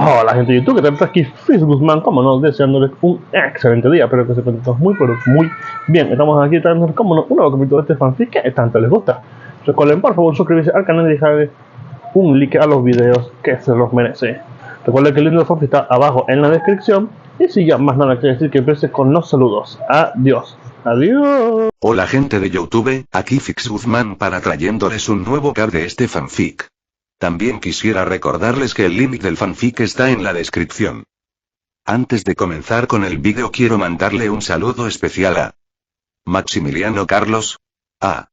Hola gente de YouTube, que te aquí Fizz Guzmán, como no, deseándoles un excelente día. Espero que se encuentren todos muy, pero muy bien. Estamos aquí trayendo, como no, un nuevo capítulo de este fanfic que tanto les gusta. Recuerden por favor suscribirse al canal y dejarle un like a los videos que se los merece. Recuerden que el link del fanfic está abajo en la descripción. Y si ya más nada que decir, que empieces con los saludos. Adiós. Adiós. Hola gente de YouTube, aquí Fizz Guzmán para trayéndoles un nuevo cap de este fanfic. También quisiera recordarles que el link del fanfic está en la descripción. Antes de comenzar con el vídeo quiero mandarle un saludo especial a Maximiliano Carlos, a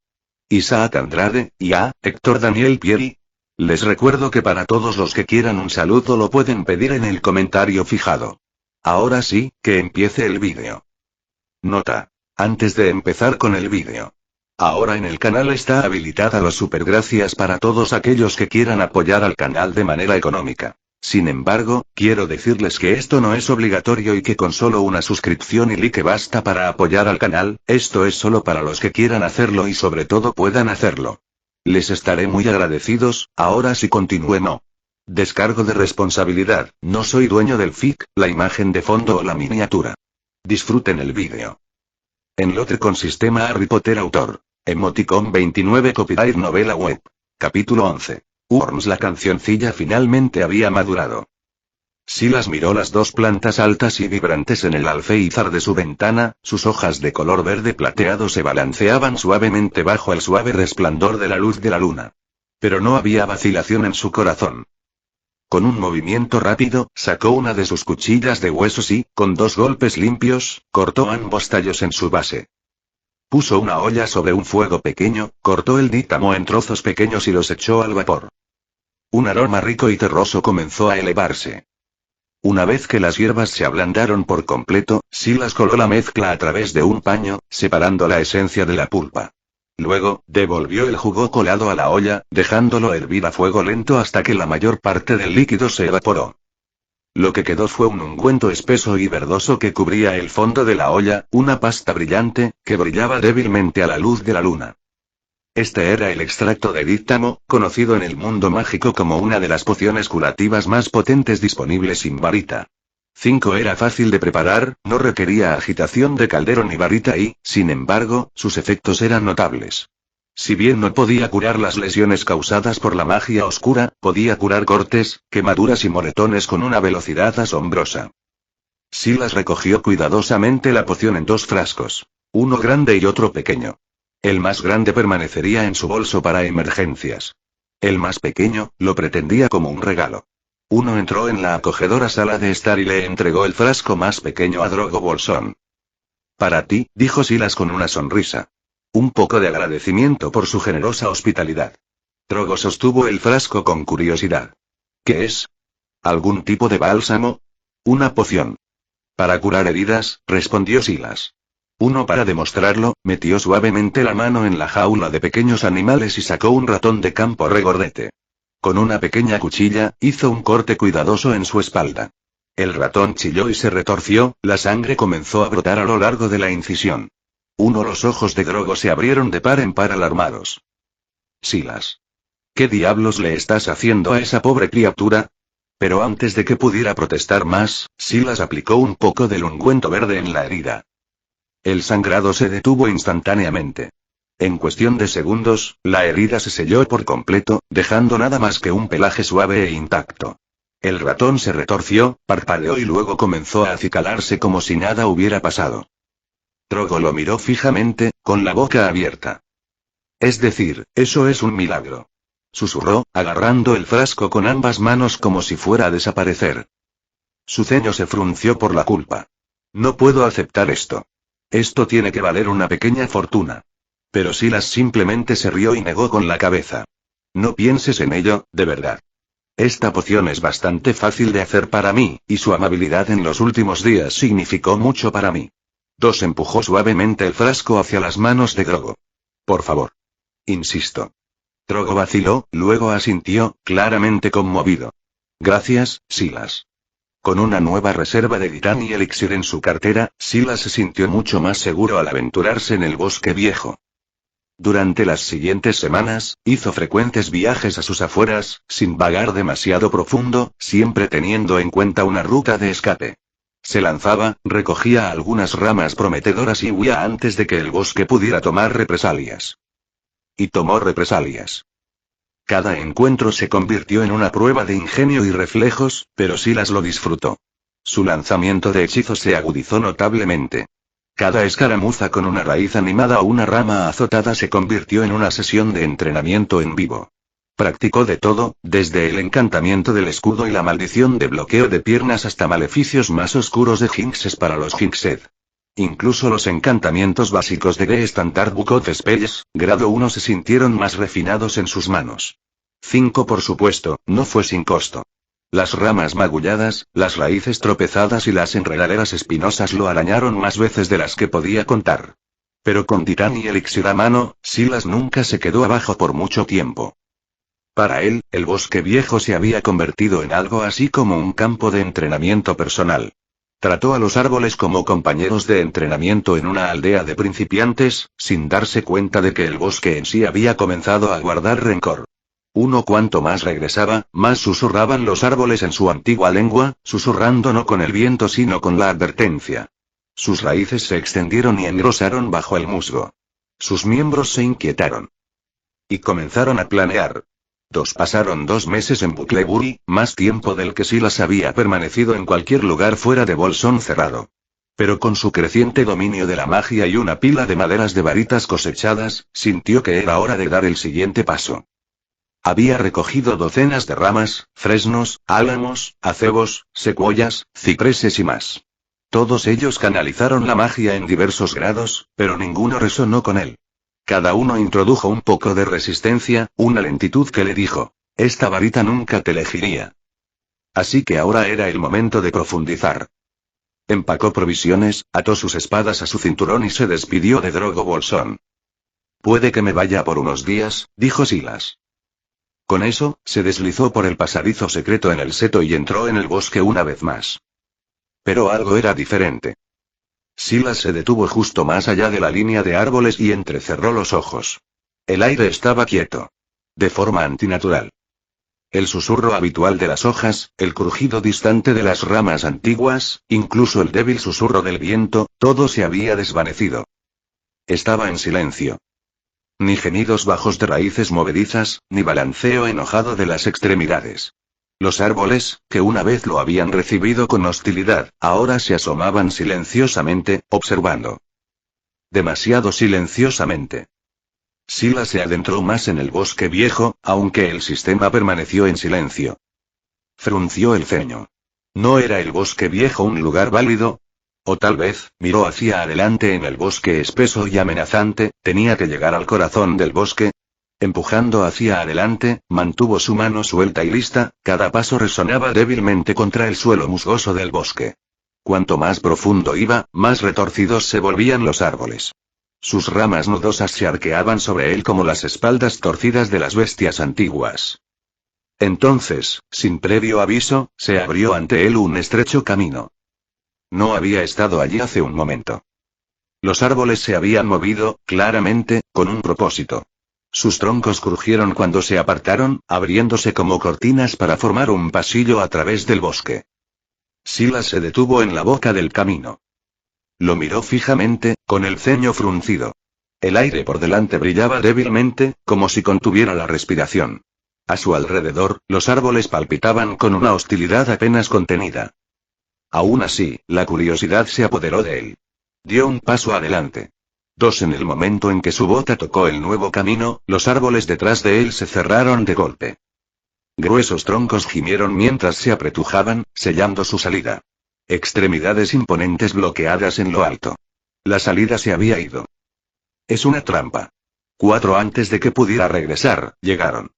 Isaac Andrade, y a Héctor Daniel Pieri. Les recuerdo que para todos los que quieran un saludo lo pueden pedir en el comentario fijado. Ahora sí, que empiece el vídeo. Nota. Antes de empezar con el vídeo. Ahora en el canal está habilitada las supergracias para todos aquellos que quieran apoyar al canal de manera económica. Sin embargo, quiero decirles que esto no es obligatorio y que con solo una suscripción y like basta para apoyar al canal. Esto es solo para los que quieran hacerlo y sobre todo puedan hacerlo. Les estaré muy agradecidos. Ahora sí continúen. Descargo de responsabilidad, no soy dueño del fic, la imagen de fondo o la miniatura. Disfruten el vídeo. Enlote con sistema Harry Potter autor. Emoticon 29 copyright novela web. Capítulo 11. Worms. La cancioncilla finalmente había madurado. Silas miró las dos plantas altas y vibrantes en el alféizar de su ventana, sus hojas de color verde plateado se balanceaban suavemente bajo el suave resplandor de la luz de la luna. Pero no había vacilación en su corazón. Con un movimiento rápido, sacó una de sus cuchillas de huesos y, con dos golpes limpios, cortó ambos tallos en su base. Puso una olla sobre un fuego pequeño, cortó el dítamo en trozos pequeños y los echó al vapor. Un aroma rico y terroso comenzó a elevarse. Una vez que las hierbas se ablandaron por completo, Silas coló la mezcla a través de un paño, separando la esencia de la pulpa. Luego, devolvió el jugo colado a la olla, dejándolo hervir a fuego lento hasta que la mayor parte del líquido se evaporó. Lo que quedó fue un ungüento espeso y verdoso que cubría el fondo de la olla, una pasta brillante, que brillaba débilmente a la luz de la luna. Este era el extracto de dítamo, conocido en el mundo mágico como una de las pociones curativas más potentes disponibles sin varita. 5 Era fácil de preparar, no requería agitación de caldero ni varita y, sin embargo, sus efectos eran notables. Si bien no podía curar las lesiones causadas por la magia oscura, podía curar cortes, quemaduras y moretones con una velocidad asombrosa. Silas recogió cuidadosamente la poción en 2 frascos. Uno grande y otro pequeño. El más grande permanecería en su bolso para emergencias. El más pequeño, lo pretendía como un regalo. Uno entró en la acogedora sala de estar y le entregó el frasco más pequeño a Drogo Bolsón. Para ti, dijo Silas con una sonrisa. Un poco de agradecimiento por su generosa hospitalidad. Drogo sostuvo el frasco con curiosidad. ¿Qué es? ¿Algún tipo de bálsamo? Una poción. Para curar heridas, respondió Silas. Uno para demostrarlo, metió suavemente la mano en la jaula de pequeños animales y sacó un ratón de campo regordete. Con una pequeña cuchilla, hizo un corte cuidadoso en su espalda. El ratón chilló y se retorció, la sangre comenzó a brotar a lo largo de la incisión. Los ojos de Drogo se abrieron de par en par alarmados. Silas. ¿Qué diablos le estás haciendo a esa pobre criatura? Pero antes de que pudiera protestar más, Silas aplicó un poco del ungüento verde en la herida. El sangrado se detuvo instantáneamente. En cuestión de segundos, la herida se selló por completo, dejando nada más que un pelaje suave e intacto. El ratón se retorció, parpadeó y luego comenzó a acicalarse como si nada hubiera pasado. Drogo lo miró fijamente, con la boca abierta. Es decir, eso es un milagro. Susurró, agarrando el frasco con ambas manos como si fuera a desaparecer. Su ceño se frunció por la culpa. No puedo aceptar esto. Esto tiene que valer una pequeña fortuna. Pero Silas simplemente se rió y negó con la cabeza. No pienses en ello, de verdad. Esta poción es bastante fácil de hacer para mí, y su amabilidad en los últimos días significó mucho para mí. Empujó suavemente el frasco hacia las manos de Drogo. Por favor. Insisto. Drogo vaciló, luego asintió, claramente conmovido. Gracias, Silas. Con una nueva reserva de Ditán y elixir en su cartera, Silas se sintió mucho más seguro al aventurarse en el bosque viejo. Durante las siguientes semanas, hizo frecuentes viajes a sus afueras, sin vagar demasiado profundo, siempre teniendo en cuenta una ruta de escape. Se lanzaba, recogía algunas ramas prometedoras y huía antes de que el bosque pudiera tomar represalias. Y tomó represalias. Cada encuentro se convirtió en una prueba de ingenio y reflejos, pero Silas lo disfrutó. Su lanzamiento de hechizos se agudizó notablemente. Cada escaramuza con una raíz animada o una rama azotada se convirtió en una sesión de entrenamiento en vivo. Practicó de todo, desde el encantamiento del escudo y la maldición de bloqueo de piernas hasta maleficios más oscuros de Jinxes para los Jinxed. Incluso los encantamientos básicos de Standard Book of Spells, grado 1 se sintieron más refinados en sus manos. 5 por supuesto, no fue sin costo. Las ramas magulladas, las raíces tropezadas y las enredaderas espinosas lo arañaron más veces de las que podía contar. Pero con titán y elixir a mano, Silas nunca se quedó abajo por mucho tiempo. Para él, el bosque viejo se había convertido en algo así como un campo de entrenamiento personal. Trató a los árboles como compañeros de entrenamiento en una aldea de principiantes, sin darse cuenta de que el bosque en sí había comenzado a guardar rencor. Cuanto más regresaba, más susurraban los árboles en su antigua lengua, susurrando no con el viento sino con la advertencia. Sus raíces se extendieron y engrosaron bajo el musgo. Sus miembros se inquietaron. Y comenzaron a planear. Pasaron 2 meses en Bucklebury, más tiempo del que Silas había permanecido en cualquier lugar fuera de Bolsón cerrado. Pero con su creciente dominio de la magia y una pila de maderas de varitas cosechadas, sintió que era hora de dar el siguiente paso. Había recogido docenas de ramas, fresnos, álamos, acebos, secuoyas, cipreses y más. Todos ellos canalizaron la magia en diversos grados, pero ninguno resonó con él. Cada uno introdujo un poco de resistencia, una lentitud que le dijo: esta varita nunca te elegiría. Así que ahora era el momento de profundizar. Empacó provisiones, ató sus espadas a su cinturón y se despidió de Drogo Bolsón. Puede que me vaya por unos días, dijo Silas. Con eso, se deslizó por el pasadizo secreto en el seto y entró en el bosque una vez más. Pero algo era diferente. Silas se detuvo justo más allá de la línea de árboles y entrecerró los ojos. El aire estaba quieto. De forma antinatural. El susurro habitual de las hojas, el crujido distante de las ramas antiguas, incluso el débil susurro del viento, todo se había desvanecido. Estaba en silencio. Ni gemidos bajos de raíces movedizas, ni balanceo enojado de las extremidades. Los árboles, que una vez lo habían recibido con hostilidad, ahora se asomaban silenciosamente, observando. Demasiado silenciosamente. Silas se adentró más en el bosque viejo, aunque el sistema permaneció en silencio. Frunció el ceño. ¿No era el bosque viejo un lugar válido? O tal vez, miró hacia adelante en el bosque espeso y amenazante, tenía que llegar al corazón del bosque. Empujando hacia adelante, mantuvo su mano suelta y lista, cada paso resonaba débilmente contra el suelo musgoso del bosque. Cuanto más profundo iba, más retorcidos se volvían los árboles. Sus ramas nudosas se arqueaban sobre él como las espaldas torcidas de las bestias antiguas. Entonces, sin previo aviso, se abrió ante él un estrecho camino. No había estado allí hace un momento. Los árboles se habían movido, claramente, con un propósito. Sus troncos crujieron cuando se apartaron, abriéndose como cortinas para formar un pasillo a través del bosque. Silas se detuvo en la boca del camino. Lo miró fijamente, con el ceño fruncido. El aire por delante brillaba débilmente, como si contuviera la respiración. A su alrededor, los árboles palpitaban con una hostilidad apenas contenida. Aún así, la curiosidad se apoderó de él. Dio un paso adelante. 2 en el momento en que su bota tocó el nuevo camino, los árboles detrás de él se cerraron de golpe. Gruesos troncos gimieron mientras se apretujaban, sellando su salida. Extremidades imponentes bloqueadas en lo alto. La salida se había ido. Es una trampa. 4 antes de que pudiera regresar, llegaron.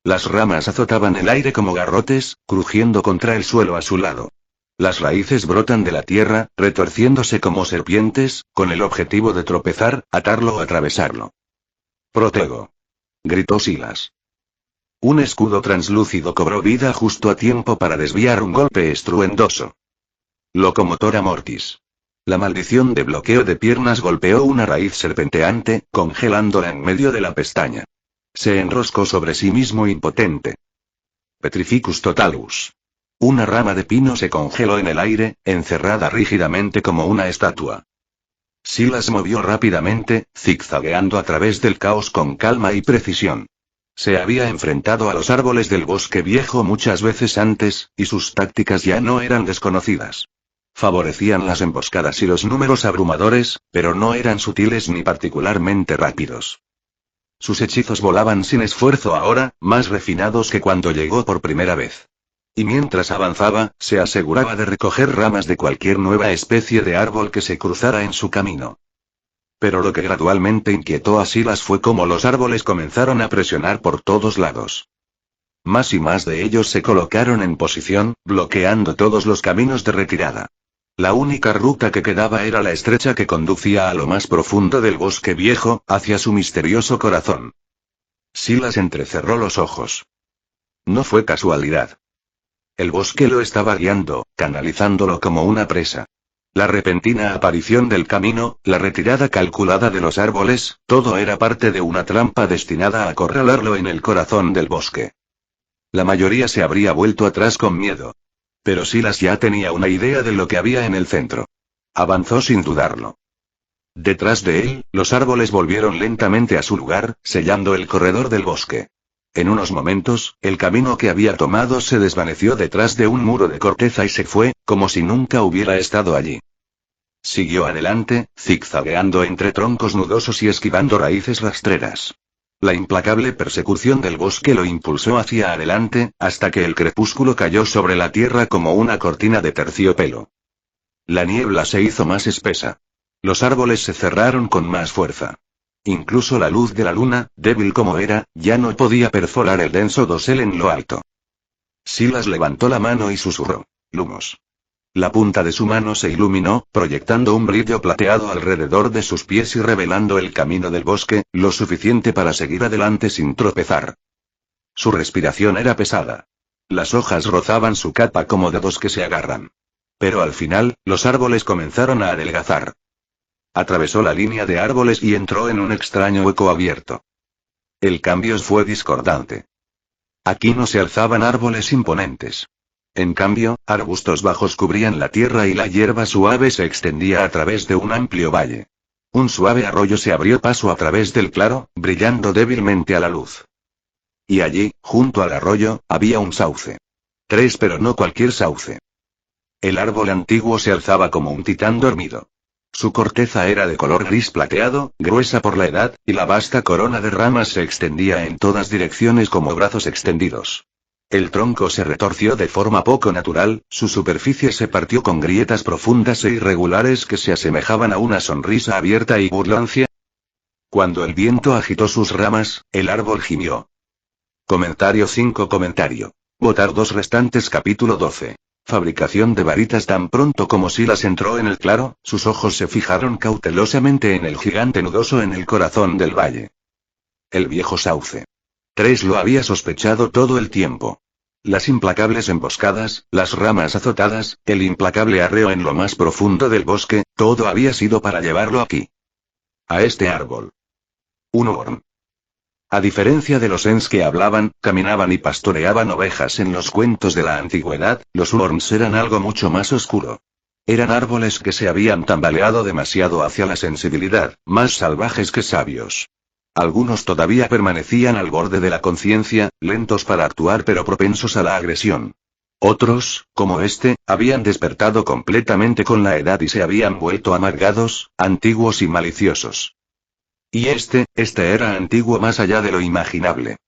Las ramas azotaban el aire como garrotes, crujiendo contra el suelo a su lado. Las raíces brotan de la tierra, retorciéndose como serpientes, con el objetivo de tropezar, atarlo o atravesarlo. Protego. Gritó Silas. Un escudo translúcido cobró vida justo a tiempo para desviar un golpe estruendoso. Locomotora Mortis. La maldición de bloqueo de piernas golpeó una raíz serpenteante, congelándola en medio de la pestaña. Se enroscó sobre sí mismo impotente. Petrificus totalus. Una rama de pino se congeló en el aire, encerrada rígidamente como una estatua. Silas movió rápidamente, zigzagueando a través del caos con calma y precisión. Se había enfrentado a los árboles del bosque viejo muchas veces antes, y sus tácticas ya no eran desconocidas. Favorecían las emboscadas y los números abrumadores, pero no eran sutiles ni particularmente rápidos. Sus hechizos volaban sin esfuerzo ahora, más refinados que cuando llegó por primera vez. Y mientras avanzaba, se aseguraba de recoger ramas de cualquier nueva especie de árbol que se cruzara en su camino. Pero lo que gradualmente inquietó a Silas fue cómo los árboles comenzaron a presionar por todos lados. Más y más de ellos se colocaron en posición, bloqueando todos los caminos de retirada. La única ruta que quedaba era la estrecha que conducía a lo más profundo del bosque viejo, hacia su misterioso corazón. Silas entrecerró los ojos. No fue casualidad. El bosque lo estaba guiando, canalizándolo como una presa. La repentina aparición del camino, la retirada calculada de los árboles, todo era parte de una trampa destinada a acorralarlo en el corazón del bosque. La mayoría se habría vuelto atrás con miedo. Pero Silas ya tenía una idea de lo que había en el centro. Avanzó sin dudarlo. Detrás de él, los árboles volvieron lentamente a su lugar, sellando el corredor del bosque. En unos momentos, el camino que había tomado se desvaneció detrás de un muro de corteza y se fue, como si nunca hubiera estado allí. Siguió adelante, zigzagueando entre troncos nudosos y esquivando raíces rastreras. La implacable persecución del bosque lo impulsó hacia adelante, hasta que el crepúsculo cayó sobre la tierra como una cortina de terciopelo. La niebla se hizo más espesa. Los árboles se cerraron con más fuerza. Incluso la luz de la luna, débil como era, ya no podía perforar el denso dosel en lo alto. Silas levantó la mano y susurró: «Lumos». La punta de su mano se iluminó, proyectando un brillo plateado alrededor de sus pies y revelando el camino del bosque, lo suficiente para seguir adelante sin tropezar. Su respiración era pesada. Las hojas rozaban su capa como dedos que se agarran. Pero al final, los árboles comenzaron a adelgazar. Atravesó la línea de árboles y entró en un extraño hueco abierto. El cambio fue discordante. Aquí no se alzaban árboles imponentes. En cambio, arbustos bajos cubrían la tierra y la hierba suave se extendía a través de un amplio valle. Un suave arroyo se abrió paso a través del claro, brillando débilmente a la luz. Y allí, junto al arroyo, había un sauce. 3, pero no cualquier sauce. El árbol antiguo se alzaba como un titán dormido. Su corteza era de color gris plateado, gruesa por la edad, y la vasta corona de ramas se extendía en todas direcciones como brazos extendidos. El tronco se retorció de forma poco natural, su superficie se partió con grietas profundas e irregulares que se asemejaban a una sonrisa abierta y burlancia. Cuando el viento agitó sus ramas, el árbol gimió. Comentario 5. Votar 2 restantes. Capítulo 12. Fabricación de varitas. Tan pronto como Silas entró en el claro, sus ojos se fijaron cautelosamente en el gigante nudoso en el corazón del valle. El viejo sauce. 3 lo había sospechado todo el tiempo. Las implacables emboscadas, las ramas azotadas, el implacable arreo en lo más profundo del bosque, todo había sido para llevarlo aquí. A este árbol. Un Urn. A diferencia de los Ents que hablaban, caminaban y pastoreaban ovejas en los cuentos de la antigüedad, los Urns eran algo mucho más oscuro. Eran árboles que se habían tambaleado demasiado hacia la sensibilidad, más salvajes que sabios. Algunos todavía permanecían al borde de la conciencia, lentos para actuar pero propensos a la agresión. Otros, como este, habían despertado completamente con la edad y se habían vuelto amargados, antiguos y maliciosos. Y este era antiguo más allá de lo imaginable.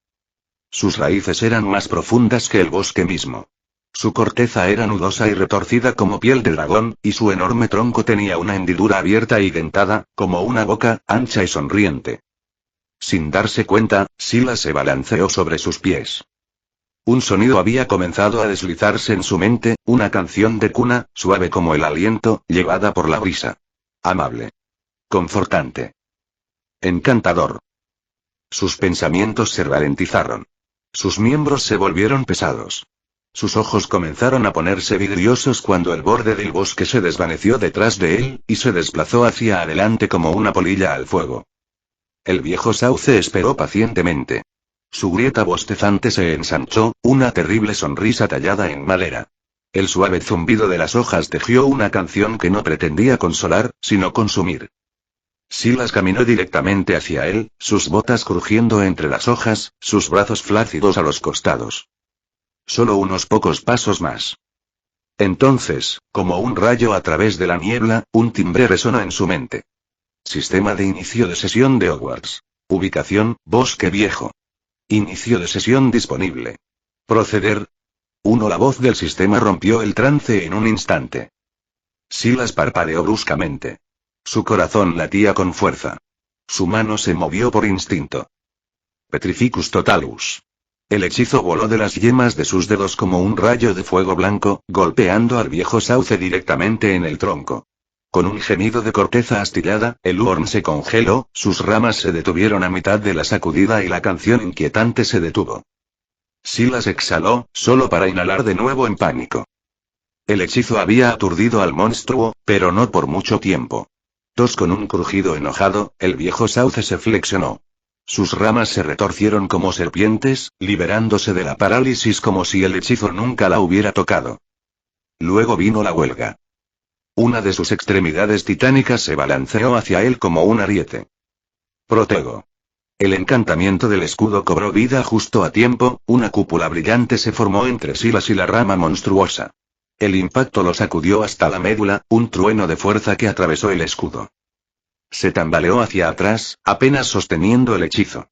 Sus raíces eran más profundas que el bosque mismo. Su corteza era nudosa y retorcida como piel de dragón, y su enorme tronco tenía una hendidura abierta y dentada, como una boca, ancha y sonriente. Sin darse cuenta, Silas se balanceó sobre sus pies. Un sonido había comenzado a deslizarse en su mente, una canción de cuna, suave como el aliento, llevada por la brisa. Amable. Confortante. Encantador. Sus pensamientos se ralentizaron. Sus miembros se volvieron pesados. Sus ojos comenzaron a ponerse vidriosos cuando el borde del bosque se desvaneció detrás de él, y se desplazó hacia adelante como una polilla al fuego. El viejo sauce esperó pacientemente. Su grieta bostezante se ensanchó, una terrible sonrisa tallada en madera. El suave zumbido de las hojas tejió una canción que no pretendía consolar, sino consumir. Silas caminó directamente hacia él, sus botas crujiendo entre las hojas, sus brazos flácidos a los costados. Solo unos pocos pasos más. Entonces, como un rayo a través de la niebla, un timbre resonó en su mente. Sistema de inicio de sesión de Hogwarts. Ubicación, Bosque Viejo. Inicio de sesión disponible. Proceder. La voz del sistema rompió el trance en un instante. Silas parpadeó bruscamente. Su corazón latía con fuerza. Su mano se movió por instinto. Petrificus Totalus. El hechizo voló de las yemas de sus dedos como un rayo de fuego blanco, golpeando al viejo sauce directamente en el tronco. Con un gemido de corteza astillada, el Uorn se congeló, sus ramas se detuvieron a mitad de la sacudida y la canción inquietante se detuvo. Silas exhaló, solo para inhalar de nuevo en pánico. El hechizo había aturdido al monstruo, pero no por mucho tiempo. Con un crujido enojado, el viejo sauce se flexionó. Sus ramas se retorcieron como serpientes, liberándose de la parálisis como si el hechizo nunca la hubiera tocado. Luego vino la huelga. Una de sus extremidades titánicas se balanceó hacia él como un ariete. Protego. El encantamiento del escudo cobró vida justo a tiempo, una cúpula brillante se formó entre Silas y la rama monstruosa. El impacto lo sacudió hasta la médula, un trueno de fuerza que atravesó el escudo. Se tambaleó hacia atrás, apenas sosteniendo el hechizo.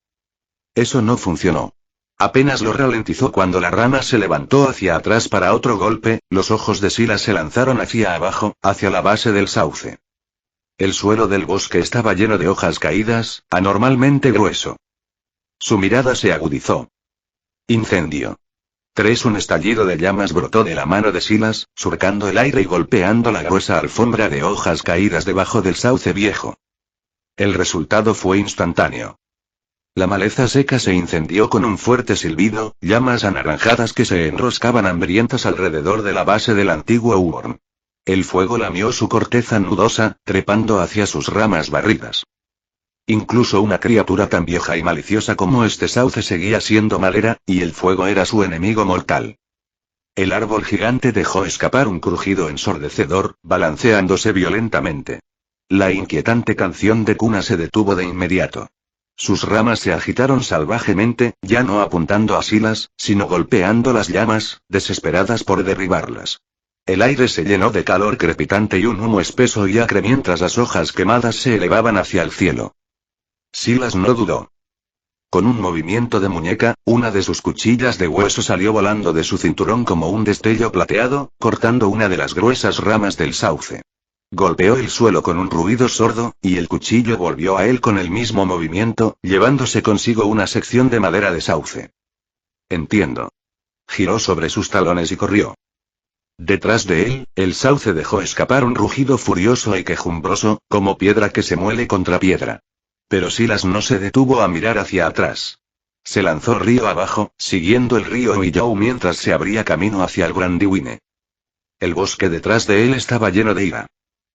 Eso no funcionó. Apenas lo ralentizó cuando la rama se levantó hacia atrás para otro golpe, los ojos de Silas se lanzaron hacia abajo, hacia la base del sauce. El suelo del bosque estaba lleno de hojas caídas, anormalmente grueso. Su mirada se agudizó. Incendio. Un estallido de llamas brotó de la mano de Silas, surcando el aire y golpeando la gruesa alfombra de hojas caídas debajo del sauce viejo. El resultado fue instantáneo. La maleza seca se incendió con un fuerte silbido, llamas anaranjadas que se enroscaban hambrientas alrededor de la base del antiguo Uorn. El fuego lamió su corteza nudosa, trepando hacia sus ramas barridas. Incluso una criatura tan vieja y maliciosa como este sauce seguía siendo madera, y el fuego era su enemigo mortal. El árbol gigante dejó escapar un crujido ensordecedor, balanceándose violentamente. La inquietante canción de cuna se detuvo de inmediato. Sus ramas se agitaron salvajemente, ya no apuntando a Silas, sino golpeando las llamas, desesperadas por derribarlas. El aire se llenó de calor crepitante y un humo espeso y acre mientras las hojas quemadas se elevaban hacia el cielo. Silas no dudó. Con un movimiento de muñeca, una de sus cuchillas de hueso salió volando de su cinturón como un destello plateado, cortando una de las gruesas ramas del sauce. Golpeó el suelo con un ruido sordo, y el cuchillo volvió a él con el mismo movimiento, llevándose consigo una sección de madera de sauce. Entiendo. Giró sobre sus talones y corrió. Detrás de él, el sauce dejó escapar un rugido furioso y quejumbroso, como piedra que se muele contra piedra. Pero Silas no se detuvo a mirar hacia atrás. Se lanzó río abajo, siguiendo el río Willow mientras se abría camino hacia el Brandywine. El bosque detrás de él estaba lleno de ira.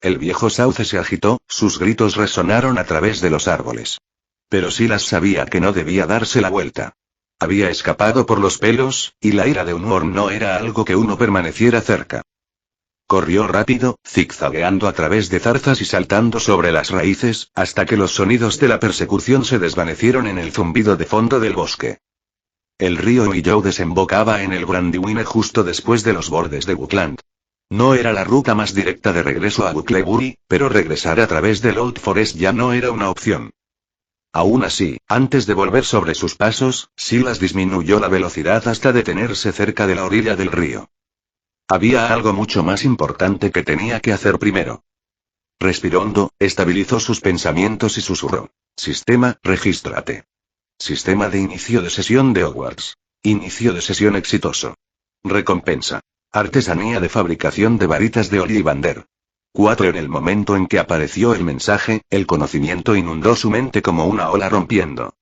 El viejo sauce se agitó, sus gritos resonaron a través de los árboles. Pero Silas sabía que no debía darse la vuelta. Había escapado por los pelos, y la ira de un Uorn no era algo que uno permaneciera cerca. Corrió rápido, zigzagueando a través de zarzas y saltando sobre las raíces, hasta que los sonidos de la persecución se desvanecieron en el zumbido de fondo del bosque. El río Willow desembocaba en el Brandywine justo después de los bordes de Woodland. No era la ruta más directa de regreso a Bucklebury, pero regresar a través del Old Forest ya no era una opción. Aún así, antes de volver sobre sus pasos, Silas disminuyó la velocidad hasta detenerse cerca de la orilla del río. Había algo mucho más importante que tenía que hacer primero. Respiró hondo, estabilizó sus pensamientos y susurró. Sistema, regístrate. Sistema de inicio de sesión de Hogwarts. Inicio de sesión exitoso. Recompensa. Artesanía de fabricación de varitas de Ollivander. 4. En el momento en que apareció el mensaje, el conocimiento inundó su mente como una ola rompiendo.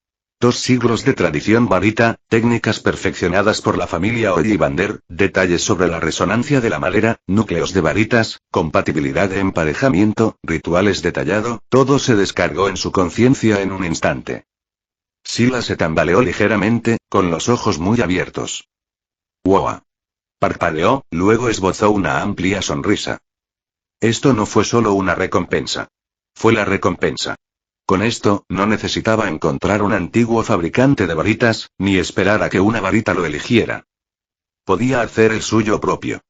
2 siglos de tradición varita, técnicas perfeccionadas por la familia Ollivander, detalles sobre la resonancia de la madera, núcleos de varitas, compatibilidad de emparejamiento, rituales detallado, todo se descargó en su conciencia en un instante. Silas se tambaleó ligeramente, con los ojos muy abiertos. ¡Wow! Parpadeó, luego esbozó una amplia sonrisa. Esto no fue solo una recompensa. Fue la recompensa. Con esto, no necesitaba encontrar un antiguo fabricante de varitas, ni esperar a que una varita lo eligiera. Podía hacer el suyo propio.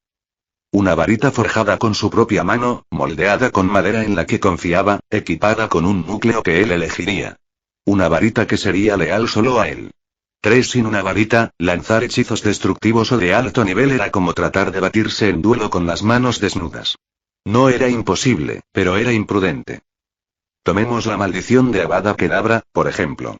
Una varita forjada con su propia mano, moldeada con madera en la que confiaba, equipada con un núcleo que él elegiría. Una varita que sería leal solo a él. 3 sin una varita, lanzar hechizos destructivos o de alto nivel era como tratar de batirse en duelo con las manos desnudas. No era imposible, pero era imprudente. Tomemos la maldición de Avada Kedavra, por ejemplo.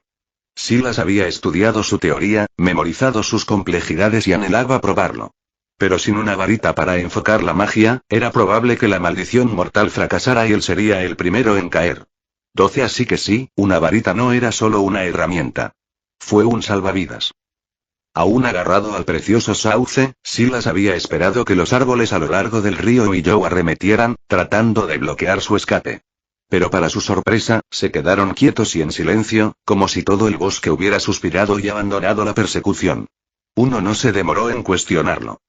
Silas había estudiado su teoría, memorizado sus complejidades y anhelaba probarlo. Pero sin una varita para enfocar la magia, era probable que la maldición mortal fracasara y él sería el primero en caer. 12 Así que sí, una varita no era solo una herramienta. Fue un salvavidas. Aún agarrado al precioso sauce, Silas había esperado que los árboles a lo largo del río Willow arremetieran, tratando de bloquear su escape. Pero para su sorpresa, se quedaron quietos y en silencio, como si todo el bosque hubiera suspirado y abandonado la persecución. Uno no se demoró en cuestionarlo.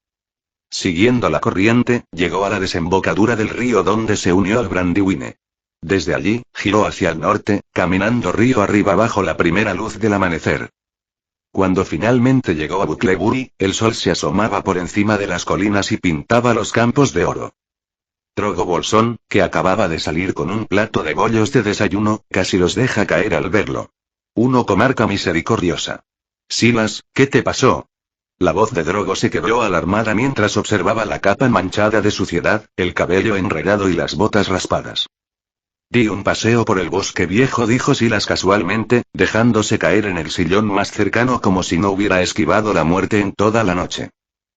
Siguiendo la corriente, llegó a la desembocadura del río donde se unió al Brandywine. Desde allí, giró hacia el norte, caminando río arriba bajo la primera luz del amanecer. Cuando finalmente llegó a Bucklebury, el sol se asomaba por encima de las colinas y pintaba los campos de oro. Drogo Bolsón, que acababa de salir con un plato de bollos de desayuno, casi los deja caer al verlo. Uno comarca misericordiosa. Silas, ¿qué te pasó? La voz de Drogo se quebró alarmada mientras observaba la capa manchada de suciedad, el cabello enredado y las botas raspadas. Di un paseo por el bosque viejo, dijo Silas casualmente, dejándose caer en el sillón más cercano como si no hubiera esquivado la muerte en toda la noche.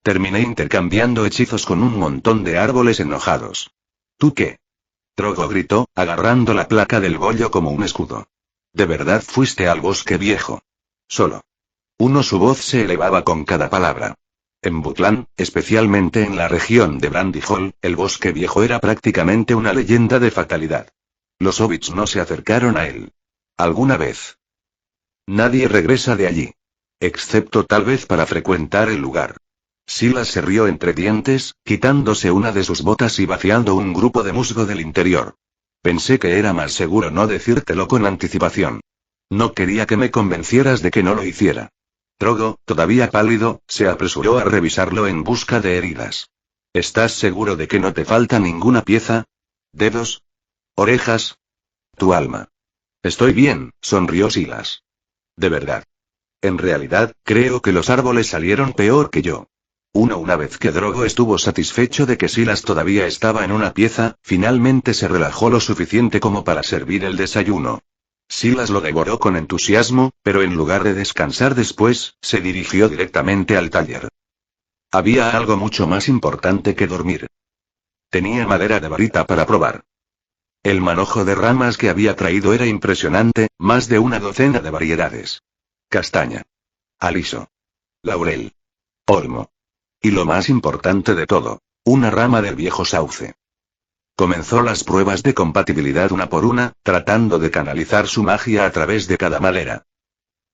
Terminé intercambiando hechizos con un montón de árboles enojados. ¿Tú qué? Drogo gritó, agarrando la placa del bollo como un escudo. ¿De verdad fuiste al bosque viejo? Solo. Su voz se elevaba con cada palabra. En Butland, especialmente en la región de Brandy Hall, el bosque viejo era prácticamente una leyenda de fatalidad. Los hobbits no se acercaron a él. ¿Alguna vez? Nadie regresa de allí. Excepto tal vez para frecuentar el lugar. Silas se rió entre dientes, quitándose una de sus botas y vaciando un grupo de musgo del interior. Pensé que era más seguro no decírtelo con anticipación. No quería que me convencieras de que no lo hiciera. Drogo, todavía pálido, se apresuró a revisarlo en busca de heridas. ¿Estás seguro de que no te falta ninguna pieza? ¿Dedos? ¿Orejas? ¿Tu alma? Estoy bien, sonrió Silas. De verdad. En realidad, creo que los árboles salieron peor que yo. Una vez que Drogo estuvo satisfecho de que Silas todavía estaba en una pieza, finalmente se relajó lo suficiente como para servir el desayuno. Silas lo devoró con entusiasmo, pero en lugar de descansar después, se dirigió directamente al taller. Había algo mucho más importante que dormir. Tenía madera de varita para probar. El manojo de ramas que había traído era impresionante, más de una docena de variedades. Castaña. Aliso. Laurel. Olmo. Y lo más importante de todo, una rama del viejo sauce. Comenzó las pruebas de compatibilidad una por una, tratando de canalizar su magia a través de cada madera.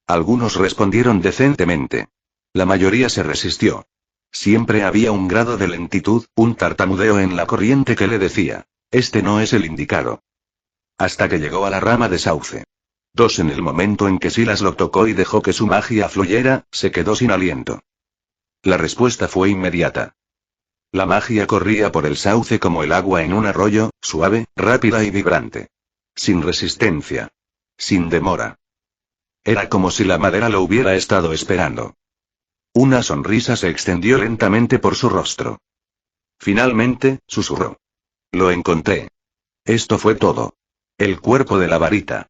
Algunos respondieron decentemente. La mayoría se resistió. Siempre había un grado de lentitud, un tartamudeo en la corriente que le decía, este no es el indicado. Hasta que llegó a la rama de sauce. 2 En el momento en que Silas lo tocó y dejó que su magia fluyera, se quedó sin aliento. La respuesta fue inmediata. La magia corría por el sauce como el agua en un arroyo, suave, rápida y vibrante. Sin resistencia. Sin demora. Era como si la madera lo hubiera estado esperando. Una sonrisa se extendió lentamente por su rostro. Finalmente, susurró. Lo encontré. Esto fue todo. El cuerpo de la varita.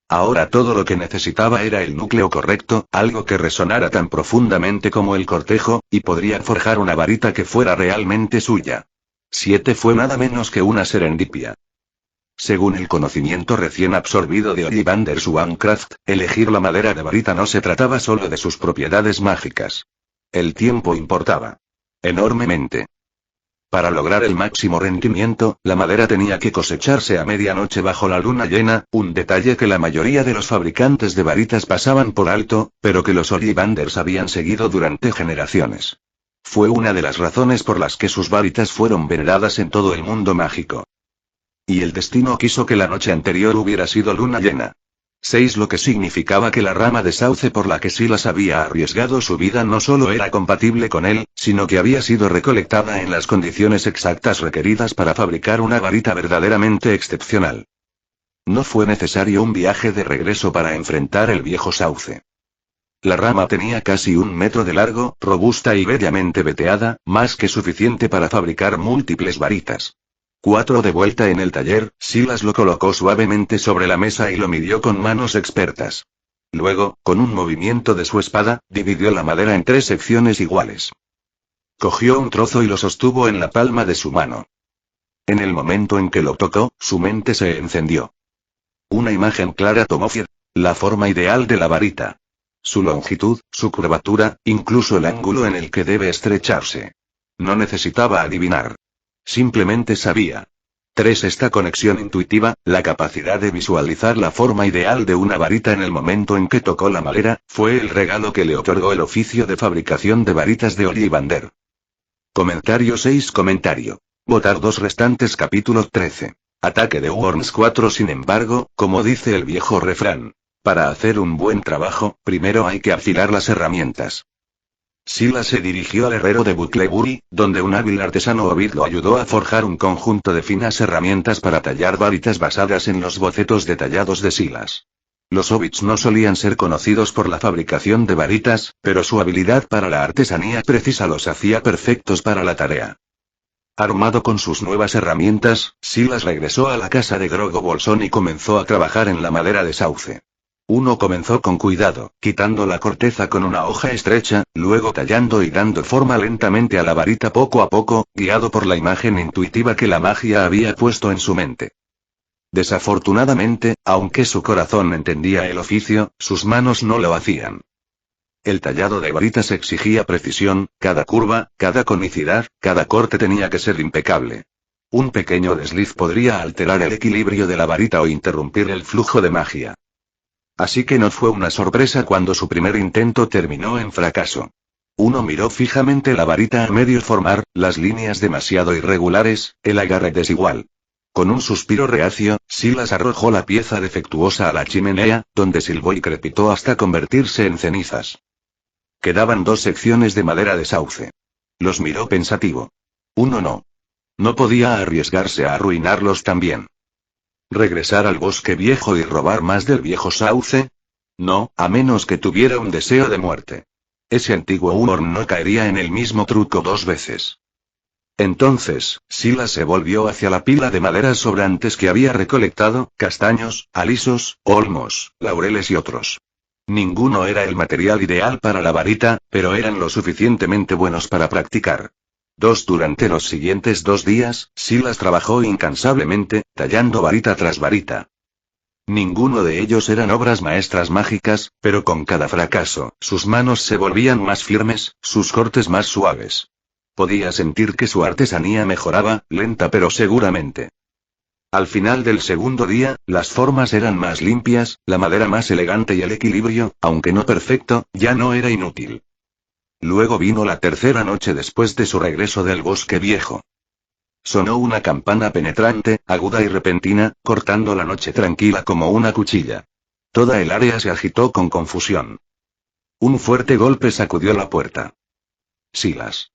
Ahora todo lo que necesitaba era el núcleo correcto, algo que resonara tan profundamente como el cortejo, y podría forjar una varita que fuera realmente suya. 7 Fue nada menos que una serendipia. Según el conocimiento recién absorbido de Ollivander Swancraft, elegir la madera de varita no se trataba solo de sus propiedades mágicas. El tiempo importaba enormemente. Para lograr el máximo rendimiento, la madera tenía que cosecharse a medianoche bajo la luna llena, un detalle que la mayoría de los fabricantes de varitas pasaban por alto, pero que los Ollivanders habían seguido durante generaciones. Fue una de las razones por las que sus varitas fueron veneradas en todo el mundo mágico. Y el destino quiso que la noche anterior hubiera sido luna llena. 6. Lo que significaba que la rama de sauce por la que Silas había arriesgado su vida no solo era compatible con él, sino que había sido recolectada en las condiciones exactas requeridas para fabricar una varita verdaderamente excepcional. No fue necesario un viaje de regreso para enfrentar el viejo sauce. La rama tenía casi 1 metro de largo, robusta y bellamente veteada, más que suficiente para fabricar múltiples varitas. 4. De vuelta en el taller, Silas lo colocó suavemente sobre la mesa y lo midió con manos expertas. Luego, con un movimiento de su espada, dividió la madera en 3 secciones iguales. Cogió un trozo y lo sostuvo en la palma de su mano. En el momento en que lo tocó, su mente se encendió. Una imagen clara tomó la forma ideal de la varita. Su longitud, su curvatura, incluso el ángulo en el que debe estrecharse. No necesitaba adivinar. Simplemente sabía. 3. Esta conexión intuitiva, la capacidad de visualizar la forma ideal de una varita en el momento en que tocó la madera, fue el regalo que le otorgó el oficio de fabricación de varitas de Ollivander. Comentario 6. Votar 2 restantes. Capítulo 13. Ataque de Worms 4. Sin embargo, como dice el viejo refrán, para hacer un buen trabajo, primero hay que afilar las herramientas. Silas se dirigió al herrero de Bucklebury, donde un hábil artesano Ovid lo ayudó a forjar un conjunto de finas herramientas para tallar varitas basadas en los bocetos detallados de Silas. Los Ovids no solían ser conocidos por la fabricación de varitas, pero su habilidad para la artesanía precisa los hacía perfectos para la tarea. Armado con sus nuevas herramientas, Silas regresó a la casa de Grogo Bolsón y comenzó a trabajar en la madera de sauce. Uno comenzó con cuidado, quitando la corteza con una hoja estrecha, luego tallando y dando forma lentamente a la varita poco a poco, guiado por la imagen intuitiva que la magia había puesto en su mente. Desafortunadamente, aunque su corazón entendía el oficio, sus manos no lo hacían. El tallado de varitas exigía precisión, cada curva, cada conicidad, cada corte tenía que ser impecable. Un pequeño desliz podría alterar el equilibrio de la varita o interrumpir el flujo de magia. Así que no fue una sorpresa cuando su primer intento terminó en fracaso. Uno miró fijamente la varita a medio formar, las líneas demasiado irregulares, el agarre desigual. Con un suspiro reacio, Silas arrojó la pieza defectuosa a la chimenea, donde silbó y crepitó hasta convertirse en cenizas. Quedaban 2 secciones de madera de sauce. Los miró pensativo. Uno no. No podía arriesgarse a arruinarlos también. ¿Regresar al bosque viejo y robar más del viejo sauce? No, a menos que tuviera un deseo de muerte. Ese antiguo Urn no caería en el mismo truco 2 veces. Entonces, Silas se volvió hacia la pila de maderas sobrantes que había recolectado, castaños, alisos, olmos, laureles y otros. Ninguno era el material ideal para la varita, pero eran lo suficientemente buenos para practicar. Durante los siguientes 2 días, Silas trabajó incansablemente, tallando varita tras varita. Ninguno de ellos eran obras maestras mágicas, pero con cada fracaso, sus manos se volvían más firmes, sus cortes más suaves. Podía sentir que su artesanía mejoraba, lenta pero seguramente. Al final del segundo día, las formas eran más limpias, la madera más elegante y el equilibrio, aunque no perfecto, ya no era inútil. Luego vino la tercera noche después de su regreso del bosque viejo. Sonó una campana penetrante, aguda y repentina, cortando la noche tranquila como una cuchilla. Toda el área se agitó con confusión. Un fuerte golpe sacudió la puerta. Silas.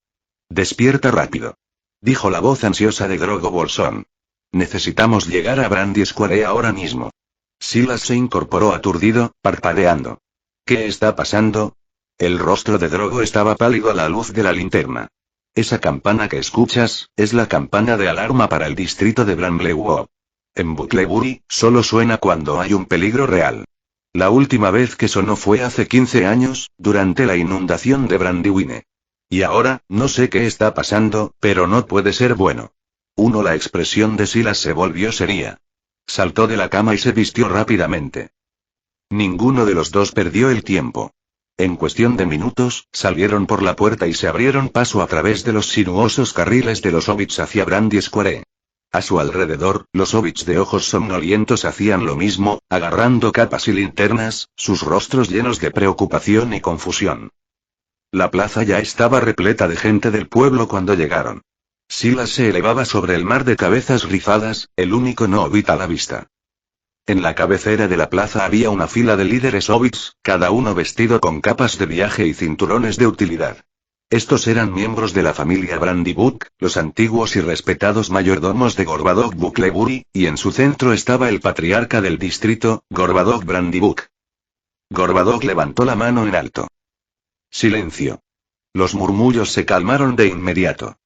Despierta rápido. Dijo la voz ansiosa de Grogo Bolsón. Necesitamos llegar a Brandy Square ahora mismo. Silas se incorporó aturdido, parpadeando. ¿Qué está pasando? El rostro de Drogo estaba pálido a la luz de la linterna. Esa campana que escuchas, es la campana de alarma para el distrito de Bramley-Wood. En Bucklebury, solo suena cuando hay un peligro real. La última vez que sonó fue hace 15 años, durante la inundación de Brandywine. Y ahora, no sé qué está pasando, pero no puede ser bueno. La expresión de Silas se volvió seria. saltó de la cama y se vistió rápidamente. Ninguno de los dos perdió el tiempo. En cuestión de minutos, salieron por la puerta y se abrieron paso a través de los sinuosos carriles de los hobbits hacia Brandy Square. A su alrededor, los hobbits de ojos somnolientos hacían lo mismo, agarrando capas y linternas, sus rostros llenos de preocupación y confusión. La plaza ya estaba repleta de gente del pueblo cuando llegaron. Silas se elevaba sobre el mar de cabezas rizadas, el único no hobbit a la vista. En la cabecera de la plaza había una fila de líderes hobbits, cada uno vestido con capas de viaje y cinturones de utilidad. Estos eran miembros de la familia Brandybuck, los antiguos y respetados mayordomos de Gorbadoc Bucklebury, y en su centro estaba el patriarca del distrito, Gorbadoc Brandybuck. Gorbadoc levantó la mano en alto. Silencio. Los murmullos se calmaron de inmediato.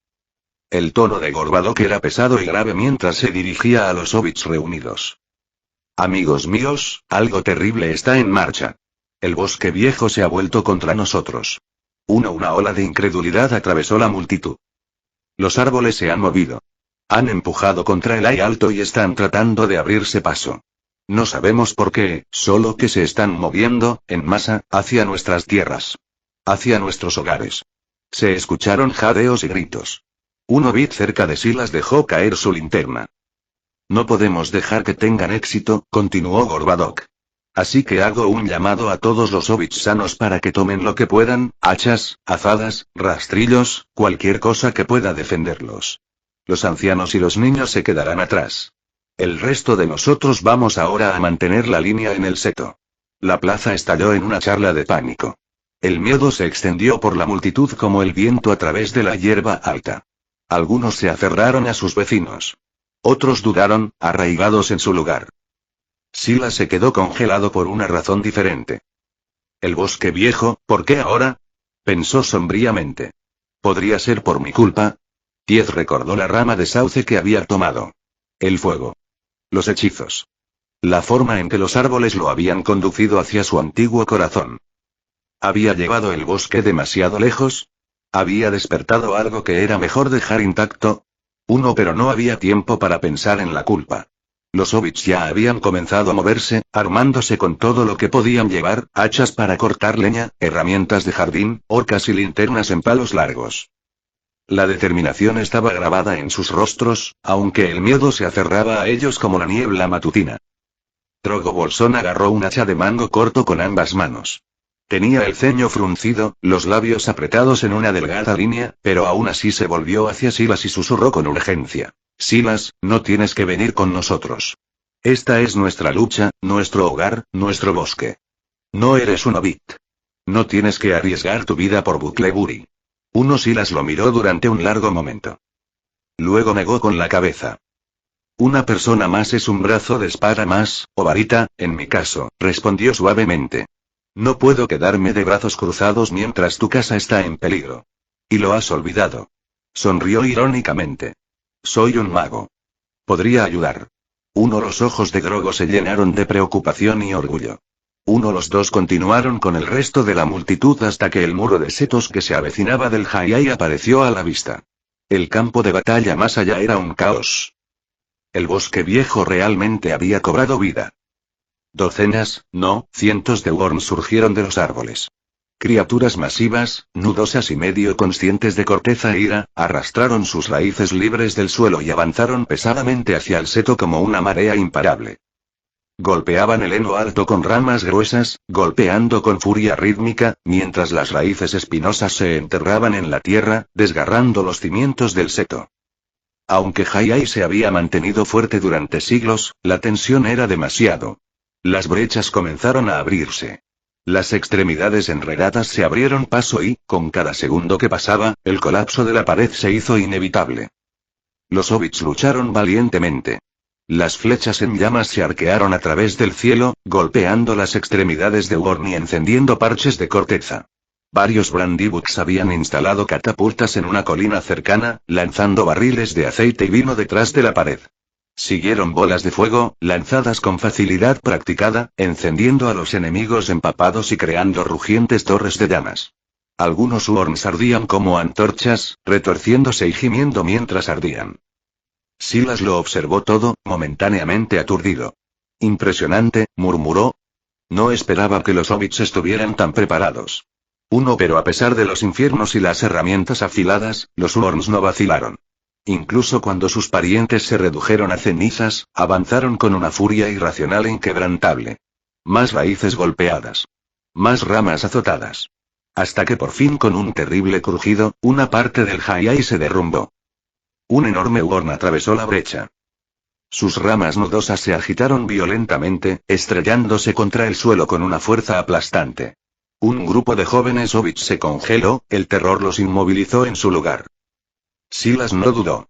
El tono de Gorbadoc era pesado y grave mientras se dirigía a los hobbits reunidos. Amigos míos, algo terrible está en marcha. El bosque viejo se ha vuelto contra nosotros. Una ola de incredulidad atravesó la multitud. Los árboles se han movido. Han empujado contra el aire alto y están tratando de abrirse paso. No sabemos por qué, solo que se están moviendo, en masa, hacia nuestras tierras. Hacia nuestros hogares. Se escucharon jadeos y gritos. Un hobbit cerca de Silas dejó caer su linterna. No podemos dejar que tengan éxito, continuó Gorbadoc. Así que hago un llamado a todos los hobbits sanos para que tomen lo que puedan, hachas, azadas, rastrillos, cualquier cosa que pueda defenderlos. Los ancianos y los niños se quedarán atrás. El resto de nosotros vamos ahora a mantener la línea en el seto. La plaza estalló en una charla de pánico. El miedo se extendió por la multitud como el viento a través de la hierba alta. Algunos se aferraron a sus vecinos. Otros dudaron, arraigados en su lugar. Silas se quedó congelado por una razón diferente. El bosque viejo, ¿por qué ahora? Pensó sombríamente. ¿Podría ser por mi culpa? Tiez recordó la rama de sauce que había tomado. El fuego. Los hechizos. La forma en que los árboles lo habían conducido hacia su antiguo corazón. ¿Había llevado el bosque demasiado lejos? ¿Había despertado algo que era mejor dejar intacto? Pero no había tiempo para pensar en la culpa. Los hobbits ya habían comenzado a moverse, armándose con todo lo que podían llevar, hachas para cortar leña, herramientas de jardín, horcas y linternas en palos largos. La determinación estaba grabada en sus rostros, aunque el miedo se aferraba a ellos como la niebla matutina. Drogo Bolsón agarró un hacha de mango corto con ambas manos. Tenía el ceño fruncido, los labios apretados en una delgada línea, pero aún así se volvió hacia Silas y susurró con urgencia. Silas, no tienes que venir con nosotros. Esta es nuestra lucha, nuestro hogar, nuestro bosque. No eres un hobbit. No tienes que arriesgar tu vida por Bucklebury. Silas lo miró durante un largo momento. Luego negó con la cabeza. Una persona más es un brazo de espada más, o varita, en mi caso, respondió suavemente. No puedo quedarme de brazos cruzados mientras tu casa está en peligro. Y lo has olvidado. Sonrió irónicamente. Soy un mago. Podría ayudar. Los ojos de Drogo se llenaron de preocupación y orgullo. Los dos continuaron con el resto de la multitud hasta que el muro de setos que se avecinaba del Hayai apareció a la vista. El campo de batalla más allá era un caos. El bosque viejo realmente había cobrado vida. Docenas, no, cientos de worms surgieron de los árboles. Criaturas masivas, nudosas y medio conscientes de corteza e ira, arrastraron sus raíces libres del suelo y avanzaron pesadamente hacia el seto como una marea imparable. Golpeaban el heno alto con ramas gruesas, golpeando con furia rítmica, mientras las raíces espinosas se enterraban en la tierra, desgarrando los cimientos del seto. Aunque Hayai se había mantenido fuerte durante siglos, la tensión era demasiado. Las brechas comenzaron a abrirse. Las extremidades enredadas se abrieron paso y, con cada segundo que pasaba, el colapso de la pared se hizo inevitable. Los hobbits lucharon valientemente. Las flechas en llamas se arquearon a través del cielo, golpeando las extremidades de Worm y encendiendo parches de corteza. Varios Brandybucks habían instalado catapultas en una colina cercana, lanzando barriles de aceite y vino detrás de la pared. Siguieron bolas de fuego, lanzadas con facilidad practicada, encendiendo a los enemigos empapados y creando rugientes torres de llamas. Algunos worms ardían como antorchas, retorciéndose y gimiendo mientras ardían. Silas lo observó todo, momentáneamente aturdido. Impresionante, murmuró. No esperaba que los hobbits estuvieran tan preparados. Pero a pesar de los infiernos y las herramientas afiladas, los Urns no vacilaron. Incluso cuando sus parientes se redujeron a cenizas, avanzaron con una furia irracional e inquebrantable. Más raíces golpeadas. Más ramas azotadas. Hasta que por fin con un terrible crujido, una parte del Hayai se derrumbó. Un enorme Urn atravesó la brecha. Sus ramas nudosas se agitaron violentamente, estrellándose contra el suelo con una fuerza aplastante. Un grupo de jóvenes hobbits se congeló, el terror los inmovilizó en su lugar. Silas no dudó.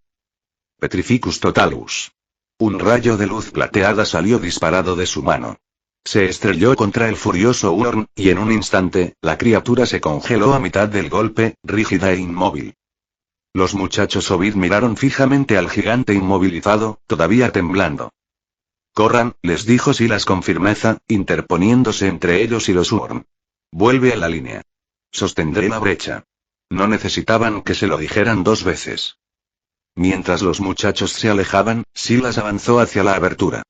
Petrificus totalus. Un rayo de luz plateada salió disparado de su mano. Se estrelló contra el furioso Urn, y en un instante, la criatura se congeló a mitad del golpe, rígida e inmóvil. Los muchachos hobbit miraron fijamente al gigante inmovilizado, todavía temblando. Corran, les dijo Silas con firmeza, interponiéndose entre ellos y los Urn. Vuelve a la línea. Sostendré la brecha. No necesitaban que se lo dijeran 2 veces. Mientras los muchachos se alejaban, Silas avanzó hacia la abertura.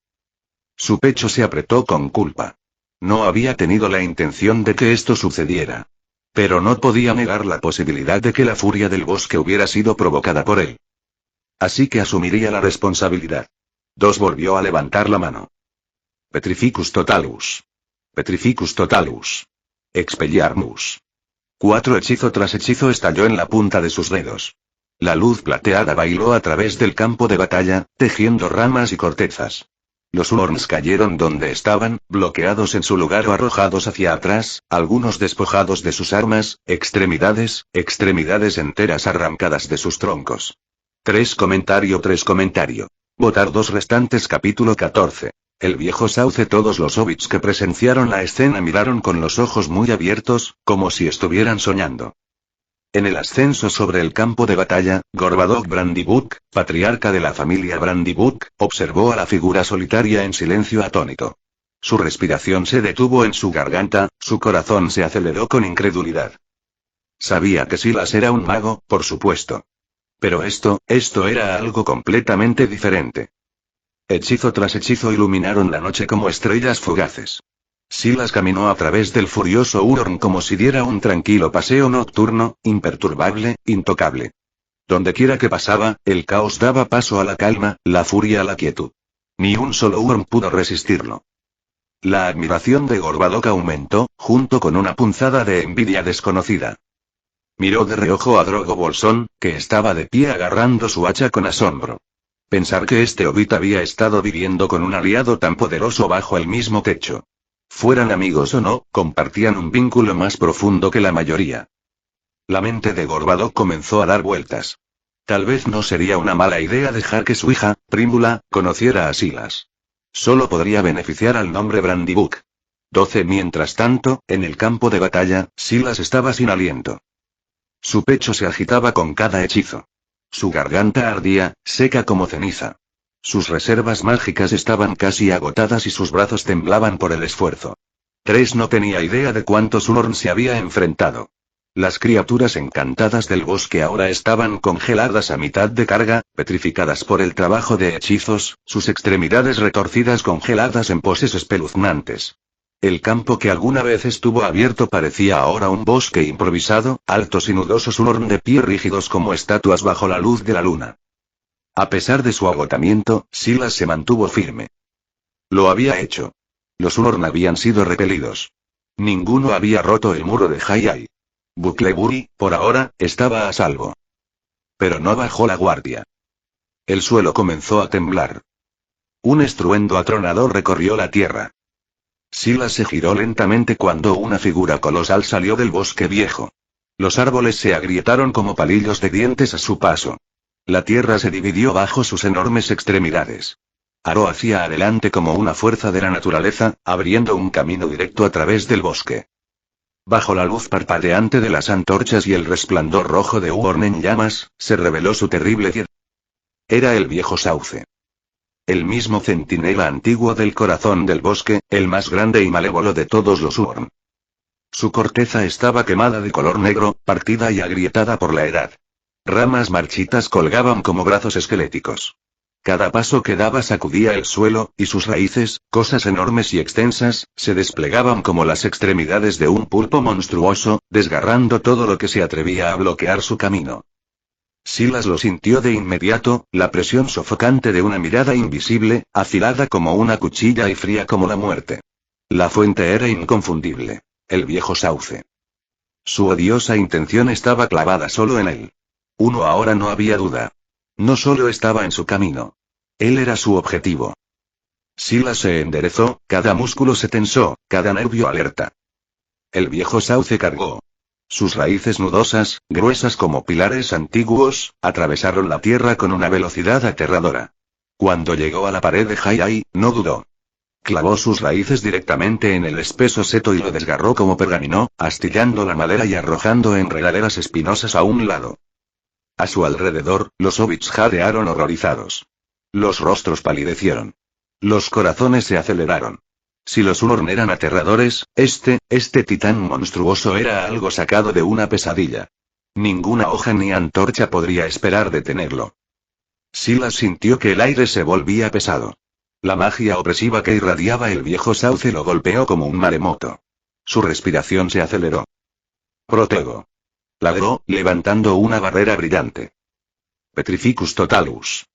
Su pecho se apretó con culpa. No había tenido la intención de que esto sucediera. Pero no podía negar la posibilidad de que la furia del bosque hubiera sido provocada por él. Así que asumiría la responsabilidad. Volvió a levantar la mano. Petrificus totalus. Petrificus totalus. Expelliarmus. 4 hechizo tras hechizo estalló en la punta de sus dedos. La luz plateada bailó a través del campo de batalla, tejiendo ramas y cortezas. Los Urns cayeron donde estaban, bloqueados en su lugar o arrojados hacia atrás, algunos despojados de sus armas, extremidades enteras arrancadas de sus troncos. 3 comentario. Votar 2 restantes. Capítulo 14. El viejo sauce. Todos los hobbits que presenciaron la escena miraron con los ojos muy abiertos, como si estuvieran soñando. En el ascenso sobre el campo de batalla, Gorbadoc Brandybuck, patriarca de la familia Brandybuck, observó a la figura solitaria en silencio atónito. Su respiración se detuvo en su garganta, su corazón se aceleró con incredulidad. Sabía que Silas era un mago, por supuesto. Pero esto era algo completamente diferente. Hechizo tras hechizo iluminaron la noche como estrellas fugaces. Silas caminó a través del furioso Urn como si diera un tranquilo paseo nocturno, imperturbable, intocable. Dondequiera que pasaba, el caos daba paso a la calma, la furia a la quietud. Ni un solo Urn pudo resistirlo. La admiración de Gorbadoc aumentó, junto con una punzada de envidia desconocida. Miró de reojo a Drogo Bolsón, que estaba de pie agarrando su hacha con asombro. Pensar que este hobbit había estado viviendo con un aliado tan poderoso bajo el mismo techo. Fueran amigos o no, compartían un vínculo más profundo que la mayoría. La mente de Gorbadoc comenzó a dar vueltas. Tal vez no sería una mala idea dejar que su hija, Prímbula, conociera a Silas. Solo podría beneficiar al nombre Brandybuck. 12. Mientras tanto, en el campo de batalla, Silas estaba sin aliento. Su pecho se agitaba con cada hechizo. Su garganta ardía, seca como ceniza. Sus reservas mágicas estaban casi agotadas y sus brazos temblaban por el esfuerzo. 3. No tenía idea de cuántos Urn se había enfrentado. Las criaturas encantadas del bosque ahora estaban congeladas a mitad de carga, petrificadas por el trabajo de hechizos, sus extremidades retorcidas congeladas en poses espeluznantes. El campo que alguna vez estuvo abierto parecía ahora un bosque improvisado, altos y nudosos Urn de pie rígidos como estatuas bajo la luz de la luna. A pesar de su agotamiento, Silas se mantuvo firme. Lo había hecho. Los Urn habían sido repelidos. Ninguno había roto el muro de Hayai. Buclebury, por ahora, estaba a salvo. Pero no bajó la guardia. El suelo comenzó a temblar. Un estruendo atronador recorrió la tierra. Silas se giró lentamente cuando una figura colosal salió del bosque viejo. Los árboles se agrietaron como palillos de dientes a su paso. La tierra se dividió bajo sus enormes extremidades. Aró hacia adelante como una fuerza de la naturaleza, abriendo un camino directo a través del bosque. Bajo la luz parpadeante de las antorchas y el resplandor rojo de Urn en llamas, se reveló su terrible piedad. Era el viejo sauce. El mismo centinela antiguo del corazón del bosque, el más grande y malévolo de todos los Urn. Su corteza estaba quemada de color negro, partida y agrietada por la edad. Ramas marchitas colgaban como brazos esqueléticos. Cada paso que daba sacudía el suelo, y sus raíces, cosas enormes y extensas, se desplegaban como las extremidades de un pulpo monstruoso, desgarrando todo lo que se atrevía a bloquear su camino. Silas lo sintió de inmediato, la presión sofocante de una mirada invisible, afilada como una cuchilla y fría como la muerte. La fuente era inconfundible. El viejo sauce. Su odiosa intención estaba clavada solo en él. Ahora no había duda. No solo estaba en su camino. Él era su objetivo. Silas se enderezó, cada músculo se tensó, cada nervio alerta. El viejo sauce cargó. Sus raíces nudosas, gruesas como pilares antiguos, atravesaron la tierra con una velocidad aterradora. Cuando llegó a la pared de Hai, no dudó. Clavó sus raíces directamente en el espeso seto y lo desgarró como pergamino, astillando la madera y arrojando enredaderas espinosas a un lado. A su alrededor, los hobbits jadearon horrorizados. Los rostros palidecieron. Los corazones se aceleraron. Si los Urn eran aterradores, este titán monstruoso era algo sacado de una pesadilla. Ninguna hoja ni antorcha podría esperar detenerlo. Silas sintió que el aire se volvía pesado. La magia opresiva que irradiaba el viejo sauce lo golpeó como un maremoto. Su respiración se aceleró. Protego. Ladró, levantando una barrera brillante. Petrificus totalus.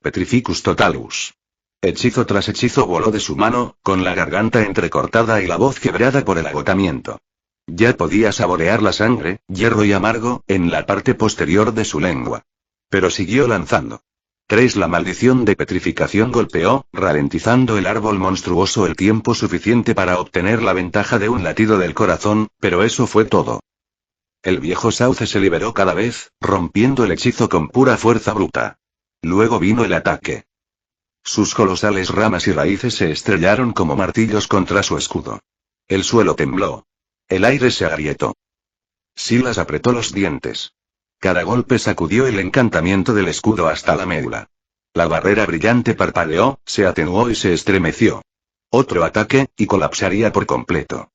Petrificus totalus. Hechizo tras hechizo voló de su mano, con la garganta entrecortada y la voz quebrada por el agotamiento. Ya podía saborear la sangre, hierro y amargo, en la parte posterior de su lengua. Pero siguió lanzando. La maldición de petrificación golpeó, ralentizando el árbol monstruoso el tiempo suficiente para obtener la ventaja de un latido del corazón, pero eso fue todo. El viejo sauce se liberó cada vez, rompiendo el hechizo con pura fuerza bruta. Luego vino el ataque. Sus colosales ramas y raíces se estrellaron como martillos contra su escudo. El suelo tembló. El aire se agrietó. Silas apretó los dientes. Cada golpe sacudió el encantamiento del escudo hasta la médula. La barrera brillante parpadeó, se atenuó y se estremeció. Otro ataque, y colapsaría por completo.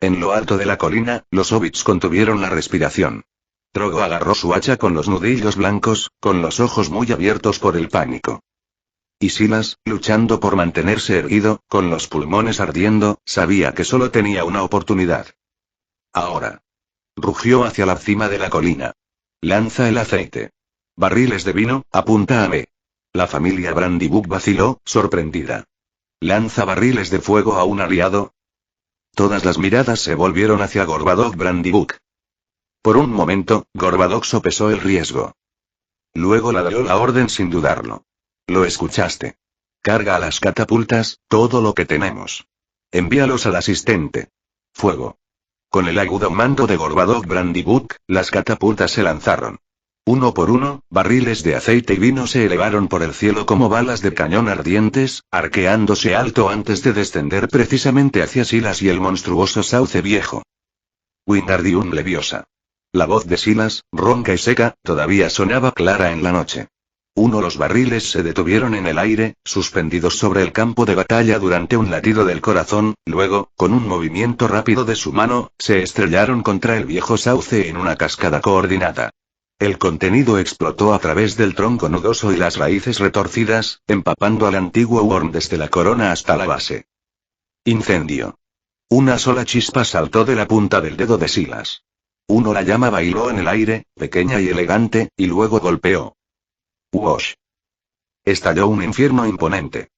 En lo alto de la colina, los hobbits contuvieron la respiración. Drogo agarró su hacha con los nudillos blancos, con los ojos muy abiertos por el pánico. Y Silas, luchando por mantenerse erguido, con los pulmones ardiendo, sabía que solo tenía una oportunidad. Ahora. Rugió hacia la cima de la colina. Lanza el aceite. Barriles de vino, apunta a mí. La familia Brandybuck vaciló, sorprendida. Lanza barriles de fuego a un aliado. Todas las miradas se volvieron hacia Gorbadoc Brandybuck. Por un momento, Gorbadoc sopesó el riesgo. Luego le dio la orden sin dudarlo. Lo escuchaste. Carga a las catapultas, todo lo que tenemos. Envíalos al asistente. Fuego. Con el agudo mando de Gorbadoc Brandybuck, las catapultas se lanzaron. Uno por uno, barriles de aceite y vino se elevaron por el cielo como balas de cañón ardientes, arqueándose alto antes de descender precisamente hacia Silas y el monstruoso sauce viejo. Wingardium Leviosa. La voz de Silas, ronca y seca, todavía sonaba clara en la noche. Los barriles se detuvieron en el aire, suspendidos sobre el campo de batalla durante un latido del corazón, luego, con un movimiento rápido de su mano, se estrellaron contra el viejo sauce en una cascada coordinada. El contenido explotó a través del tronco nudoso y las raíces retorcidas, empapando al antiguo Worm desde la corona hasta la base. Incendio. Una sola chispa saltó de la punta del dedo de Silas. La llama bailó en el aire, pequeña y elegante, y luego golpeó. ¡Wosh! Estalló un infierno imponente.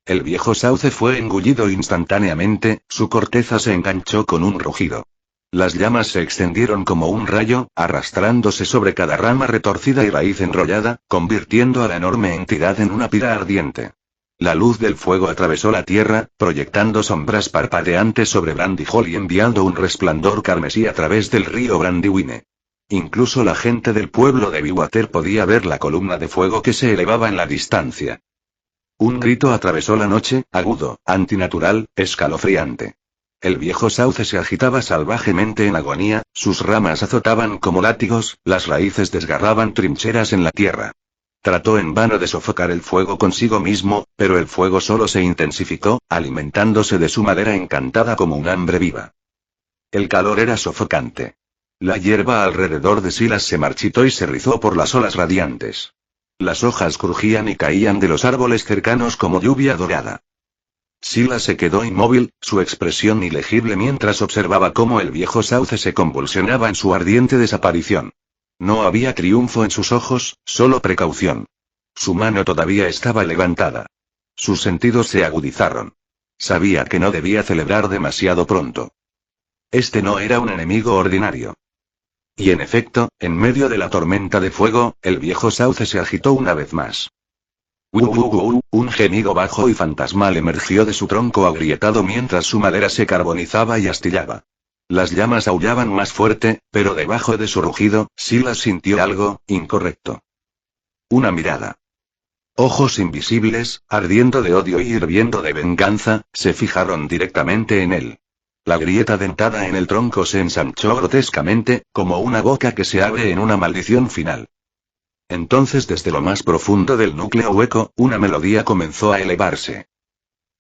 El viejo sauce fue engullido instantáneamente, su corteza se enganchó con un rugido. Las llamas se extendieron como un rayo, arrastrándose sobre cada rama retorcida y raíz enrollada, convirtiendo a la enorme entidad en una pira ardiente. La luz del fuego atravesó la tierra, proyectando sombras parpadeantes sobre Brandyhall y enviando un resplandor carmesí a través del río Brandywine. Incluso la gente del pueblo de Bywater podía ver la columna de fuego que se elevaba en la distancia. Un grito atravesó la noche, agudo, antinatural, escalofriante. El viejo sauce se agitaba salvajemente en agonía, sus ramas azotaban como látigos, las raíces desgarraban trincheras en la tierra. Trató en vano de sofocar el fuego consigo mismo, pero el fuego solo se intensificó, alimentándose de su madera encantada como un hambre viva. El calor era sofocante. La hierba alrededor de Silas se marchitó y se rizó por las olas radiantes. Las hojas crujían y caían de los árboles cercanos como lluvia dorada. Silas se quedó inmóvil, su expresión ilegible mientras observaba cómo el viejo sauce se convulsionaba en su ardiente desaparición. No había triunfo en sus ojos, solo precaución. Su mano todavía estaba levantada. Sus sentidos se agudizaron. Sabía que no debía celebrar demasiado pronto. Este no era un enemigo ordinario. Y en efecto, en medio de la tormenta de fuego, el viejo sauce se agitó una vez más. Un gemido bajo y fantasmal emergió de su tronco agrietado mientras su madera se carbonizaba y astillaba. Las llamas aullaban más fuerte, pero debajo de su rugido, Silas sintió algo incorrecto. Una mirada. Ojos invisibles, ardiendo de odio y hirviendo de venganza, se fijaron directamente en él. La grieta dentada en el tronco se ensanchó grotescamente, como una boca que se abre en una maldición final. Entonces desde lo más profundo del núcleo hueco, una melodía comenzó a elevarse.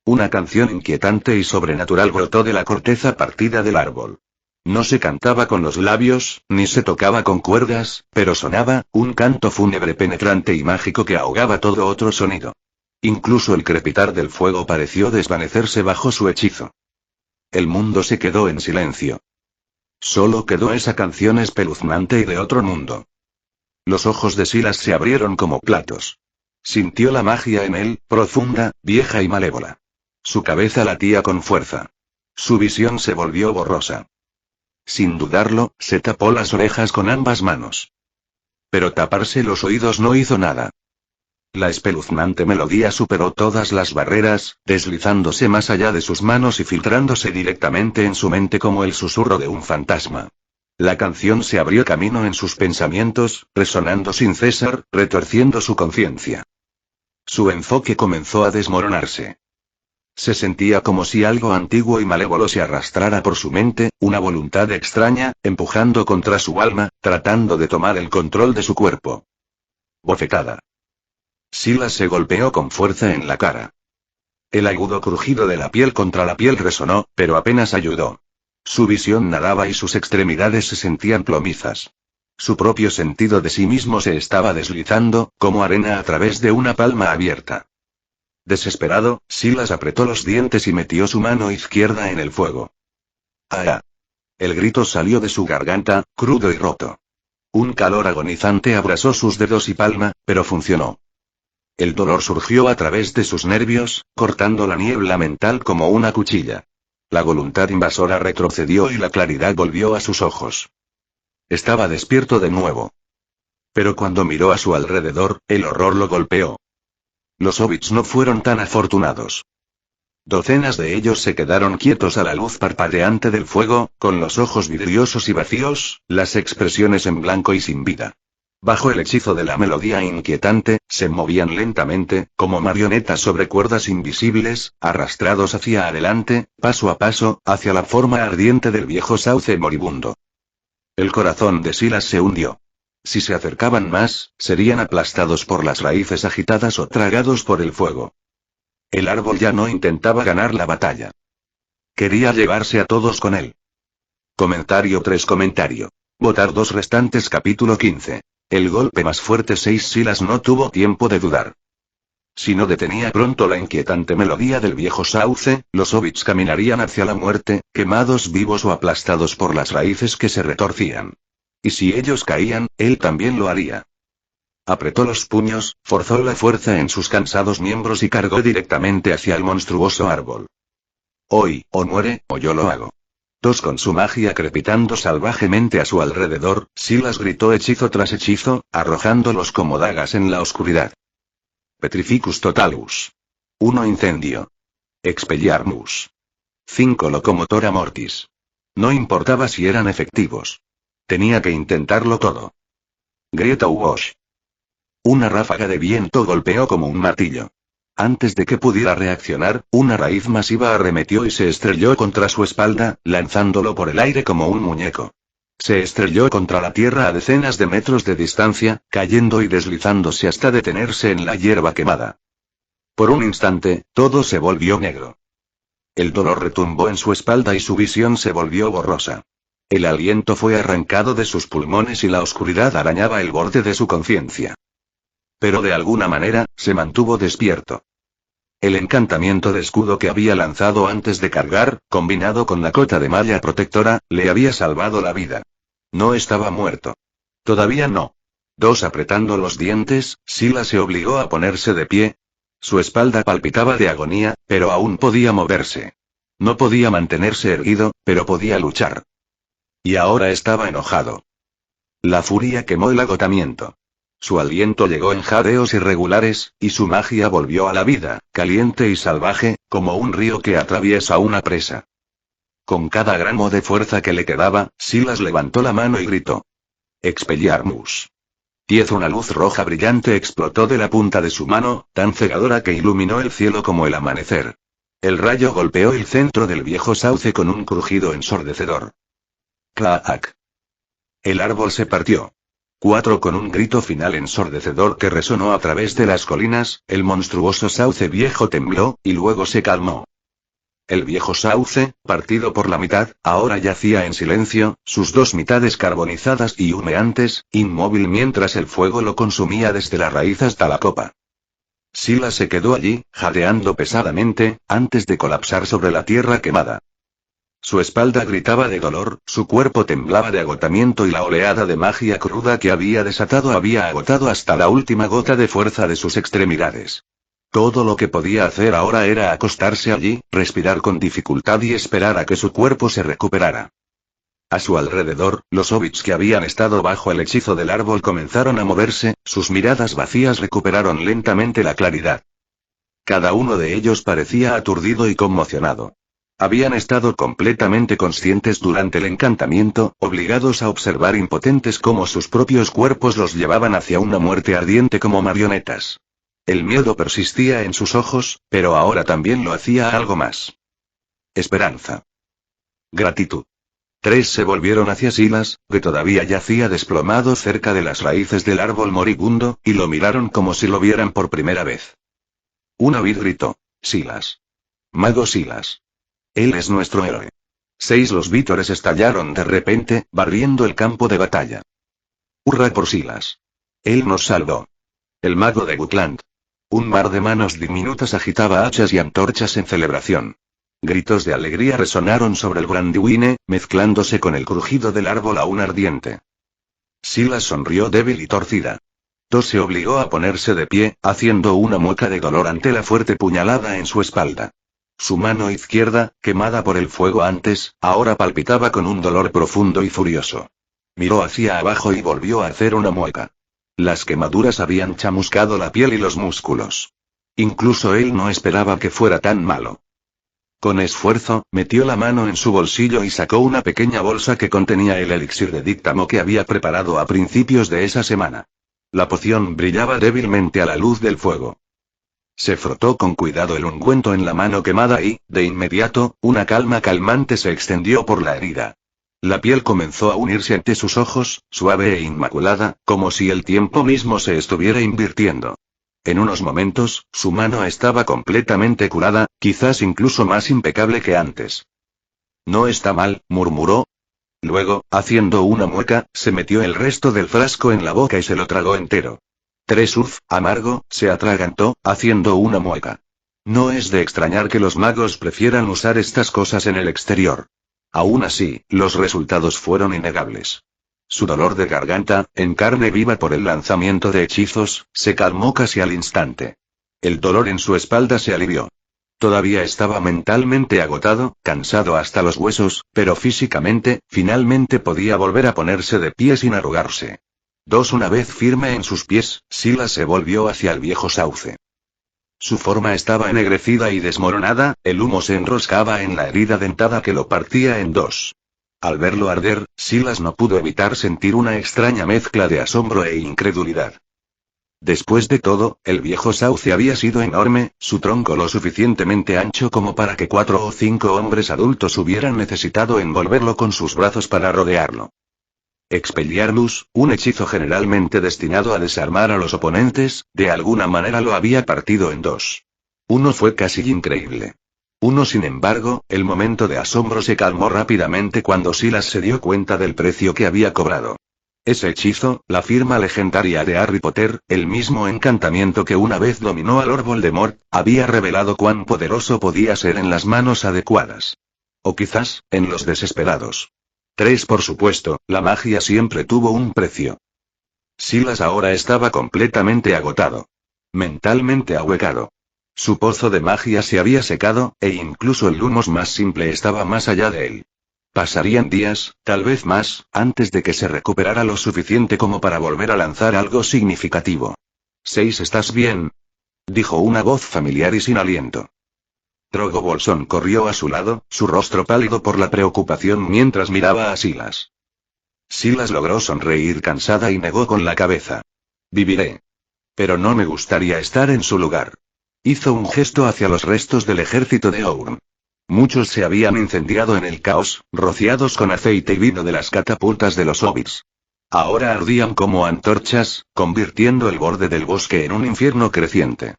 Una canción inquietante y sobrenatural brotó de la corteza partida del árbol. No se cantaba con los labios, ni se tocaba con cuerdas, pero sonaba, un canto fúnebre penetrante y mágico que ahogaba todo otro sonido. Incluso el crepitar del fuego pareció desvanecerse bajo su hechizo. El mundo se quedó en silencio. Solo quedó esa canción espeluznante y de otro mundo. Los ojos de Silas se abrieron como platos. Sintió la magia en él, profunda, vieja y malévola. Su cabeza latía con fuerza. Su visión se volvió borrosa. Sin dudarlo, se tapó las orejas con ambas manos. Pero taparse los oídos no hizo nada. La espeluznante melodía superó todas las barreras, deslizándose más allá de sus manos y filtrándose directamente en su mente como el susurro de un fantasma. La canción se abrió camino en sus pensamientos, resonando sin cesar, retorciendo su conciencia. Su enfoque comenzó a desmoronarse. Se sentía como si algo antiguo y malévolo se arrastrara por su mente, una voluntad extraña, empujando contra su alma, tratando de tomar el control de su cuerpo. Bofetada. Silas se golpeó con fuerza en la cara. El agudo crujido de la piel contra la piel resonó, pero apenas ayudó. Su visión nadaba y sus extremidades se sentían plomizas. Su propio sentido de sí mismo se estaba deslizando, como arena a través de una palma abierta. Desesperado, Silas apretó los dientes y metió su mano izquierda en el fuego. ¡Ah! El grito salió de su garganta, crudo y roto. Un calor agonizante abrasó sus dedos y palma, pero funcionó. El dolor surgió a través de sus nervios, cortando la niebla mental como una cuchilla. La voluntad invasora retrocedió y la claridad volvió a sus ojos. Estaba despierto de nuevo. Pero cuando miró a su alrededor, el horror lo golpeó. Los hobbits no fueron tan afortunados. Docenas de ellos se quedaron quietos a la luz parpadeante del fuego, con los ojos vidriosos y vacíos, las expresiones en blanco y sin vida. Bajo el hechizo de la melodía inquietante, se movían lentamente, como marionetas sobre cuerdas invisibles, arrastrados hacia adelante, paso a paso, hacia la forma ardiente del viejo sauce moribundo. El corazón de Silas se hundió. Si se acercaban más, serían aplastados por las raíces agitadas o tragados por el fuego. El árbol ya no intentaba ganar la batalla. Quería llevarse a todos con él. Comentario 3. Votar 2 restantes. Capítulo 15. El golpe más fuerte 6. Silas no tuvo tiempo de dudar. Si no detenía pronto la inquietante melodía del viejo sauce, los hobbits caminarían hacia la muerte, quemados vivos o aplastados por las raíces que se retorcían. Y si ellos caían, él también lo haría. Apretó los puños, forzó la fuerza en sus cansados miembros y cargó directamente hacia el monstruoso árbol. Hoy, o muere, o yo lo hago. Con su magia crepitando salvajemente a su alrededor, Silas gritó hechizo tras hechizo, arrojándolos como dagas en la oscuridad. Petrificus totalus. 1 incendio. Expelliarmus. 5 locomotora mortis. No importaba si eran efectivos. Tenía que intentarlo todo. Grieta Wash. Una ráfaga de viento golpeó como un martillo. Antes de que pudiera reaccionar, una raíz masiva arremetió y se estrelló contra su espalda, lanzándolo por el aire como un muñeco. Se estrelló contra la tierra a decenas de metros de distancia, cayendo y deslizándose hasta detenerse en la hierba quemada. Por un instante, todo se volvió negro. El dolor retumbó en su espalda y su visión se volvió borrosa. El aliento fue arrancado de sus pulmones y la oscuridad arañaba el borde de su conciencia. Pero de alguna manera, se mantuvo despierto. El encantamiento de escudo que había lanzado antes de cargar, combinado con la cota de malla protectora, le había salvado la vida. No estaba muerto. Todavía no. Apretando los dientes, Silas se obligó a ponerse de pie. Su espalda palpitaba de agonía, pero aún podía moverse. No podía mantenerse erguido, pero podía luchar. Y ahora estaba enojado. La furia quemó el agotamiento. Su aliento llegó en jadeos irregulares, y su magia volvió a la vida, caliente y salvaje, como un río que atraviesa una presa. Con cada gramo de fuerza que le quedaba, Silas levantó la mano y gritó: Expelliarmus. Una luz roja brillante explotó de la punta de su mano, tan cegadora que iluminó el cielo como el amanecer. El rayo golpeó el centro del viejo sauce con un crujido ensordecedor. ¡Clac! El árbol se partió. Con un grito final ensordecedor que resonó a través de las colinas, el monstruoso sauce viejo tembló, y luego se calmó. El viejo sauce, partido por la mitad, ahora yacía en silencio, sus dos mitades carbonizadas y humeantes, inmóvil mientras el fuego lo consumía desde la raíz hasta la copa. Silas se quedó allí, jadeando pesadamente, antes de colapsar sobre la tierra quemada. Su espalda gritaba de dolor, su cuerpo temblaba de agotamiento y la oleada de magia cruda que había desatado había agotado hasta la última gota de fuerza de sus extremidades. Todo lo que podía hacer ahora era acostarse allí, respirar con dificultad y esperar a que su cuerpo se recuperara. A su alrededor, los hobbits que habían estado bajo el hechizo del árbol comenzaron a moverse, sus miradas vacías recuperaron lentamente la claridad. Cada uno de ellos parecía aturdido y conmocionado. Habían estado completamente conscientes durante el encantamiento, obligados a observar impotentes cómo sus propios cuerpos los llevaban hacia una muerte ardiente como marionetas. El miedo persistía en sus ojos, pero ahora también lo hacía algo más. Esperanza. Gratitud. Se volvieron hacia Silas, que todavía yacía desplomado cerca de las raíces del árbol moribundo, y lo miraron como si lo vieran por primera vez. Un hobbit gritó: Silas. Mago Silas. Él es nuestro héroe. Los vítores estallaron de repente, barriendo el campo de batalla. ¡Hurra por Silas! Él nos salvó. El mago de Gutland. Un mar de manos diminutas agitaba hachas y antorchas en celebración. Gritos de alegría resonaron sobre el Brandywine, mezclándose con el crujido del árbol aún ardiente. Silas sonrió débil y torcida. Se obligó a ponerse de pie, haciendo una mueca de dolor ante la fuerte puñalada en su espalda. Su mano izquierda, quemada por el fuego antes, ahora palpitaba con un dolor profundo y furioso. Miró hacia abajo y volvió a hacer una mueca. Las quemaduras habían chamuscado la piel y los músculos. Incluso él no esperaba que fuera tan malo. Con esfuerzo, metió la mano en su bolsillo y sacó una pequeña bolsa que contenía el elixir de díctamo que había preparado a principios de esa semana. La poción brillaba débilmente a la luz del fuego. Se frotó con cuidado el ungüento en la mano quemada y, de inmediato, una calma calmante se extendió por la herida. La piel comenzó a unirse ante sus ojos, suave e inmaculada, como si el tiempo mismo se estuviera invirtiendo. En unos momentos, su mano estaba completamente curada, quizás incluso más impecable que antes. No está mal, murmuró. Luego, haciendo una mueca, se metió el resto del frasco en la boca y se lo tragó entero. Amargo, se atragantó, haciendo una mueca. No es de extrañar que los magos prefieran usar estas cosas en el exterior. Aún así, los resultados fueron innegables. Su dolor de garganta, en carne viva por el lanzamiento de hechizos, se calmó casi al instante. El dolor en su espalda se alivió. Todavía estaba mentalmente agotado, cansado hasta los huesos, pero físicamente, finalmente podía volver a ponerse de pie sin arrugarse. Una vez firme en sus pies, Silas se volvió hacia el viejo sauce. Su forma estaba ennegrecida y desmoronada, el humo se enroscaba en la herida dentada que lo partía en dos. Al verlo arder, Silas no pudo evitar sentir una extraña mezcla de asombro e incredulidad. Después de todo, el viejo sauce había sido enorme, su tronco lo suficientemente ancho como para que 4 o 5 hombres adultos hubieran necesitado envolverlo con sus brazos para rodearlo. Expelliarmus, un hechizo generalmente destinado a desarmar a los oponentes, de alguna manera lo había partido en dos. Uno fue casi increíble. Sin embargo, el momento de asombro se calmó rápidamente cuando Silas se dio cuenta del precio que había cobrado. Ese hechizo, la firma legendaria de Harry Potter, el mismo encantamiento que una vez dominó a Lord Voldemort, había revelado cuán poderoso podía ser en las manos adecuadas. O quizás, en los desesperados. 3. Por supuesto, la magia siempre tuvo un precio. Silas ahora estaba completamente agotado. Mentalmente ahuecado. Su pozo de magia se había secado, e incluso el lumos más simple estaba más allá de él. Pasarían días, tal vez más, antes de que se recuperara lo suficiente como para volver a lanzar algo significativo. 6. ¿Estás bien?, dijo una voz familiar y sin aliento. Drogo Bolsón corrió a su lado, su rostro pálido por la preocupación mientras miraba a Silas. Silas logró sonreír cansada y negó con la cabeza. Viviré. Pero no me gustaría estar en su lugar. Hizo un gesto hacia los restos del ejército de Ourn. Muchos se habían incendiado en el caos, rociados con aceite y vino de las catapultas de los hobbits. Ahora ardían como antorchas, convirtiendo el borde del bosque en un infierno creciente.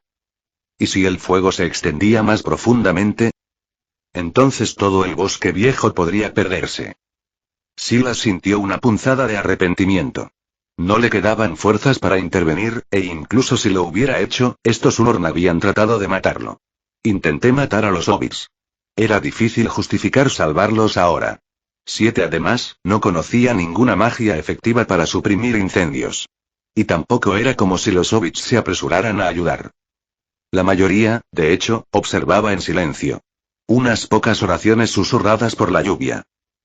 ¿Y si el fuego se extendía más profundamente? Entonces todo el bosque viejo podría perderse. Silas sintió una punzada de arrepentimiento. No le quedaban fuerzas para intervenir, e incluso si lo hubiera hecho, estos Unorn habían tratado de matarlo. Intenté matar a los hobbits. Era difícil justificar salvarlos ahora. 7. Además, no conocía ninguna magia efectiva para suprimir incendios. Y tampoco era como si los hobbits se apresuraran a ayudar. La mayoría, de hecho, observaba en silencio. Unas pocas oraciones susurradas por la lluvia.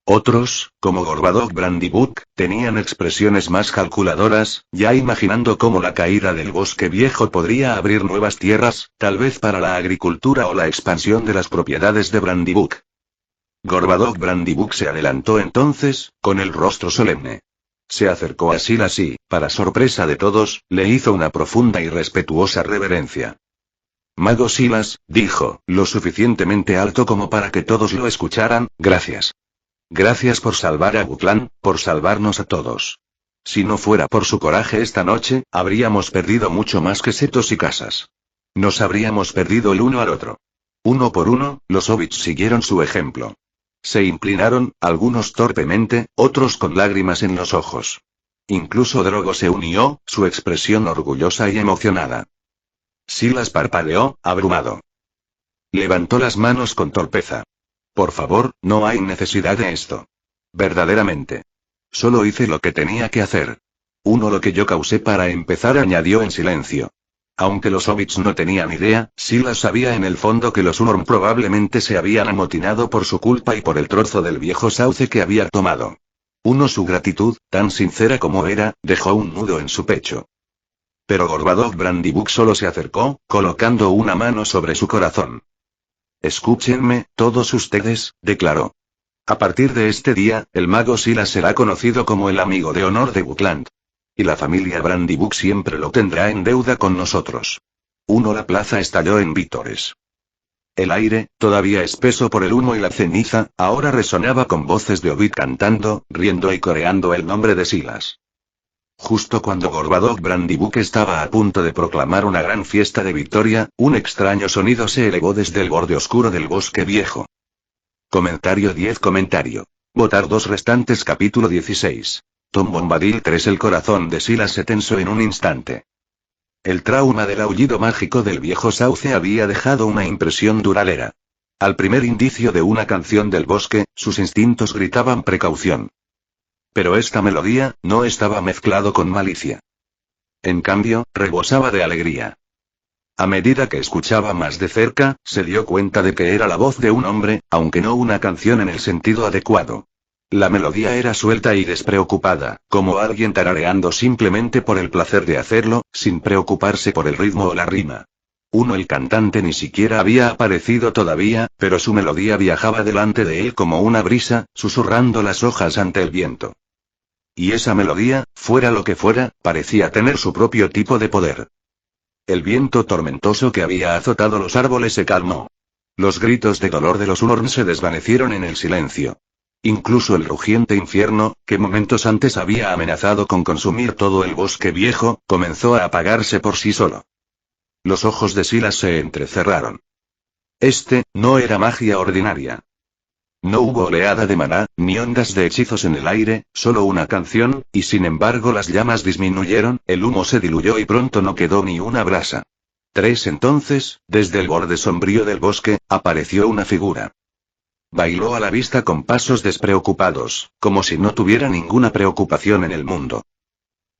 Otros, como Gorbadoc Brandybuck, tenían expresiones más calculadoras, ya imaginando cómo la caída del bosque viejo podría abrir nuevas tierras, tal vez para la agricultura o la expansión de las propiedades de Brandybuck. Gorbadoc Brandybuck se adelantó entonces, con el rostro solemne. Se acercó a Silas y, para sorpresa de todos, le hizo una profunda y respetuosa reverencia. Mago Silas, dijo, lo suficientemente alto como para que todos lo escucharan, gracias. Gracias por salvar a Buclan, por salvarnos a todos. Si no fuera por su coraje esta noche, habríamos perdido mucho más que setos y casas. Nos habríamos perdido el uno al otro. Uno por uno, los hobbits siguieron su ejemplo. Se inclinaron, algunos torpemente, otros con lágrimas en los ojos. Incluso Drogo se unió, su expresión orgullosa y emocionada. Silas parpadeó, abrumado. Levantó las manos con torpeza. Por favor, no hay necesidad de esto. Verdaderamente. Solo hice lo que tenía que hacer. Lo que yo causé para empezar, añadió en silencio. Aunque los hobbits no tenían idea, Silas sabía en el fondo que los Unorn probablemente se habían amotinado por su culpa y por el trozo del viejo sauce que había tomado. Su gratitud, tan sincera como era, dejó un nudo en su pecho. Pero Gorbadoc Brandybuck solo se acercó, colocando una mano sobre su corazón. Escúchenme, todos ustedes, declaró. A partir de este día, el mago Silas será conocido como el amigo de honor de Buckland. Y la familia Brandybuck siempre lo tendrá en deuda con nosotros. La plaza estalló en vítores. El aire, todavía espeso por el humo y la ceniza, ahora resonaba con voces de hobbit cantando, riendo y coreando el nombre de Silas. Justo cuando Gorbadoc Brandybuck estaba a punto de proclamar una gran fiesta de victoria, un extraño sonido se elevó desde el borde oscuro del bosque viejo. Comentario 10. Votar 2 restantes. Capítulo 16. Tom Bombadil 3. El corazón de Silas se tensó en un instante. El trauma del aullido mágico del viejo sauce había dejado una impresión duradera. Al primer indicio de una canción del bosque, sus instintos gritaban precaución. Pero esta melodía, no estaba mezclado con malicia. En cambio, rebosaba de alegría. A medida que escuchaba más de cerca, se dio cuenta de que era la voz de un hombre, aunque no una canción en el sentido adecuado. La melodía era suelta y despreocupada, como alguien tarareando simplemente por el placer de hacerlo, sin preocuparse por el ritmo o la rima. El cantante ni siquiera había aparecido todavía, pero su melodía viajaba delante de él como una brisa, susurrando las hojas ante el viento. Y esa melodía, fuera lo que fuera, parecía tener su propio tipo de poder. El viento tormentoso que había azotado los árboles se calmó. Los gritos de dolor de los Unorn se desvanecieron en el silencio. Incluso el rugiente infierno, que momentos antes había amenazado con consumir todo el bosque viejo, comenzó a apagarse por sí solo. Los ojos de Silas se entrecerraron. No era magia ordinaria. No hubo oleada de maná, ni ondas de hechizos en el aire, solo una canción, y sin embargo las llamas disminuyeron, el humo se diluyó y pronto no quedó ni una brasa. 3. Entonces, desde el borde sombrío del bosque, apareció una figura. Bailó a la vista con pasos despreocupados, como si no tuviera ninguna preocupación en el mundo.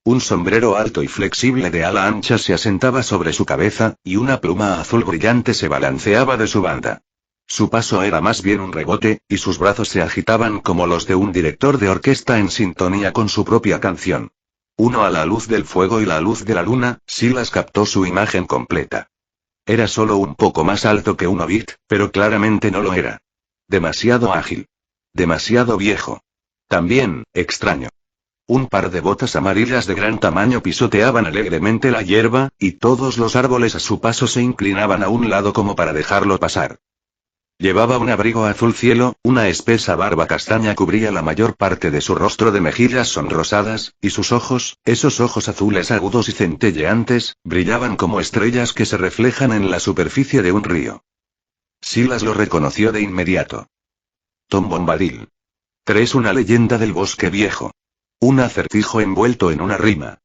Un sombrero alto y flexible de ala ancha se asentaba sobre su cabeza, y una pluma azul brillante se balanceaba de su banda. Su paso era más bien un rebote, y sus brazos se agitaban como los de un director de orquesta en sintonía con su propia canción. Uno a la luz del fuego y la luz de la luna, Silas captó su imagen completa. Era solo un poco más alto que un hobbit, pero claramente no lo era. Demasiado ágil. Demasiado viejo. También, extraño. Un par de botas amarillas de gran tamaño pisoteaban alegremente la hierba, y todos los árboles a su paso se inclinaban a un lado como para dejarlo pasar. Llevaba un abrigo azul cielo, una espesa barba castaña cubría la mayor parte de su rostro de mejillas sonrosadas, y sus ojos, esos ojos azules agudos y centelleantes, brillaban como estrellas que se reflejan en la superficie de un río. Silas lo reconoció de inmediato. Tom Bombadil. 3. Una leyenda del bosque viejo. Un acertijo envuelto en una rima.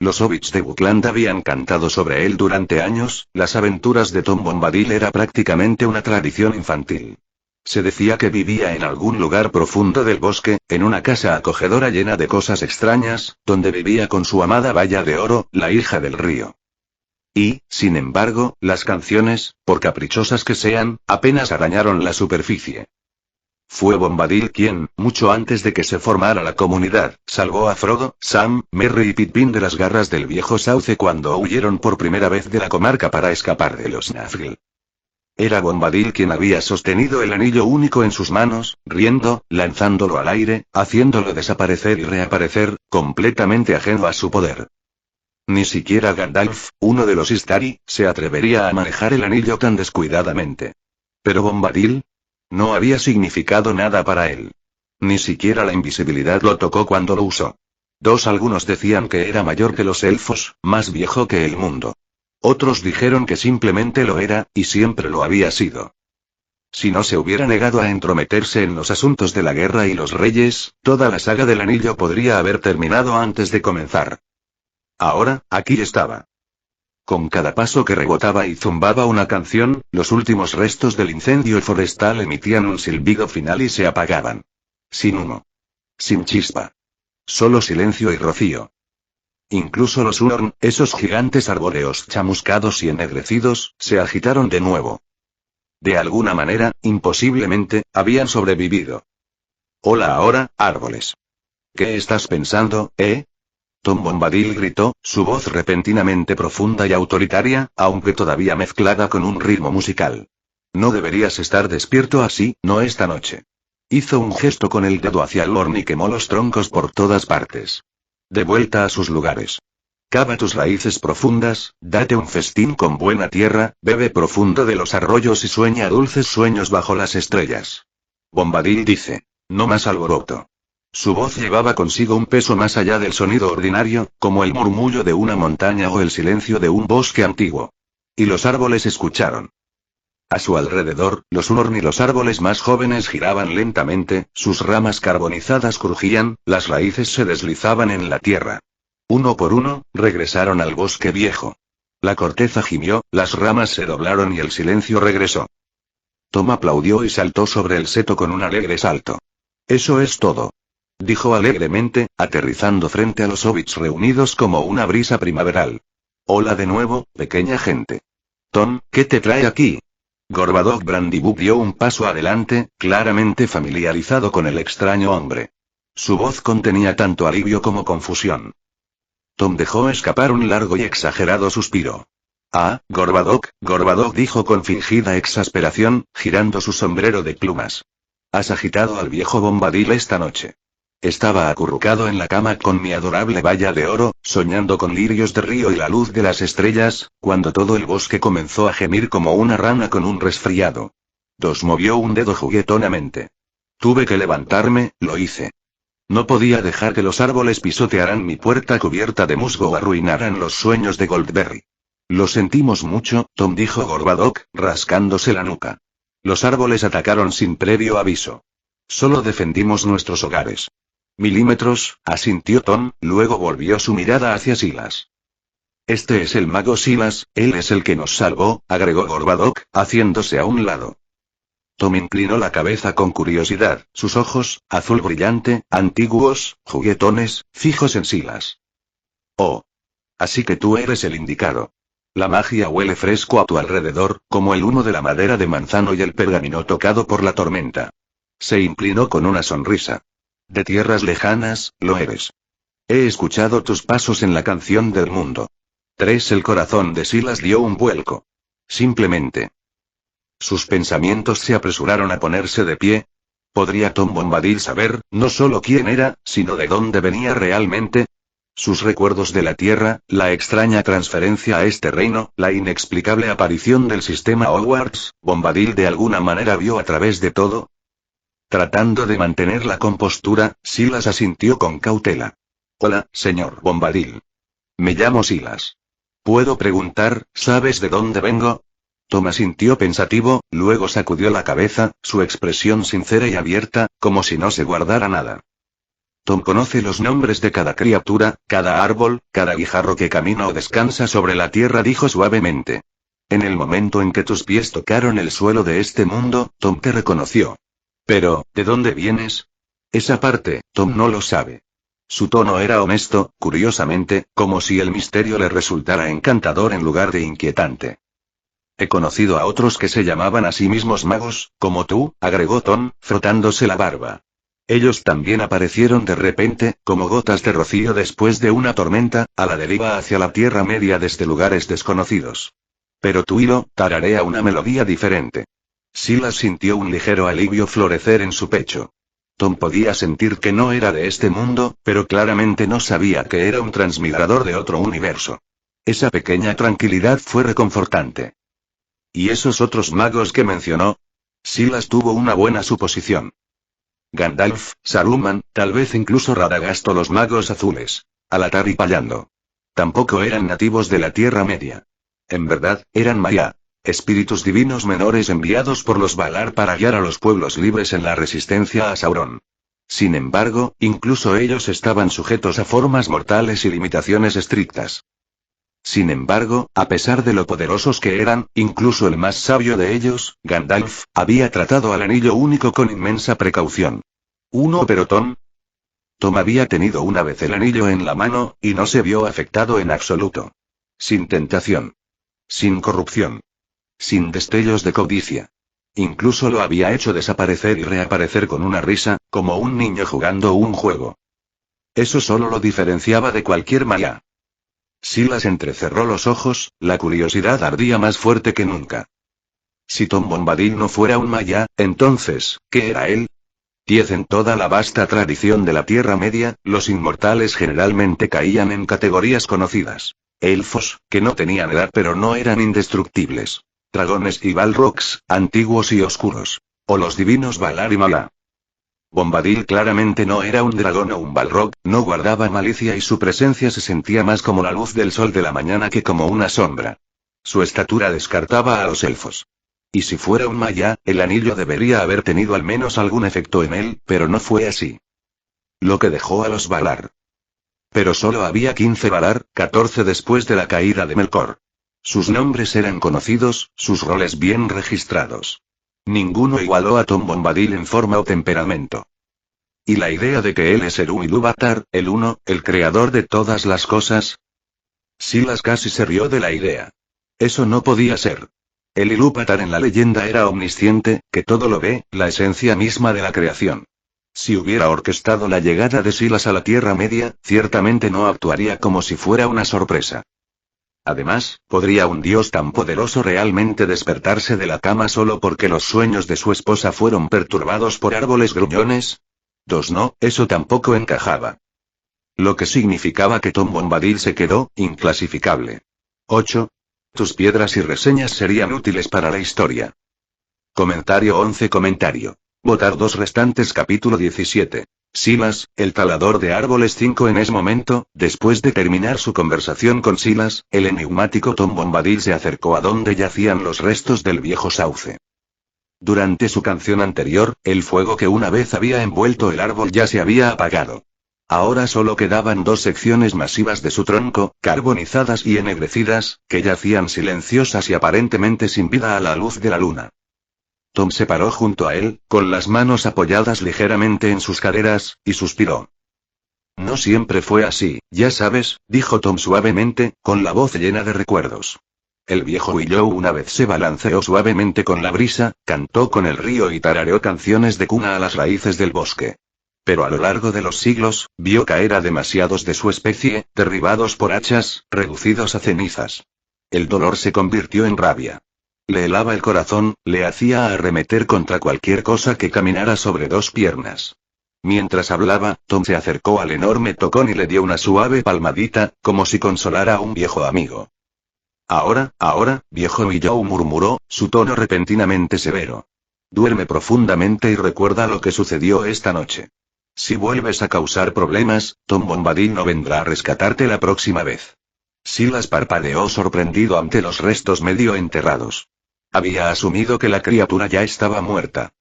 Los hobbits de Buckland habían cantado sobre él durante años, las aventuras de Tom Bombadil era prácticamente una tradición infantil. Se decía que vivía en algún lugar profundo del bosque, en una casa acogedora llena de cosas extrañas, donde vivía con su amada Balla de Oro, la hija del río. Y, sin embargo, las canciones, por caprichosas que sean, apenas arañaron la superficie. Fue Bombadil quien, mucho antes de que se formara la comunidad, salvó a Frodo, Sam, Merry y Pippin de las garras del viejo sauce cuando huyeron por primera vez de la comarca para escapar de los Nazgûl. Era Bombadil quien había sostenido el anillo único en sus manos, riendo, lanzándolo al aire, haciéndolo desaparecer y reaparecer, completamente ajeno a su poder. Ni siquiera Gandalf, uno de los Istari, se atrevería a manejar el anillo tan descuidadamente. Pero Bombadil no había significado nada para él. Ni siquiera la invisibilidad lo tocó cuando lo usó. Algunos decían que era mayor que los elfos, más viejo que el mundo. Otros dijeron que simplemente lo era, y siempre lo había sido. Si no se hubiera negado a entrometerse en los asuntos de la guerra y los reyes, toda la saga del anillo podría haber terminado antes de comenzar. Ahora, aquí estaba. Con cada paso que rebotaba y zumbaba una canción, los últimos restos del incendio forestal emitían un silbido final y se apagaban. Sin humo. Sin chispa. Solo silencio y rocío. Incluso los Huorn, esos gigantes arbóreos chamuscados y ennegrecidos, se agitaron de nuevo. De alguna manera, imposiblemente, habían sobrevivido. Hola ahora, árboles. ¿Qué estás pensando, Tom Bombadil gritó, su voz repentinamente profunda y autoritaria, aunque todavía mezclada con un ritmo musical. No deberías estar despierto así, no esta noche. Hizo un gesto con el dedo hacia el horno y quemó los troncos por todas partes. De vuelta a sus lugares. Cava tus raíces profundas, date un festín con buena tierra, bebe profundo de los arroyos y sueña dulces sueños bajo las estrellas. Bombadil dice. No más alboroto. Su voz llevaba consigo un peso más allá del sonido ordinario, como el murmullo de una montaña o el silencio de un bosque antiguo. Y los árboles escucharon. A su alrededor, los Huorn y los árboles más jóvenes giraban lentamente, sus ramas carbonizadas crujían, las raíces se deslizaban en la tierra. Uno por uno, regresaron al bosque viejo. La corteza gimió, las ramas se doblaron y el silencio regresó. Tom aplaudió y saltó sobre el seto con un alegre salto. Eso es todo. Dijo alegremente, aterrizando frente a los hobbits reunidos como una brisa primaveral. Hola de nuevo, pequeña gente. Tom, ¿qué te trae aquí? Gorbadoc Brandybuck dio un paso adelante, claramente familiarizado con el extraño hombre. Su voz contenía tanto alivio como confusión. Tom dejó escapar un largo y exagerado suspiro. Ah, Gorbadoc, dijo con fingida exasperación, girando su sombrero de plumas. Has agitado al viejo Bombadil esta noche. Estaba acurrucado en la cama con mi adorable Balla de Oro, soñando con lirios de río y la luz de las estrellas, cuando todo el bosque comenzó a gemir como una rana con un resfriado. Movió un dedo juguetonamente. Tuve que levantarme, lo hice. No podía dejar que los árboles pisotearan mi puerta cubierta de musgo o arruinaran los sueños de Goldberry. Lo sentimos mucho, Tom dijo Gorbadoc, rascándose la nuca. Los árboles atacaron sin previo aviso. Solo defendimos nuestros hogares. Milímetros, asintió Tom, luego volvió su mirada hacia Silas. Este es el mago Silas, él es el que nos salvó, agregó Gorbadoc, haciéndose a un lado. Tom inclinó la cabeza con curiosidad, sus ojos, azul brillante, antiguos, juguetones, fijos en Silas. Oh. Así que tú eres el indicado. La magia huele fresco a tu alrededor, como el humo de la madera de manzano y el pergamino tocado por la tormenta. Se inclinó con una sonrisa. De tierras lejanas, lo eres. He escuchado tus pasos en la canción del mundo. 3. El corazón de Silas dio un vuelco. Simplemente. Sus pensamientos se apresuraron a ponerse de pie. ¿Podría Tom Bombadil saber, no solo quién era, sino de dónde venía realmente? Sus recuerdos de la Tierra, la extraña transferencia a este reino, la inexplicable aparición del sistema Hogwarts, Bombadil de alguna manera vio a través de todo. Tratando de mantener la compostura, Silas asintió con cautela. Hola, señor Bombadil. Me llamo Silas. ¿Puedo preguntar, sabes de dónde vengo? Tom asintió pensativo, luego sacudió la cabeza, su expresión sincera y abierta, como si no se guardara nada. Tom conoce los nombres de cada criatura, cada árbol, cada guijarro que camina o descansa sobre la tierra, dijo suavemente. En el momento en que tus pies tocaron el suelo de este mundo, Tom te reconoció. Pero, ¿de dónde vienes? Esa parte, Tom no lo sabe. Su tono era honesto, curiosamente, como si el misterio le resultara encantador en lugar de inquietante. He conocido a otros que se llamaban a sí mismos magos, como tú, agregó Tom, frotándose la barba. Ellos también aparecieron de repente, como gotas de rocío después de una tormenta, a la deriva hacia la Tierra Media desde lugares desconocidos. Pero tu hilo, tararea una melodía diferente. Silas sintió un ligero alivio florecer en su pecho. Tom podía sentir que no era de este mundo, pero claramente no sabía que era un transmigrador de otro universo. Esa pequeña tranquilidad fue reconfortante. ¿Y esos otros magos que mencionó? Silas tuvo una buena suposición. Gandalf, Saruman, tal vez incluso Radagast o los magos azules. Alatar y Pallando. Tampoco eran nativos de la Tierra Media. En verdad, eran Maya. Espíritus divinos menores enviados por los Valar para guiar a los pueblos libres en la resistencia a Sauron. Sin embargo, incluso ellos estaban sujetos a formas mortales y limitaciones estrictas. Sin embargo, a pesar de lo poderosos que eran, incluso el más sabio de ellos, Gandalf, había tratado al anillo único con inmensa precaución. Pero Tom había tenido una vez el anillo en la mano, y no se vio afectado en absoluto. Sin tentación. Sin corrupción. Sin destellos de codicia. Incluso lo había hecho desaparecer y reaparecer con una risa, como un niño jugando un juego. Eso solo lo diferenciaba de cualquier Maya. Silas entrecerró los ojos, la curiosidad ardía más fuerte que nunca. Si Tom Bombadil no fuera un Maya, entonces, ¿qué era él? 10. En toda la vasta tradición de la Tierra Media, los inmortales generalmente caían en categorías conocidas. Elfos, que no tenían edad pero no eran indestructibles. Dragones y Balrogs, antiguos y oscuros. O los divinos Valar y Mala. Bombadil claramente no era un dragón o un Balrog, no guardaba malicia y su presencia se sentía más como la luz del sol de la mañana que como una sombra. Su estatura descartaba a los elfos. Y si fuera un Maya, el anillo debería haber tenido al menos algún efecto en él, pero no fue así. Lo que dejó a los Valar. Pero solo había 15 Valar, 14 después de la caída de Melkor. Sus nombres eran conocidos, sus roles bien registrados. Ninguno igualó a Tom Bombadil en forma o temperamento. ¿Y la idea de que él es Eru Ilúvatar, el Uno, el creador de todas las cosas? Silas casi se rió de la idea. Eso no podía ser. El Ilúvatar en la leyenda era omnisciente, que todo lo ve, la esencia misma de la creación. Si hubiera orquestado la llegada de Silas a la Tierra Media, ciertamente no actuaría como si fuera una sorpresa. Además, ¿podría un dios tan poderoso realmente despertarse de la cama solo porque los sueños de su esposa fueron perturbados por árboles gruñones? 2. No, eso tampoco encajaba. Lo que significaba que Tom Bombadil se quedó, inclasificable. 8. Tus piedras y reseñas serían útiles para la historia. Comentario 11. Votar 2 restantes. Capítulo 17. Silas, el talador de árboles. 5. En ese momento, después de terminar su conversación con Silas, el enigmático Tom Bombadil se acercó a donde yacían los restos del viejo sauce. Durante su canción anterior, el fuego que una vez había envuelto el árbol ya se había apagado. Ahora solo quedaban dos secciones masivas de su tronco, carbonizadas y ennegrecidas, que yacían silenciosas y aparentemente sin vida a la luz de la luna. Tom se paró junto a él, con las manos apoyadas ligeramente en sus caderas, y suspiró. No siempre fue así, ya sabes, dijo Tom suavemente, con la voz llena de recuerdos. El viejo Willow una vez se balanceó suavemente con la brisa, cantó con el río y tarareó canciones de cuna a las raíces del bosque. Pero a lo largo de los siglos, vio caer a demasiados de su especie, derribados por hachas, reducidos a cenizas. El dolor se convirtió en rabia. Le helaba el corazón, le hacía arremeter contra cualquier cosa que caminara sobre dos piernas. Mientras hablaba, Tom se acercó al enorme tocón y le dio una suave palmadita, como si consolara a un viejo amigo. Ahora, viejo Willow murmuró, su tono repentinamente severo. Duerme profundamente y recuerda lo que sucedió esta noche. Si vuelves a causar problemas, Tom Bombadil no vendrá a rescatarte la próxima vez. Silas parpadeó sorprendido ante los restos medio enterrados. Había asumido que la criatura ya estaba muerta.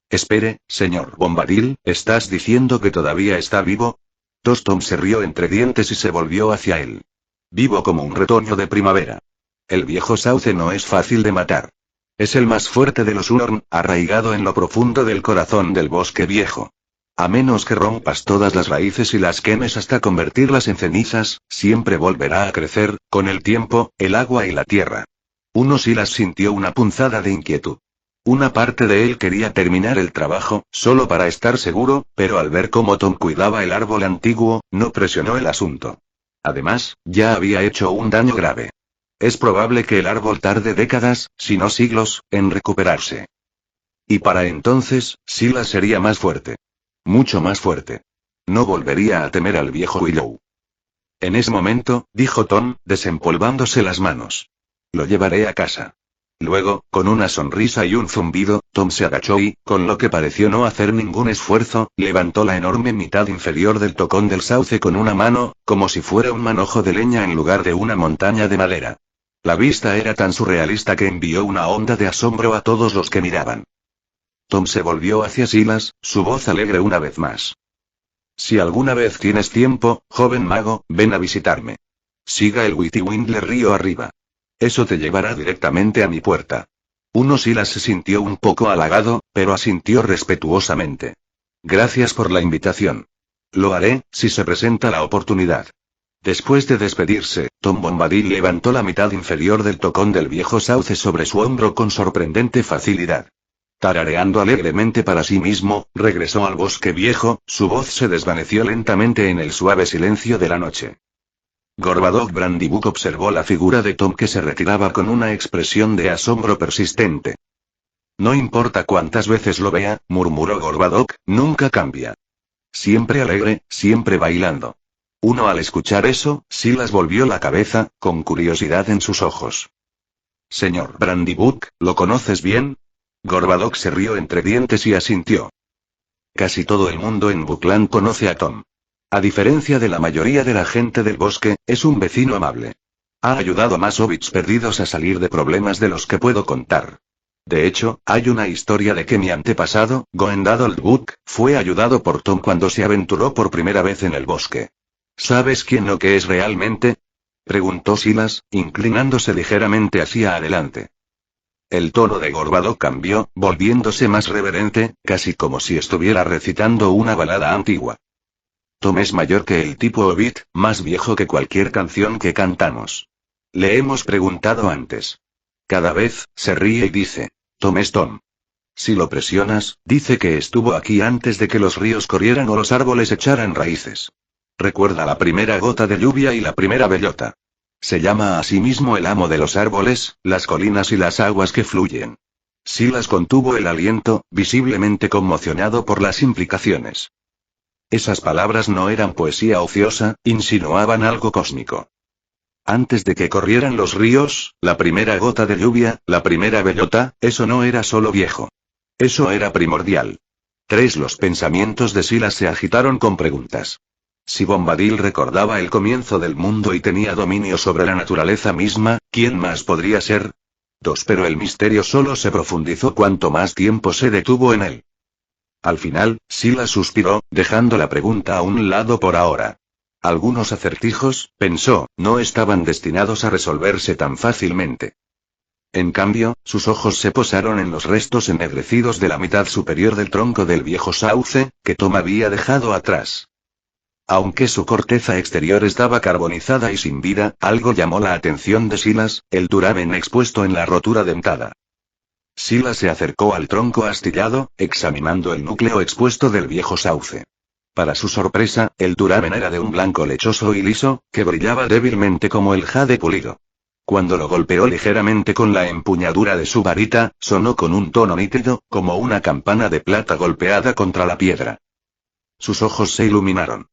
Espere, señor Bombadil, ¿estás diciendo que todavía está vivo? Tom se rió entre dientes y se volvió hacia él. Vivo como un retoño de primavera. El viejo sauce no es fácil de matar. Es el más fuerte de los Unorn, arraigado en lo profundo del corazón del bosque viejo. A menos que rompas todas las raíces y las quemes hasta convertirlas en cenizas, siempre volverá a crecer, con el tiempo, el agua y la tierra. Silas sintió una punzada de inquietud. Una parte de él quería terminar el trabajo, solo para estar seguro, pero al ver cómo Tom cuidaba el árbol antiguo, no presionó el asunto. Además, ya había hecho un daño grave. Es probable que el árbol tarde décadas, si no siglos, en recuperarse. Y para entonces, Silas sería más fuerte. Mucho más fuerte. No volvería a temer al viejo Willow. En ese momento, dijo Tom, desempolvándose las manos. Lo llevaré a casa. Luego, con una sonrisa y un zumbido, Tom se agachó y, con lo que pareció no hacer ningún esfuerzo, levantó la enorme mitad inferior del tocón del sauce con una mano, como si fuera un manojo de leña en lugar de una montaña de madera. La vista era tan surrealista que envió una onda de asombro a todos los que miraban. Tom se volvió hacia Silas, su voz alegre una vez más. Si alguna vez tienes tiempo, joven mago, ven a visitarme. Siga el Witywindle río arriba. Eso te llevará directamente a mi puerta. Silas se sintió un poco halagado, pero asintió respetuosamente. Gracias por la invitación. Lo haré, si se presenta la oportunidad. Después de despedirse, Tom Bombadil levantó la mitad inferior del tocón del viejo sauce sobre su hombro con sorprendente facilidad. Tarareando alegremente para sí mismo, regresó al bosque viejo, su voz se desvaneció lentamente en el suave silencio de la noche. Gorbadoc Brandybuck observó la figura de Tom que se retiraba con una expresión de asombro persistente. No importa cuántas veces lo vea, murmuró Gorbadoc, nunca cambia. Siempre alegre, siempre bailando. Al escuchar eso, Silas volvió la cabeza, con curiosidad en sus ojos. Señor Brandybuck, ¿lo conoces bien? Gorbadoc se rió entre dientes y asintió. Casi todo el mundo en Buckland conoce a Tom. A diferencia de la mayoría de la gente del bosque, es un vecino amable. Ha ayudado a más hobbits perdidos a salir de problemas de los que puedo contar. De hecho, hay una historia de que mi antepasado, Goendadald Buck, fue ayudado por Tom cuando se aventuró por primera vez en el bosque. ¿Sabes quién o qué es realmente? Preguntó Silas, inclinándose ligeramente hacia adelante. El tono de Gorbadoc cambió, volviéndose más reverente, casi como si estuviera recitando una balada antigua. Tom es mayor que el tipo hobbit, más viejo que cualquier canción que cantamos. Le hemos preguntado antes. Cada vez, se ríe y dice, Tom es Tom. Si lo presionas, dice que estuvo aquí antes de que los ríos corrieran o los árboles echaran raíces. Recuerda la primera gota de lluvia y la primera bellota. Se llama a sí mismo el amo de los árboles, las colinas y las aguas que fluyen. Silas contuvo el aliento, visiblemente conmocionado por las implicaciones. Esas palabras no eran poesía ociosa, insinuaban algo cósmico. Antes de que corrieran los ríos, la primera gota de lluvia, la primera bellota, eso no era solo viejo. Eso era primordial. Los pensamientos de Silas se agitaron con preguntas. Si Bombadil recordaba el comienzo del mundo y tenía dominio sobre la naturaleza misma, ¿quién más podría ser? aspectos, pero el misterio solo se profundizó cuanto más tiempo se detuvo en él. Al final, Silas suspiró, dejando la pregunta a un lado por ahora. Algunos acertijos, pensó, no estaban destinados a resolverse tan fácilmente. En cambio, sus ojos se posaron en los restos ennegrecidos de la mitad superior del tronco del viejo sauce, que Tom había dejado atrás. Aunque su corteza exterior estaba carbonizada y sin vida, algo llamó la atención de Silas, el duramen expuesto en la rotura dentada. Silas se acercó al tronco astillado, examinando el núcleo expuesto del viejo sauce. Para su sorpresa, el duramen era de un blanco lechoso y liso, que brillaba débilmente como el jade pulido. Cuando lo golpeó ligeramente con la empuñadura de su varita, sonó con un tono nítido, como una campana de plata golpeada contra la piedra. Sus ojos se iluminaron.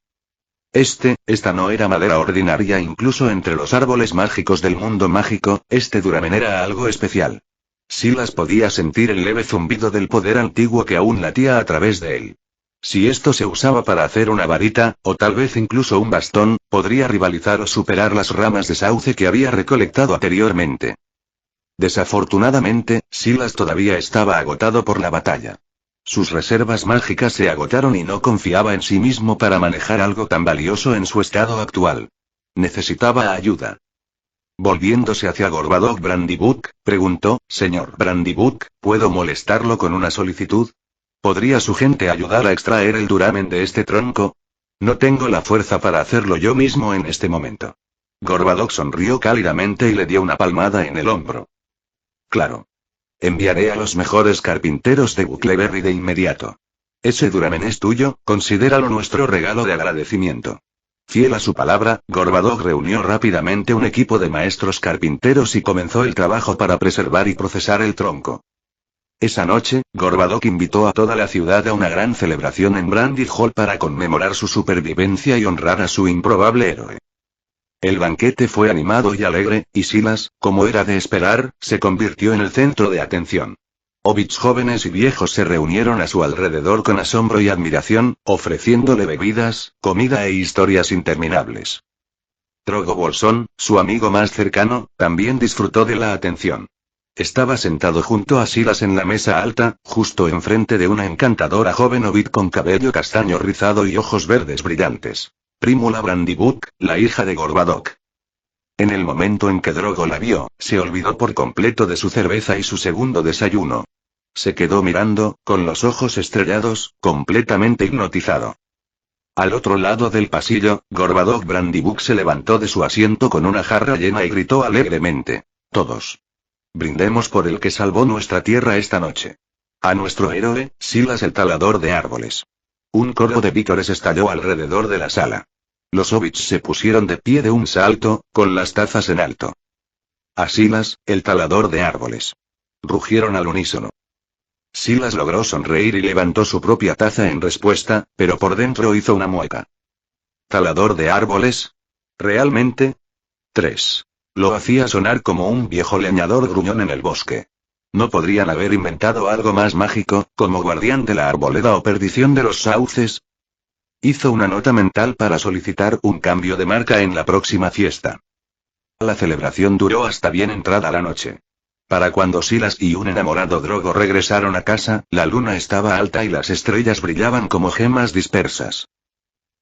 Esta no era madera ordinaria incluso entre los árboles mágicos del mundo mágico, este duramen era algo especial. Silas podía sentir el leve zumbido del poder antiguo que aún latía a través de él. Si esto se usaba para hacer una varita, o tal vez incluso un bastón, podría rivalizar o superar las ramas de sauce que había recolectado anteriormente. Desafortunadamente, Silas todavía estaba agotado por la batalla. Sus reservas mágicas se agotaron y no confiaba en sí mismo para manejar algo tan valioso en su estado actual. Necesitaba ayuda. Volviéndose hacia Gorbadoc Brandybuck, preguntó, «Señor Brandybuck, ¿puedo molestarlo con una solicitud? ¿Podría su gente ayudar a extraer el duramen de este tronco? No tengo la fuerza para hacerlo yo mismo en este momento». Gorbadoc sonrió cálidamente y le dio una palmada en el hombro. «Claro. Enviaré a los mejores carpinteros de Buckleberry de inmediato. Ese duramen es tuyo, considéralo nuestro regalo de agradecimiento». Fiel a su palabra, Gorbadoc reunió rápidamente un equipo de maestros carpinteros y comenzó el trabajo para preservar y procesar el tronco. Esa noche, Gorbadoc invitó a toda la ciudad a una gran celebración en Brandy Hall para conmemorar su supervivencia y honrar a su improbable héroe. El banquete fue animado y alegre, y Silas, como era de esperar, se convirtió en el centro de atención. Hobbits jóvenes y viejos se reunieron a su alrededor con asombro y admiración, ofreciéndole bebidas, comida e historias interminables. Drogo Bolsón, su amigo más cercano, también disfrutó de la atención. Estaba sentado junto a Silas en la mesa alta, justo enfrente de una encantadora joven hobbit con cabello castaño rizado y ojos verdes brillantes. Prímula Brandybuck, la hija de Gorbadoc. En el momento en que Drogo la vio, se olvidó por completo de su cerveza y su segundo desayuno. Se quedó mirando, con los ojos estrellados, completamente hipnotizado. Al otro lado del pasillo, Gorbadoc Brandybuck se levantó de su asiento con una jarra llena y gritó alegremente: «Todos. Brindemos por el que salvó nuestra tierra esta noche. A nuestro héroe, Silas el talador de árboles». Un coro de vítores estalló alrededor de la sala. Los hobbits se pusieron de pie de un salto, con las tazas en alto. «A Silas, el talador de árboles», rugieron al unísono. Silas logró sonreír y levantó su propia taza en respuesta, pero por dentro hizo una mueca. «¿Talador de árboles? ¿Realmente?» 3. Lo hacía sonar como un viejo leñador gruñón en el bosque. ¿No podrían haber inventado algo más mágico, como guardián de la arboleda o perdición de los sauces? Hizo una nota mental para solicitar un cambio de marca en la próxima fiesta. La celebración duró hasta bien entrada la noche. Para cuando Silas y un enamorado Drogo regresaron a casa, la luna estaba alta y las estrellas brillaban como gemas dispersas.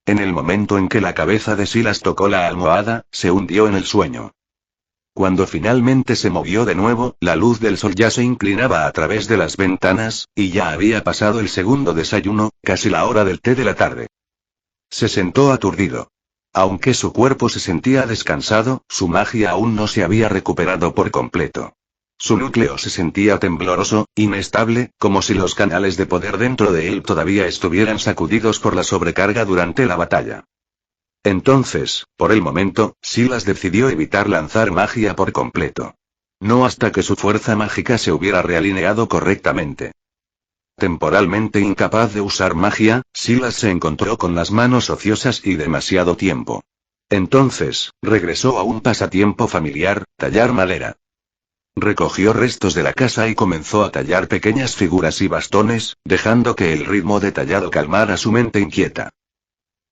En el momento en que la cabeza de Silas tocó la almohada, se hundió en el sueño. Cuando finalmente se movió de nuevo, la luz del sol ya se inclinaba a través de las ventanas, y ya había pasado el segundo desayuno, casi la hora del té de la tarde. Se sentó aturdido. Aunque su cuerpo se sentía descansado, su magia aún no se había recuperado por completo. Su núcleo se sentía tembloroso, inestable, como si los canales de poder dentro de él todavía estuvieran sacudidos por la sobrecarga durante la batalla. Entonces, por el momento, Silas decidió evitar lanzar magia por completo. No hasta que su fuerza mágica se hubiera realineado correctamente. Temporalmente incapaz de usar magia, Silas se encontró con las manos ociosas y demasiado tiempo. Entonces, regresó a un pasatiempo familiar, tallar madera. Recogió restos de la casa y comenzó a tallar pequeñas figuras y bastones, dejando que el ritmo de tallado calmara su mente inquieta.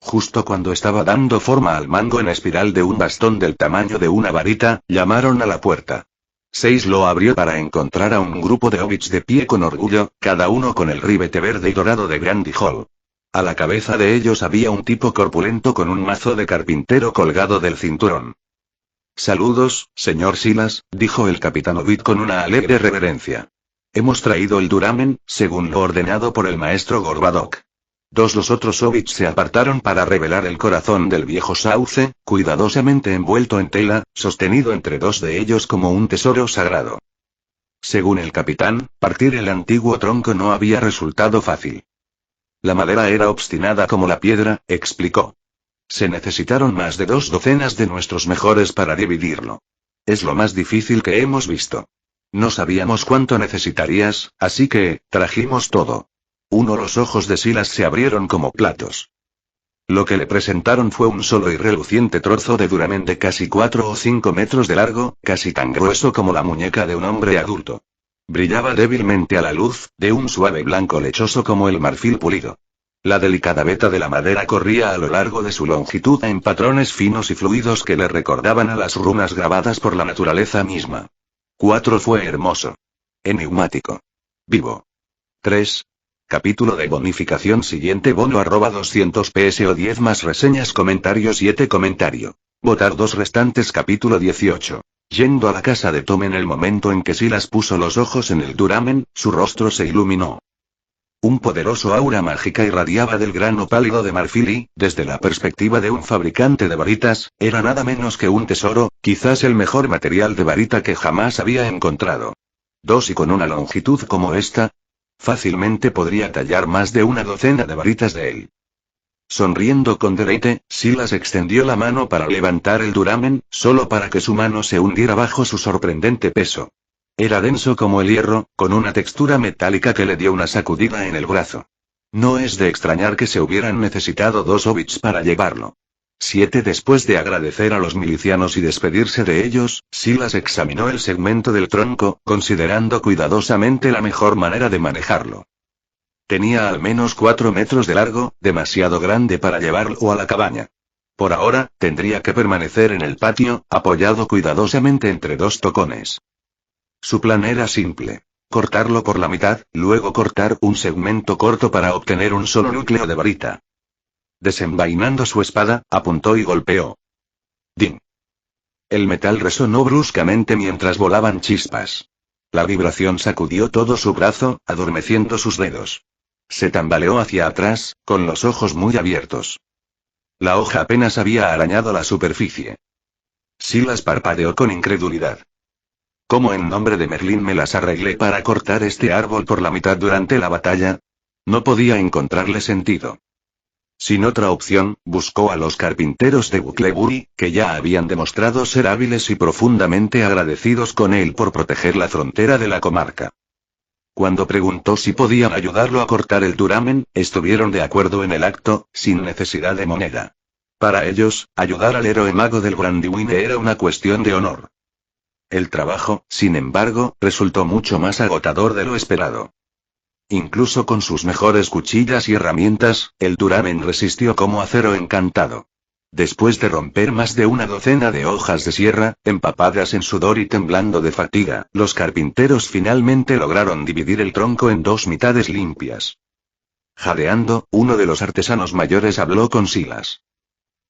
Justo cuando estaba dando forma al mango en espiral de un bastón del tamaño de una varita, llamaron a la puerta. 6 lo abrió para encontrar a un grupo de hobbits de pie con orgullo, cada uno con el ribete verde y dorado de Grandy Hall. A la cabeza de ellos había un tipo corpulento con un mazo de carpintero colgado del cinturón. Saludos, señor Silas, dijo el capitán Hobbit con una alegre reverencia. Hemos traído el duramen, según lo ordenado por el maestro Gorbadoc. Los otros hobbits se apartaron para revelar el corazón del viejo sauce, cuidadosamente envuelto en tela, sostenido entre dos de ellos como un tesoro sagrado. Según el capitán, partir el antiguo tronco no había resultado fácil. La madera era obstinada como la piedra, explicó. Se necesitaron más de 2 docenas de nuestros mejores para dividirlo. Es lo más difícil que hemos visto. No sabíamos cuánto necesitarías, así que, trajimos todo. Los ojos de Silas se abrieron como platos. Lo que le presentaron fue un solo y reluciente trozo de duramen de casi 4 o 5 metros de largo, casi tan grueso como la muñeca de un hombre adulto. Brillaba débilmente a la luz, de un suave blanco lechoso como el marfil pulido. La delicada veta de la madera corría a lo largo de su longitud en patrones finos y fluidos que le recordaban a las runas grabadas por la naturaleza misma. 4 fue hermoso. Enigmático. Vivo. 3. Capítulo de bonificación siguiente bono @200 PSO 10 más reseñas comentarios 7 comentario. Votar 2 restantes capítulo 18. Yendo a la casa de Tom en el momento en que Silas puso los ojos en el duramen, su rostro se iluminó. Un poderoso aura mágica irradiaba del grano pálido de marfil y, desde la perspectiva de un fabricante de varitas, era nada menos que un tesoro, quizás el mejor material de varita que jamás había encontrado. Y con una longitud como esta, fácilmente podría tallar más de 1 docena de varitas de él. Sonriendo con deleite, Silas extendió la mano para levantar el duramen, solo para que su mano se hundiera bajo su sorprendente peso. Era denso como el hierro, con una textura metálica que le dio una sacudida en el brazo. No es de extrañar que se hubieran necesitado 2 hobbits para llevarlo. 7 Después de agradecer a los milicianos y despedirse de ellos, Silas examinó el segmento del tronco, considerando cuidadosamente la mejor manera de manejarlo. Tenía al menos 4 metros de largo, demasiado grande para llevarlo a la cabaña. Por ahora, tendría que permanecer en el patio, apoyado cuidadosamente entre 2 tocones. Su plan era simple. Cortarlo por la mitad, luego cortar un segmento corto para obtener un solo núcleo de varita. Desenvainando su espada, apuntó y golpeó. ¡Din! El metal resonó bruscamente mientras volaban chispas. La vibración sacudió todo su brazo, adormeciendo sus dedos. Se tambaleó hacia atrás, con los ojos muy abiertos. La hoja apenas había arañado la superficie. Silas parpadeó con incredulidad. ¿Cómo en nombre de Merlín me las arreglé para cortar este árbol por la mitad durante la batalla? No podía encontrarle sentido. Sin otra opción, buscó a los carpinteros de Bucklebury, que ya habían demostrado ser hábiles y profundamente agradecidos con él por proteger la frontera de la comarca. Cuando preguntó si podían ayudarlo a cortar el duramen, estuvieron de acuerdo en el acto, sin necesidad de moneda. Para ellos, ayudar al héroe mago del Brandywine era una cuestión de honor. El trabajo, sin embargo, resultó mucho más agotador de lo esperado. Incluso con sus mejores cuchillas y herramientas, el duramen resistió como acero encantado. Después de romper más de 1 docena de hojas de sierra, empapadas en sudor y temblando de fatiga, los carpinteros finalmente lograron dividir el tronco en 2 mitades limpias. Jadeando, uno de los artesanos mayores habló con Silas.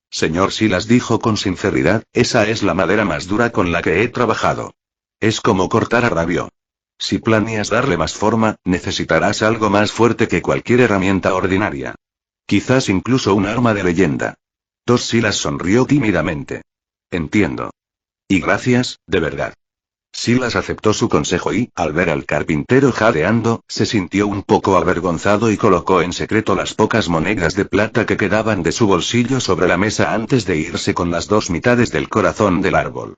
Señor Silas, dijo con sinceridad, esa es la madera más dura con la que he trabajado. Es como cortar a rabio. Si planeas darle más forma, necesitarás algo más fuerte que cualquier herramienta ordinaria. Quizás incluso un arma de leyenda. Silas sonrió tímidamente. Entiendo. Y gracias, de verdad. Silas aceptó su consejo y, al ver al carpintero jadeando, se sintió un poco avergonzado y colocó en secreto las pocas monedas de plata que quedaban de su bolsillo sobre la mesa antes de irse con las 2 mitades del corazón del árbol.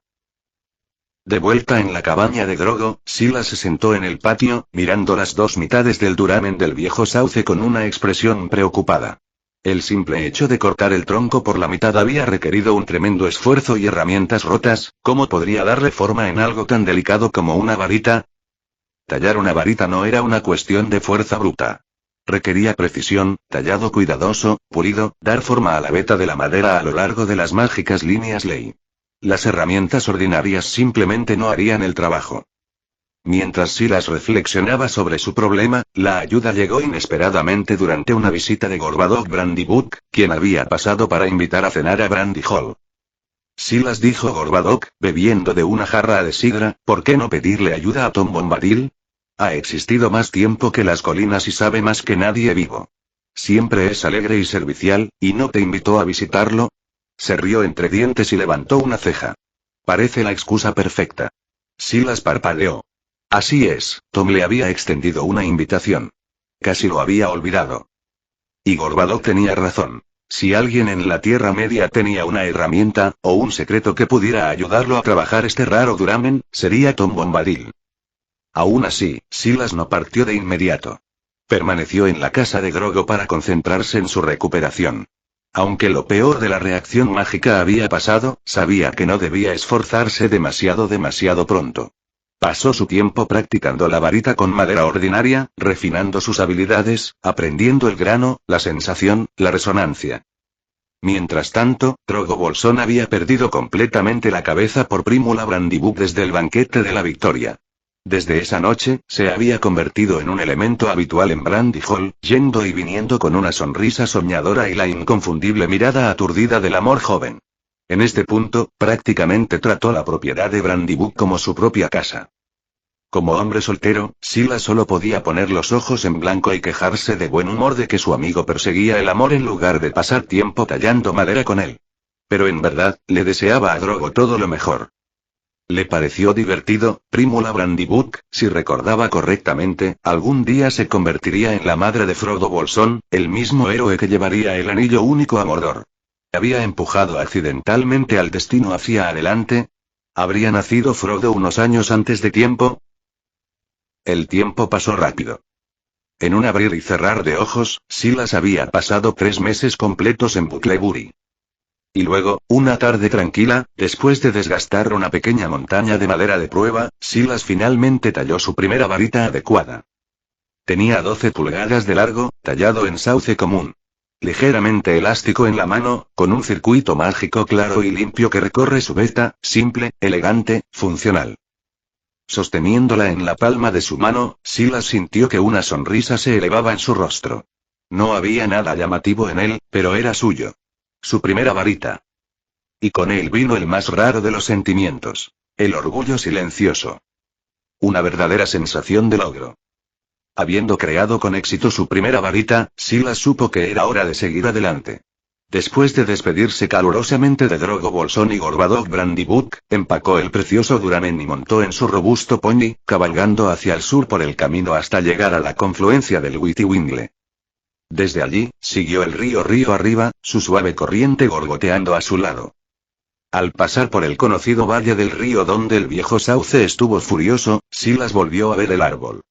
De vuelta en la cabaña de Drogo, Silas se sentó en el patio, mirando las 2 mitades del duramen del viejo sauce con una expresión preocupada. El simple hecho de cortar el tronco por la mitad había requerido un tremendo esfuerzo y herramientas rotas. ¿Cómo podría darle forma en algo tan delicado como una varita? Tallar una varita no era una cuestión de fuerza bruta. Requería precisión, tallado cuidadoso, pulido, dar forma a la veta de la madera a lo largo de las mágicas líneas ley. Las herramientas ordinarias simplemente no harían el trabajo. Mientras Silas reflexionaba sobre su problema, la ayuda llegó inesperadamente durante una visita de Gorbadoc Brandybuck, quien había pasado para invitar a cenar a Brandy Hall. Silas, dijo Gorbadoc, bebiendo de una jarra de sidra, ¿por qué no pedirle ayuda a Tom Bombadil? Ha existido más tiempo que las colinas y sabe más que nadie vivo. Siempre es alegre y servicial, ¿y no te invitó a visitarlo? Se rió entre dientes y levantó una ceja. Parece la excusa perfecta. Silas parpadeó. Así es, Tom le había extendido una invitación. Casi lo había olvidado. Y Gorbadoc tenía razón. Si alguien en la Tierra Media tenía una herramienta, o un secreto que pudiera ayudarlo a trabajar este raro duramen, sería Tom Bombadil. Aún así, Silas no partió de inmediato. Permaneció en la casa de Grogu para concentrarse en su recuperación. Aunque lo peor de la reacción mágica había pasado, sabía que no debía esforzarse demasiado pronto. Pasó su tiempo practicando la varita con madera ordinaria, refinando sus habilidades, aprendiendo el grano, la sensación, la resonancia. Mientras tanto, Drogo Bolsón había perdido completamente la cabeza por Prímula Brandybuck desde el banquete de la victoria. Desde esa noche, se había convertido en un elemento habitual en Brandy Hall, yendo y viniendo con una sonrisa soñadora y la inconfundible mirada aturdida del amor joven. En este punto, prácticamente trató la propiedad de Brandybuck como su propia casa. Como hombre soltero, Silas solo podía poner los ojos en blanco y quejarse de buen humor de que su amigo perseguía el amor en lugar de pasar tiempo tallando madera con él. Pero en verdad, le deseaba a Drogo todo lo mejor. Le pareció divertido, Prímula Brandybuck, si recordaba correctamente, algún día se convertiría en la madre de Frodo Bolsón, el mismo héroe que llevaría el anillo único a Mordor. ¿Había empujado accidentalmente al destino hacia adelante? ¿Habría nacido Frodo unos años antes de tiempo? El tiempo pasó rápido. En un abrir y cerrar de ojos, Silas había pasado 3 meses completos en Bucklebury. Y luego, una tarde tranquila, después de desgastar una pequeña montaña de madera de prueba, Silas finalmente talló su primera varita adecuada. Tenía 12 pulgadas de largo, tallado en sauce común. Ligeramente elástico en la mano, con un circuito mágico claro y limpio que recorre su veta, simple, elegante, funcional. Sosteniéndola en la palma de su mano, Silas sintió que una sonrisa se elevaba en su rostro. No había nada llamativo en él, pero era suyo. Su primera varita. Y con él vino el más raro de los sentimientos. El orgullo silencioso. Una verdadera sensación de logro. Habiendo creado con éxito su primera varita, Silas supo que era hora de seguir adelante. Después de despedirse calurosamente de Drogo Bolsón y Gorbadoc Brandybuck, empacó el precioso duramen y montó en su robusto pony, cabalgando hacia el sur por el camino hasta llegar a la confluencia del Witywingle. Desde allí, siguió el río arriba, su suave corriente gorgoteando a su lado. Al pasar por el conocido valle del río donde el viejo sauce estuvo furioso, Silas volvió a ver el árbol.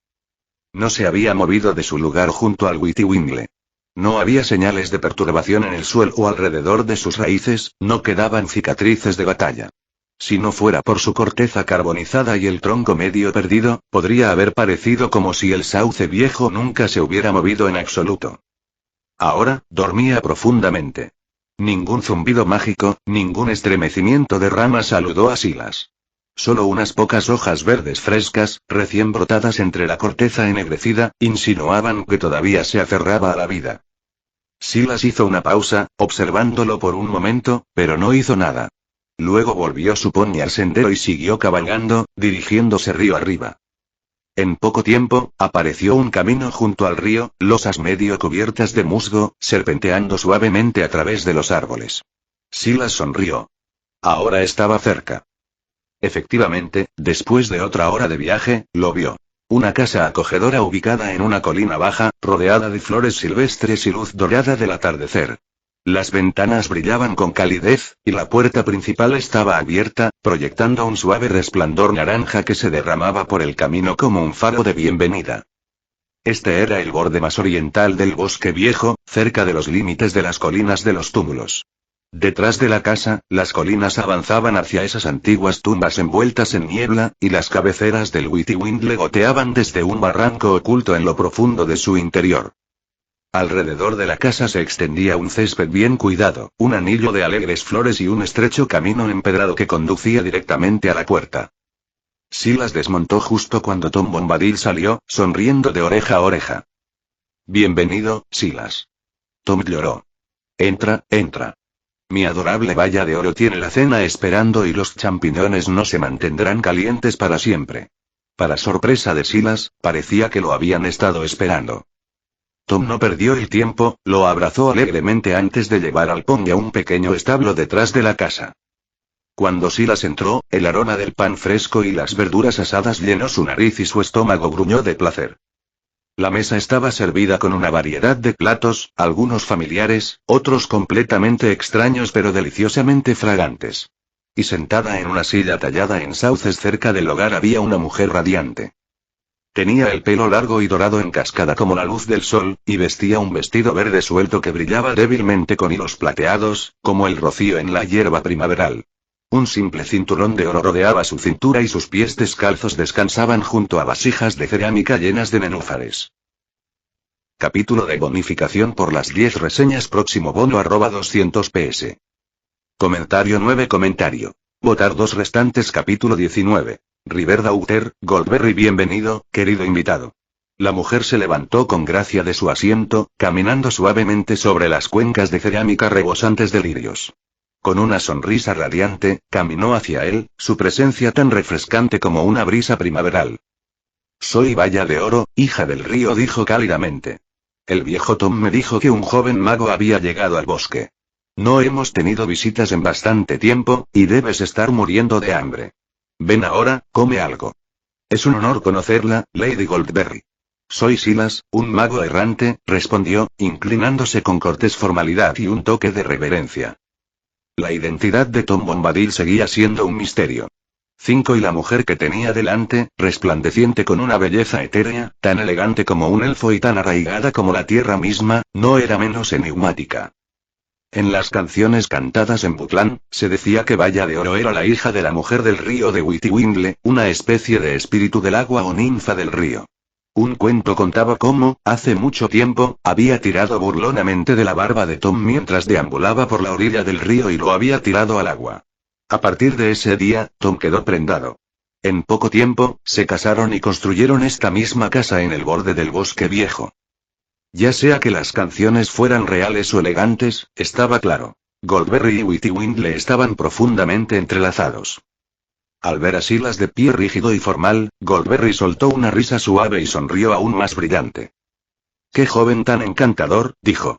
No se había movido de su lugar junto al Witywingle. No había señales de perturbación en el suelo o alrededor de sus raíces, no quedaban cicatrices de batalla. Si no fuera por su corteza carbonizada y el tronco medio perdido, podría haber parecido como si el sauce viejo nunca se hubiera movido en absoluto. Ahora, dormía profundamente. Ningún zumbido mágico, ningún estremecimiento de ramas saludó a Silas. Solo unas pocas hojas verdes frescas, recién brotadas entre la corteza ennegrecida, insinuaban que todavía se aferraba a la vida. Silas hizo una pausa, observándolo por un momento, pero no hizo nada. Luego volvió su pony al sendero y siguió cabalgando, dirigiéndose río arriba. En poco tiempo, apareció un camino junto al río, losas medio cubiertas de musgo, serpenteando suavemente a través de los árboles. Silas sonrió. Ahora estaba cerca. Efectivamente, después de otra hora de viaje, lo vio. Una casa acogedora ubicada en una colina baja, rodeada de flores silvestres y luz dorada del atardecer. Las ventanas brillaban con calidez, y la puerta principal estaba abierta, proyectando un suave resplandor naranja que se derramaba por el camino como un faro de bienvenida. Este era el borde más oriental del bosque viejo, cerca de los límites de las colinas de los túmulos. Detrás de la casa, las colinas avanzaban hacia esas antiguas tumbas envueltas en niebla, y las cabeceras del Witywingle goteaban desde un barranco oculto en lo profundo de su interior. Alrededor de la casa se extendía un césped bien cuidado, un anillo de alegres flores y un estrecho camino empedrado que conducía directamente a la puerta. Silas desmontó justo cuando Tom Bombadil salió, sonriendo de oreja a oreja. Bienvenido, Silas. Tom lloró. Entra, entra. Mi adorable valla de oro tiene la cena esperando y los champiñones no se mantendrán calientes para siempre. Para sorpresa de Silas, parecía que lo habían estado esperando. Tom no perdió el tiempo, lo abrazó alegremente antes de llevar al pony a un pequeño establo detrás de la casa. Cuando Silas entró, el aroma del pan fresco y las verduras asadas llenó su nariz y su estómago gruñó de placer. La mesa estaba servida con una variedad de platos, algunos familiares, otros completamente extraños pero deliciosamente fragantes. Y sentada en una silla tallada en sauces cerca del hogar había una mujer radiante. Tenía el pelo largo y dorado en cascada como la luz del sol, y vestía un vestido verde suelto que brillaba débilmente con hilos plateados, como el rocío en la hierba primaveral. Un simple cinturón de oro rodeaba su cintura y sus pies descalzos descansaban junto a vasijas de cerámica llenas de nenúfares. Capítulo de bonificación por las 10 reseñas. Próximo bono @200 ps. Comentario 9. Votar 2 restantes. Capítulo 19. Riverdaughter, Goldberry. Bienvenido, querido invitado. La mujer se levantó con gracia de su asiento, caminando suavemente sobre las cuencas de cerámica rebosantes de lirios. Con una sonrisa radiante, caminó hacia él, su presencia tan refrescante como una brisa primaveral. Soy Valla de Oro, hija del río, dijo cálidamente. El viejo Tom me dijo que un joven mago había llegado al bosque. No hemos tenido visitas en bastante tiempo, y debes estar muriendo de hambre. Ven ahora, come algo. Es un honor conocerla, Lady Goldberry. Soy Silas, un mago errante, respondió, inclinándose con cortés formalidad y un toque de reverencia. La identidad de Tom Bombadil seguía siendo un misterio. 5 y la mujer que tenía delante, resplandeciente con una belleza etérea, tan elegante como un elfo y tan arraigada como la tierra misma, no era menos enigmática. En las canciones cantadas en Butlán, se decía que Valla de Oro era la hija de la mujer del río de Witywindle, una especie de espíritu del agua o ninfa del río. Un cuento contaba cómo, hace mucho tiempo, había tirado burlonamente de la barba de Tom mientras deambulaba por la orilla del río y lo había tirado al agua. A partir de ese día, Tom quedó prendado. En poco tiempo, se casaron y construyeron esta misma casa en el borde del bosque viejo. Ya sea que las canciones fueran reales o elegantes, estaba claro. Goldberry y Witywindle estaban profundamente entrelazados. Al ver a Silas de pie rígido y formal, Goldberry soltó una risa suave y sonrió aún más brillante. «Qué joven tan encantador», dijo.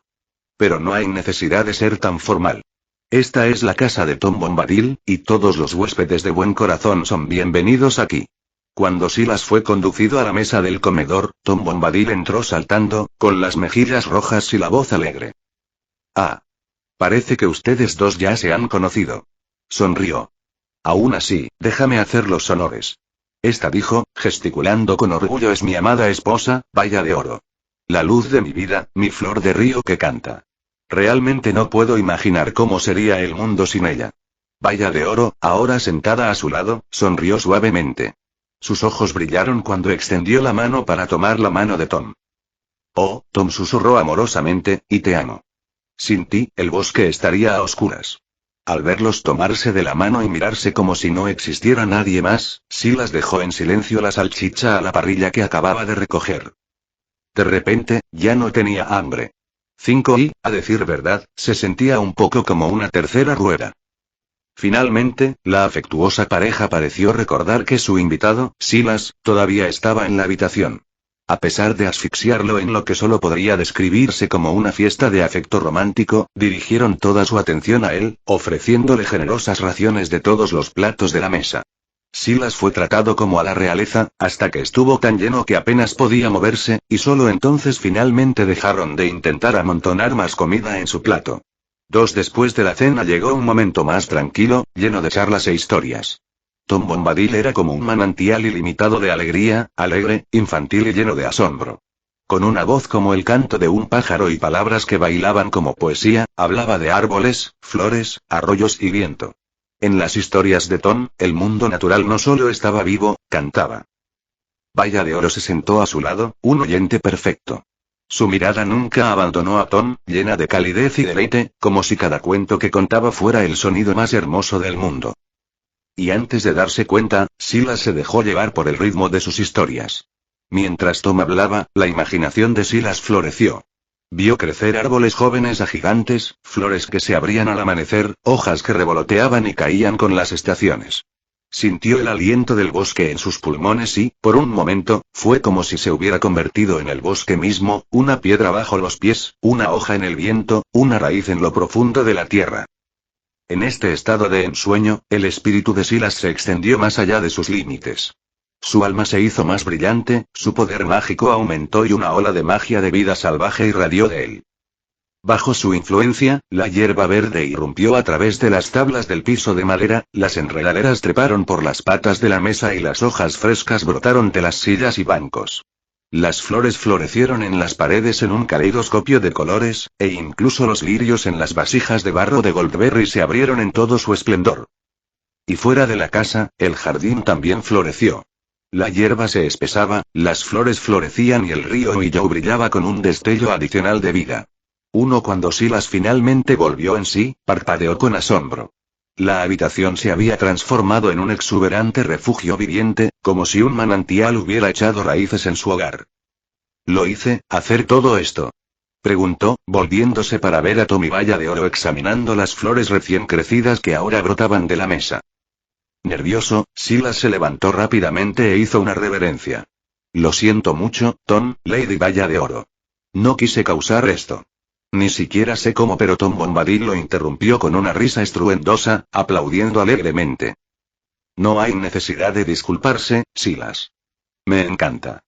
«Pero no hay necesidad de ser tan formal. Esta es la casa de Tom Bombadil, y todos los huéspedes de buen corazón son bienvenidos aquí». Cuando Silas fue conducido a la mesa del comedor, Tom Bombadil entró saltando, con las mejillas rojas y la voz alegre. «Ah. Parece que ustedes dos ya se han conocido». Sonrió. «Aún así, déjame hacer los honores. Esta», dijo, gesticulando con orgullo, «es mi amada esposa, Valla de Oro. La luz de mi vida, mi flor de río que canta. Realmente no puedo imaginar cómo sería el mundo sin ella». Valla de Oro, ahora sentada a su lado, sonrió suavemente. Sus ojos brillaron cuando extendió la mano para tomar la mano de Tom. «Oh», Tom susurró amorosamente, «y te amo. Sin ti, el bosque estaría a oscuras». Al verlos tomarse de la mano y mirarse como si no existiera nadie más, Silas dejó en silencio la salchicha a la parrilla que acababa de recoger. De repente, ya no tenía hambre. 5 y, a decir verdad, se sentía un poco como una tercera rueda. Finalmente, la afectuosa pareja pareció recordar que su invitado, Silas, todavía estaba en la habitación. A pesar de asfixiarlo en lo que solo podría describirse como una fiesta de afecto romántico, dirigieron toda su atención a él, ofreciéndole generosas raciones de todos los platos de la mesa. Silas fue tratado como a la realeza, hasta que estuvo tan lleno que apenas podía moverse, y solo entonces finalmente dejaron de intentar amontonar más comida en su plato. Después de la cena llegó un momento más tranquilo, lleno de charlas e historias. Tom Bombadil era como un manantial ilimitado de alegría, alegre, infantil y lleno de asombro. Con una voz como el canto de un pájaro y palabras que bailaban como poesía, hablaba de árboles, flores, arroyos y viento. En las historias de Tom, el mundo natural no solo estaba vivo, cantaba. Valla de Oro se sentó a su lado, un oyente perfecto. Su mirada nunca abandonó a Tom, llena de calidez y deleite, como si cada cuento que contaba fuera el sonido más hermoso del mundo. Y antes de darse cuenta, Silas se dejó llevar por el ritmo de sus historias. Mientras Tom hablaba, la imaginación de Silas floreció. Vio crecer árboles jóvenes a gigantes, flores que se abrían al amanecer, hojas que revoloteaban y caían con las estaciones. Sintió el aliento del bosque en sus pulmones y, por un momento, fue como si se hubiera convertido en el bosque mismo, una piedra bajo los pies, una hoja en el viento, una raíz en lo profundo de la tierra. En este estado de ensueño, el espíritu de Silas se extendió más allá de sus límites. Su alma se hizo más brillante, su poder mágico aumentó y una ola de magia de vida salvaje irradió de él. Bajo su influencia, la hierba verde irrumpió a través de las tablas del piso de madera, las enredaderas treparon por las patas de la mesa y las hojas frescas brotaron de las sillas y bancos. Las flores florecieron en las paredes en un caleidoscopio de colores, e incluso los lirios en las vasijas de barro de Goldberry se abrieron en todo su esplendor. Y fuera de la casa, el jardín también floreció. La hierba se espesaba, las flores florecían y el río Willow brillaba con un destello adicional de vida. Cuando Silas finalmente volvió en sí, parpadeó con asombro. La habitación se había transformado en un exuberante refugio viviente, como si un manantial hubiera echado raíces en su hogar. ¿Lo hice, hacer todo esto?, preguntó, volviéndose para ver a Tom y Valla de Oro examinando las flores recién crecidas que ahora brotaban de la mesa. Nervioso, Silas se levantó rápidamente e hizo una reverencia. Lo siento mucho, Tom, Lady Valla de Oro. No quise causar esto. Ni siquiera sé cómo, pero Tom Bombadil lo interrumpió con una risa estruendosa, aplaudiendo alegremente. No hay necesidad de disculparse, Silas. Me encanta.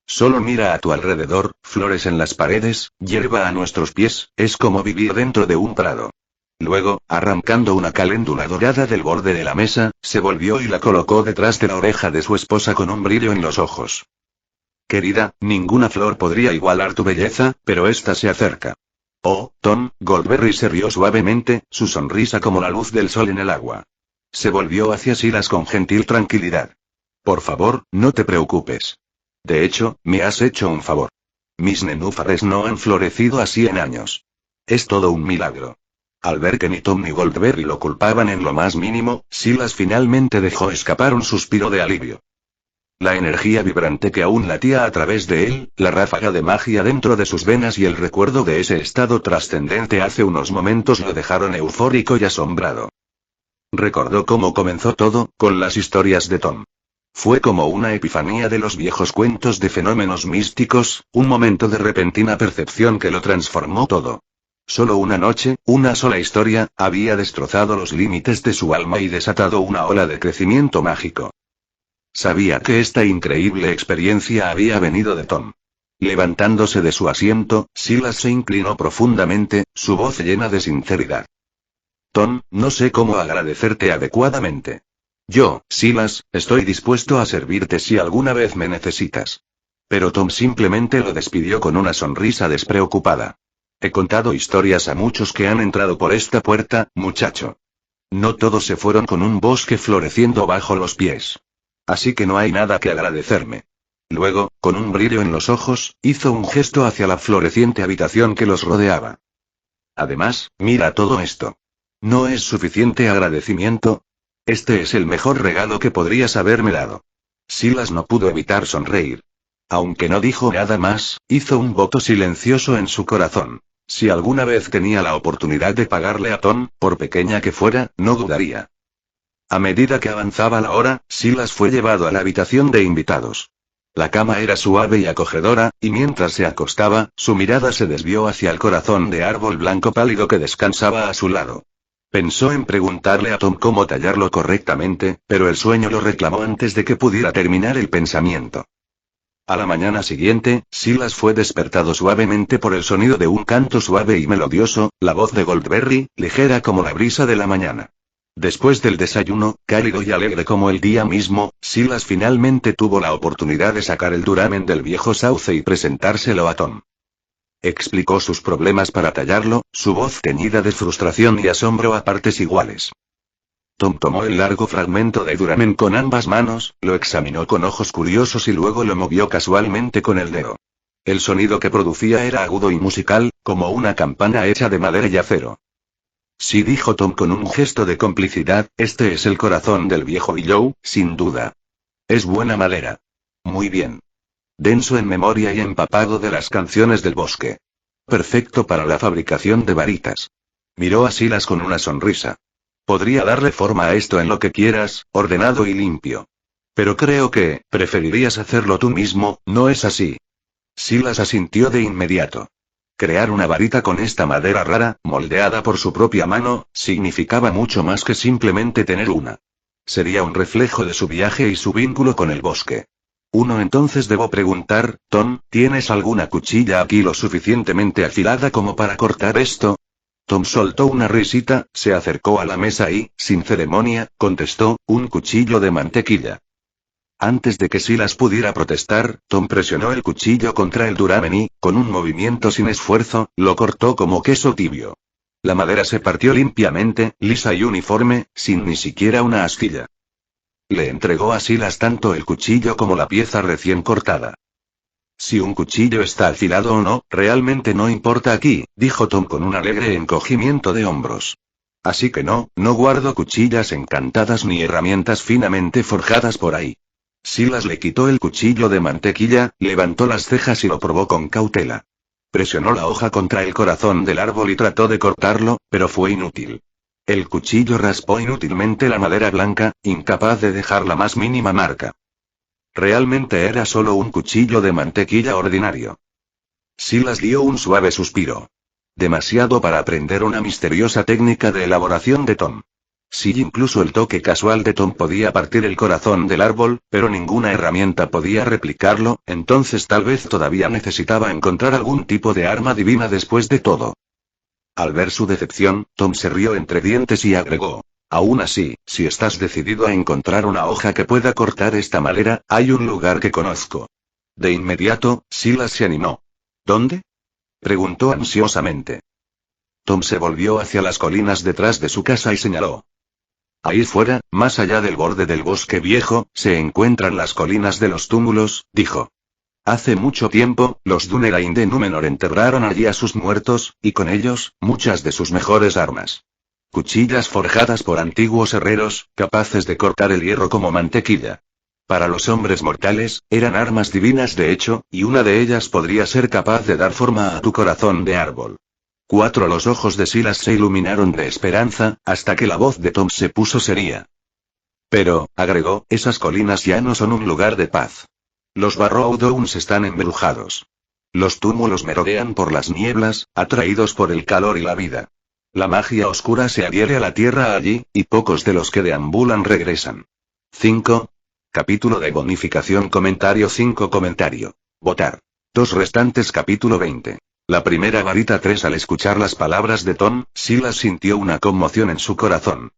Solo mira a tu alrededor, flores en las paredes, hierba a nuestros pies, es como vivir dentro de un prado. Luego, arrancando una caléndula dorada del borde de la mesa, se volvió y la colocó detrás de la oreja de su esposa con un brillo en los ojos. Querida, ninguna flor podría igualar tu belleza, pero esta se acerca. Oh, Tom, Goldberry se rió suavemente, su sonrisa como la luz del sol en el agua. Se volvió hacia Silas con gentil tranquilidad. Por favor, no te preocupes. De hecho, me has hecho un favor. Mis nenúfares no han florecido así en años. Es todo un milagro. Al ver que ni Tom ni Goldberry lo culpaban en lo más mínimo, Silas finalmente dejó escapar un suspiro de alivio. La energía vibrante que aún latía a través de él, la ráfaga de magia dentro de sus venas y el recuerdo de ese estado trascendente hace unos momentos lo dejaron eufórico y asombrado. Recordó cómo comenzó todo, con las historias de Tom. Fue como una epifanía de los viejos cuentos de fenómenos místicos, un momento de repentina percepción que lo transformó todo. Solo una noche, una sola historia, había destrozado los límites de su alma y desatado una ola de crecimiento mágico. Sabía que esta increíble experiencia había venido de Tom. Levantándose de su asiento, Silas se inclinó profundamente, su voz llena de sinceridad. Tom, no sé cómo agradecerte adecuadamente. Yo, Silas, estoy dispuesto a servirte si alguna vez me necesitas. Pero Tom simplemente lo despidió con una sonrisa despreocupada. He contado historias a muchos que han entrado por esta puerta, muchacho. No todos se fueron con un bosque floreciendo bajo los pies. Así que no hay nada que agradecerme. Luego, con un brillo en los ojos, hizo un gesto hacia la floreciente habitación que los rodeaba. Además, mira todo esto. ¿No es suficiente agradecimiento? Este es el mejor regalo que podrías haberme dado. Silas no pudo evitar sonreír. Aunque no dijo nada más, hizo un voto silencioso en su corazón. Si alguna vez tenía la oportunidad de pagarle a Tom, por pequeña que fuera, no dudaría. A medida que avanzaba la hora, Silas fue llevado a la habitación de invitados. La cama era suave y acogedora, y mientras se acostaba, su mirada se desvió hacia el corazón de árbol blanco pálido que descansaba a su lado. Pensó en preguntarle a Tom cómo tallarlo correctamente, pero el sueño lo reclamó antes de que pudiera terminar el pensamiento. A la mañana siguiente, Silas fue despertado suavemente por el sonido de un canto suave y melodioso, la voz de Goldberry, ligera como la brisa de la mañana. Después del desayuno, cálido y alegre como el día mismo, Silas finalmente tuvo la oportunidad de sacar el duramen del viejo sauce y presentárselo a Tom. Explicó sus problemas para tallarlo, su voz teñida de frustración y asombro a partes iguales. Tom tomó el largo fragmento de duramen con ambas manos, lo examinó con ojos curiosos y luego lo movió casualmente con el dedo. El sonido que producía era agudo y musical, como una campana hecha de madera y acero. Sí, dijo Tom con un gesto de complicidad, este es el corazón del viejo Willow, sin duda. Es buena madera. Muy bien. Denso en memoria y empapado de las canciones del bosque. Perfecto para la fabricación de varitas. Miró a Silas con una sonrisa. Podría darle forma a esto en lo que quieras, ordenado y limpio. Pero creo que, preferirías hacerlo tú mismo, ¿no es así? Silas asintió de inmediato. Crear una varita con esta madera rara, moldeada por su propia mano, significaba mucho más que simplemente tener una. Sería un reflejo de su viaje y su vínculo con el bosque. Entonces debo preguntar, Tom, ¿tienes alguna cuchilla aquí lo suficientemente afilada como para cortar esto? Tom soltó una risita, se acercó a la mesa y, sin ceremonia, contestó, un cuchillo de mantequilla. Antes de que Silas pudiera protestar, Tom presionó el cuchillo contra el duramen y, con un movimiento sin esfuerzo, lo cortó como queso tibio. La madera se partió limpiamente, lisa y uniforme, sin ni siquiera una astilla. Le entregó a Silas tanto el cuchillo como la pieza recién cortada. Si un cuchillo está afilado o no, realmente no importa aquí, dijo Tom con un alegre encogimiento de hombros. Así que no guardo cuchillas encantadas ni herramientas finamente forjadas por ahí. Silas le quitó el cuchillo de mantequilla, levantó las cejas y lo probó con cautela. Presionó la hoja contra el corazón del árbol y trató de cortarlo, pero fue inútil. El cuchillo raspó inútilmente la madera blanca, incapaz de dejar la más mínima marca. Realmente era solo un cuchillo de mantequilla ordinario. Silas dio un suave suspiro. Demasiado para aprender una misteriosa técnica de elaboración de Tom. Sí, incluso el toque casual de Tom podía partir el corazón del árbol, pero ninguna herramienta podía replicarlo, entonces tal vez todavía necesitaba encontrar algún tipo de arma divina después de todo. Al ver su decepción, Tom se rió entre dientes y agregó. Aún así, si estás decidido a encontrar una hoja que pueda cortar esta madera, hay un lugar que conozco. De inmediato, Silas se animó. ¿Dónde? Preguntó ansiosamente. Tom se volvió hacia las colinas detrás de su casa y señaló. Ahí fuera, más allá del borde del bosque viejo, se encuentran las colinas de los túmulos, dijo. Hace mucho tiempo, los Dunedain de Númenor enterraron allí a sus muertos, y con ellos, muchas de sus mejores armas. Cuchillas forjadas por antiguos herreros, capaces de cortar el hierro como mantequilla. Para los hombres mortales, eran armas divinas de hecho, y una de ellas podría ser capaz de dar forma a tu corazón de árbol. Los ojos de Silas se iluminaron de esperanza, hasta que la voz de Tom se puso seria. Pero, agregó, esas colinas ya no son un lugar de paz. Los Barrow Downs están embrujados. Los túmulos merodean por las nieblas, atraídos por el calor y la vida. La magia oscura se adhiere a la tierra allí, y pocos de los que deambulan regresan. 5. Capítulo de bonificación. Comentario 5. Comentario. Votar. 2 restantes. Capítulo 20. La primera varita 3. Al escuchar las palabras de Tom, Silas sintió una conmoción en su corazón.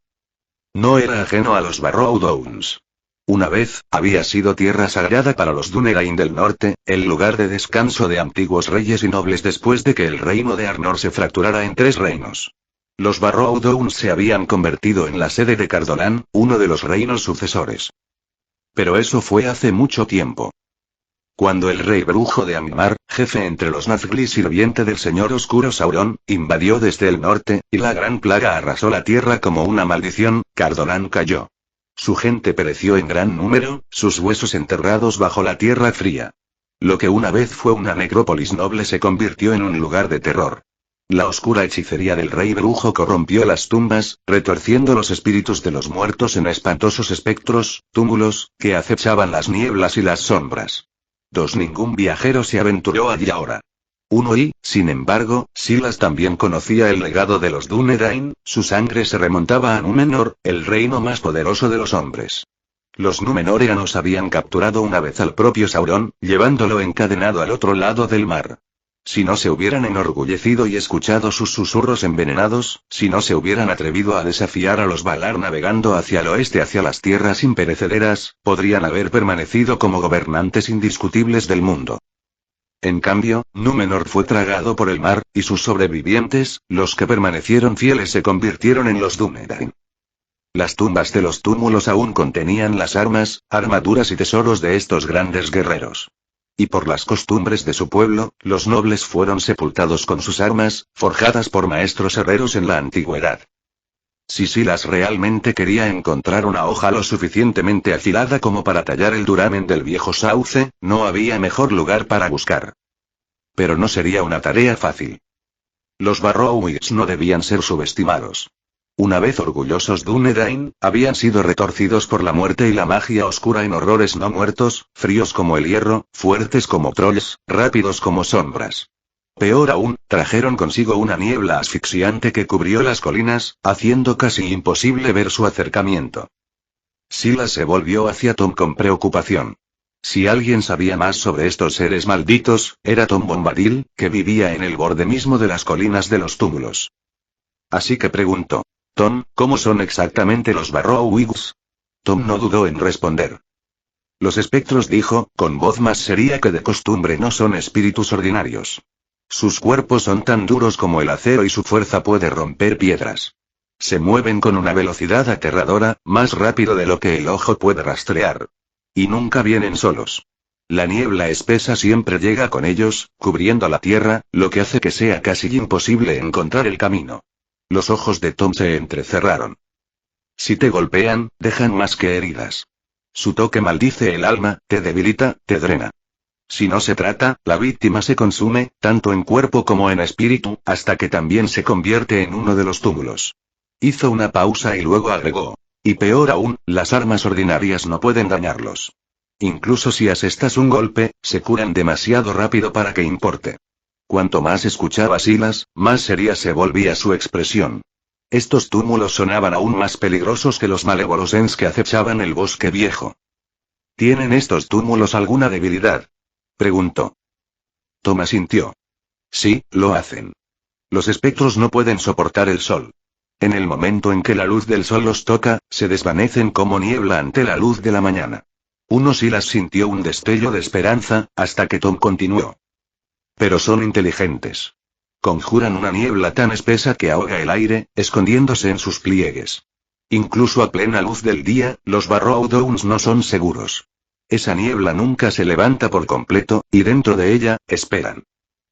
No era ajeno a los Barrow Downs. Una vez, había sido tierra sagrada para los Dunedain del Norte, el lugar de descanso de antiguos reyes y nobles después de que el reino de Arnor se fracturara en 3 reinos. Los Barrow Downs se habían convertido en la sede de Cardolan, uno de los reinos sucesores. Pero eso fue hace mucho tiempo. Cuando el rey brujo de Angmar, jefe entre los Nazgûl y sirviente del señor oscuro Sauron, invadió desde el norte, y la gran plaga arrasó la tierra como una maldición, Cardolan cayó. Su gente pereció en gran número, sus huesos enterrados bajo la tierra fría. Lo que una vez fue una necrópolis noble se convirtió en un lugar de terror. La oscura hechicería del rey brujo corrompió las tumbas, retorciendo los espíritus de los muertos en espantosos espectros, túmulos, que acechaban las nieblas y las sombras. Ningún viajero se aventuró allí ahora. Sin embargo, Silas también conocía el legado de los Dunedain, su sangre se remontaba a Númenor, el reino más poderoso de los hombres. Los Númenóreanos habían capturado una vez al propio Sauron, llevándolo encadenado al otro lado del mar. Si no se hubieran enorgullecido y escuchado sus susurros envenenados, si no se hubieran atrevido a desafiar a los Valar navegando hacia el oeste hacia las tierras imperecederas, podrían haber permanecido como gobernantes indiscutibles del mundo. En cambio, Númenor fue tragado por el mar, y sus sobrevivientes, los que permanecieron fieles, se convirtieron en los Dunedain. Las tumbas de los túmulos aún contenían las armas, armaduras y tesoros de estos grandes guerreros. Y por las costumbres de su pueblo, los nobles fueron sepultados con sus armas, forjadas por maestros herreros en la antigüedad. Si Silas realmente quería encontrar una hoja lo suficientemente afilada como para tallar el duramen del viejo sauce, no había mejor lugar para buscar. Pero no sería una tarea fácil. Los Barrowigs no debían ser subestimados. Una vez orgullosos Dúnedain, habían sido retorcidos por la muerte y la magia oscura en horrores no muertos, fríos como el hierro, fuertes como trolls, rápidos como sombras. Peor aún, trajeron consigo una niebla asfixiante que cubrió las colinas, haciendo casi imposible ver su acercamiento. Silas se volvió hacia Tom con preocupación. Si alguien sabía más sobre estos seres malditos, era Tom Bombadil, que vivía en el borde mismo de las colinas de los túmulos. Así que preguntó: Tom, ¿cómo son exactamente los Barrowigs? Tom no dudó en responder. Los espectros, dijo, con voz más seria que de costumbre, no son espíritus ordinarios. Sus cuerpos son tan duros como el acero y su fuerza puede romper piedras. Se mueven con una velocidad aterradora, más rápido de lo que el ojo puede rastrear. Y nunca vienen solos. La niebla espesa siempre llega con ellos, cubriendo la tierra, lo que hace que sea casi imposible encontrar el camino. Los ojos de Tom se entrecerraron. Si te golpean, dejan más que heridas. Su toque maldice el alma, te debilita, te drena. Si no se trata, la víctima se consume, tanto en cuerpo como en espíritu, hasta que también se convierte en uno de los túmulos. Hizo una pausa y luego agregó: y peor aún, las armas ordinarias no pueden dañarlos. Incluso si asestas un golpe, se curan demasiado rápido para que importe. Cuanto más escuchaba Silas, más seria se volvía su expresión. Estos túmulos sonaban aún más peligrosos que los malévolos Ents que acechaban el bosque viejo. ¿Tienen estos túmulos alguna debilidad?, preguntó. Tom asintió. Sí, lo hacen. Los espectros no pueden soportar el sol. En el momento en que la luz del sol los toca, se desvanecen como niebla ante la luz de la mañana. Silas sintió un destello de esperanza, hasta que Tom continuó. Pero son inteligentes. Conjuran una niebla tan espesa que ahoga el aire, escondiéndose en sus pliegues. Incluso a plena luz del día, los Barrowdowns no son seguros. Esa niebla nunca se levanta por completo, y dentro de ella, esperan.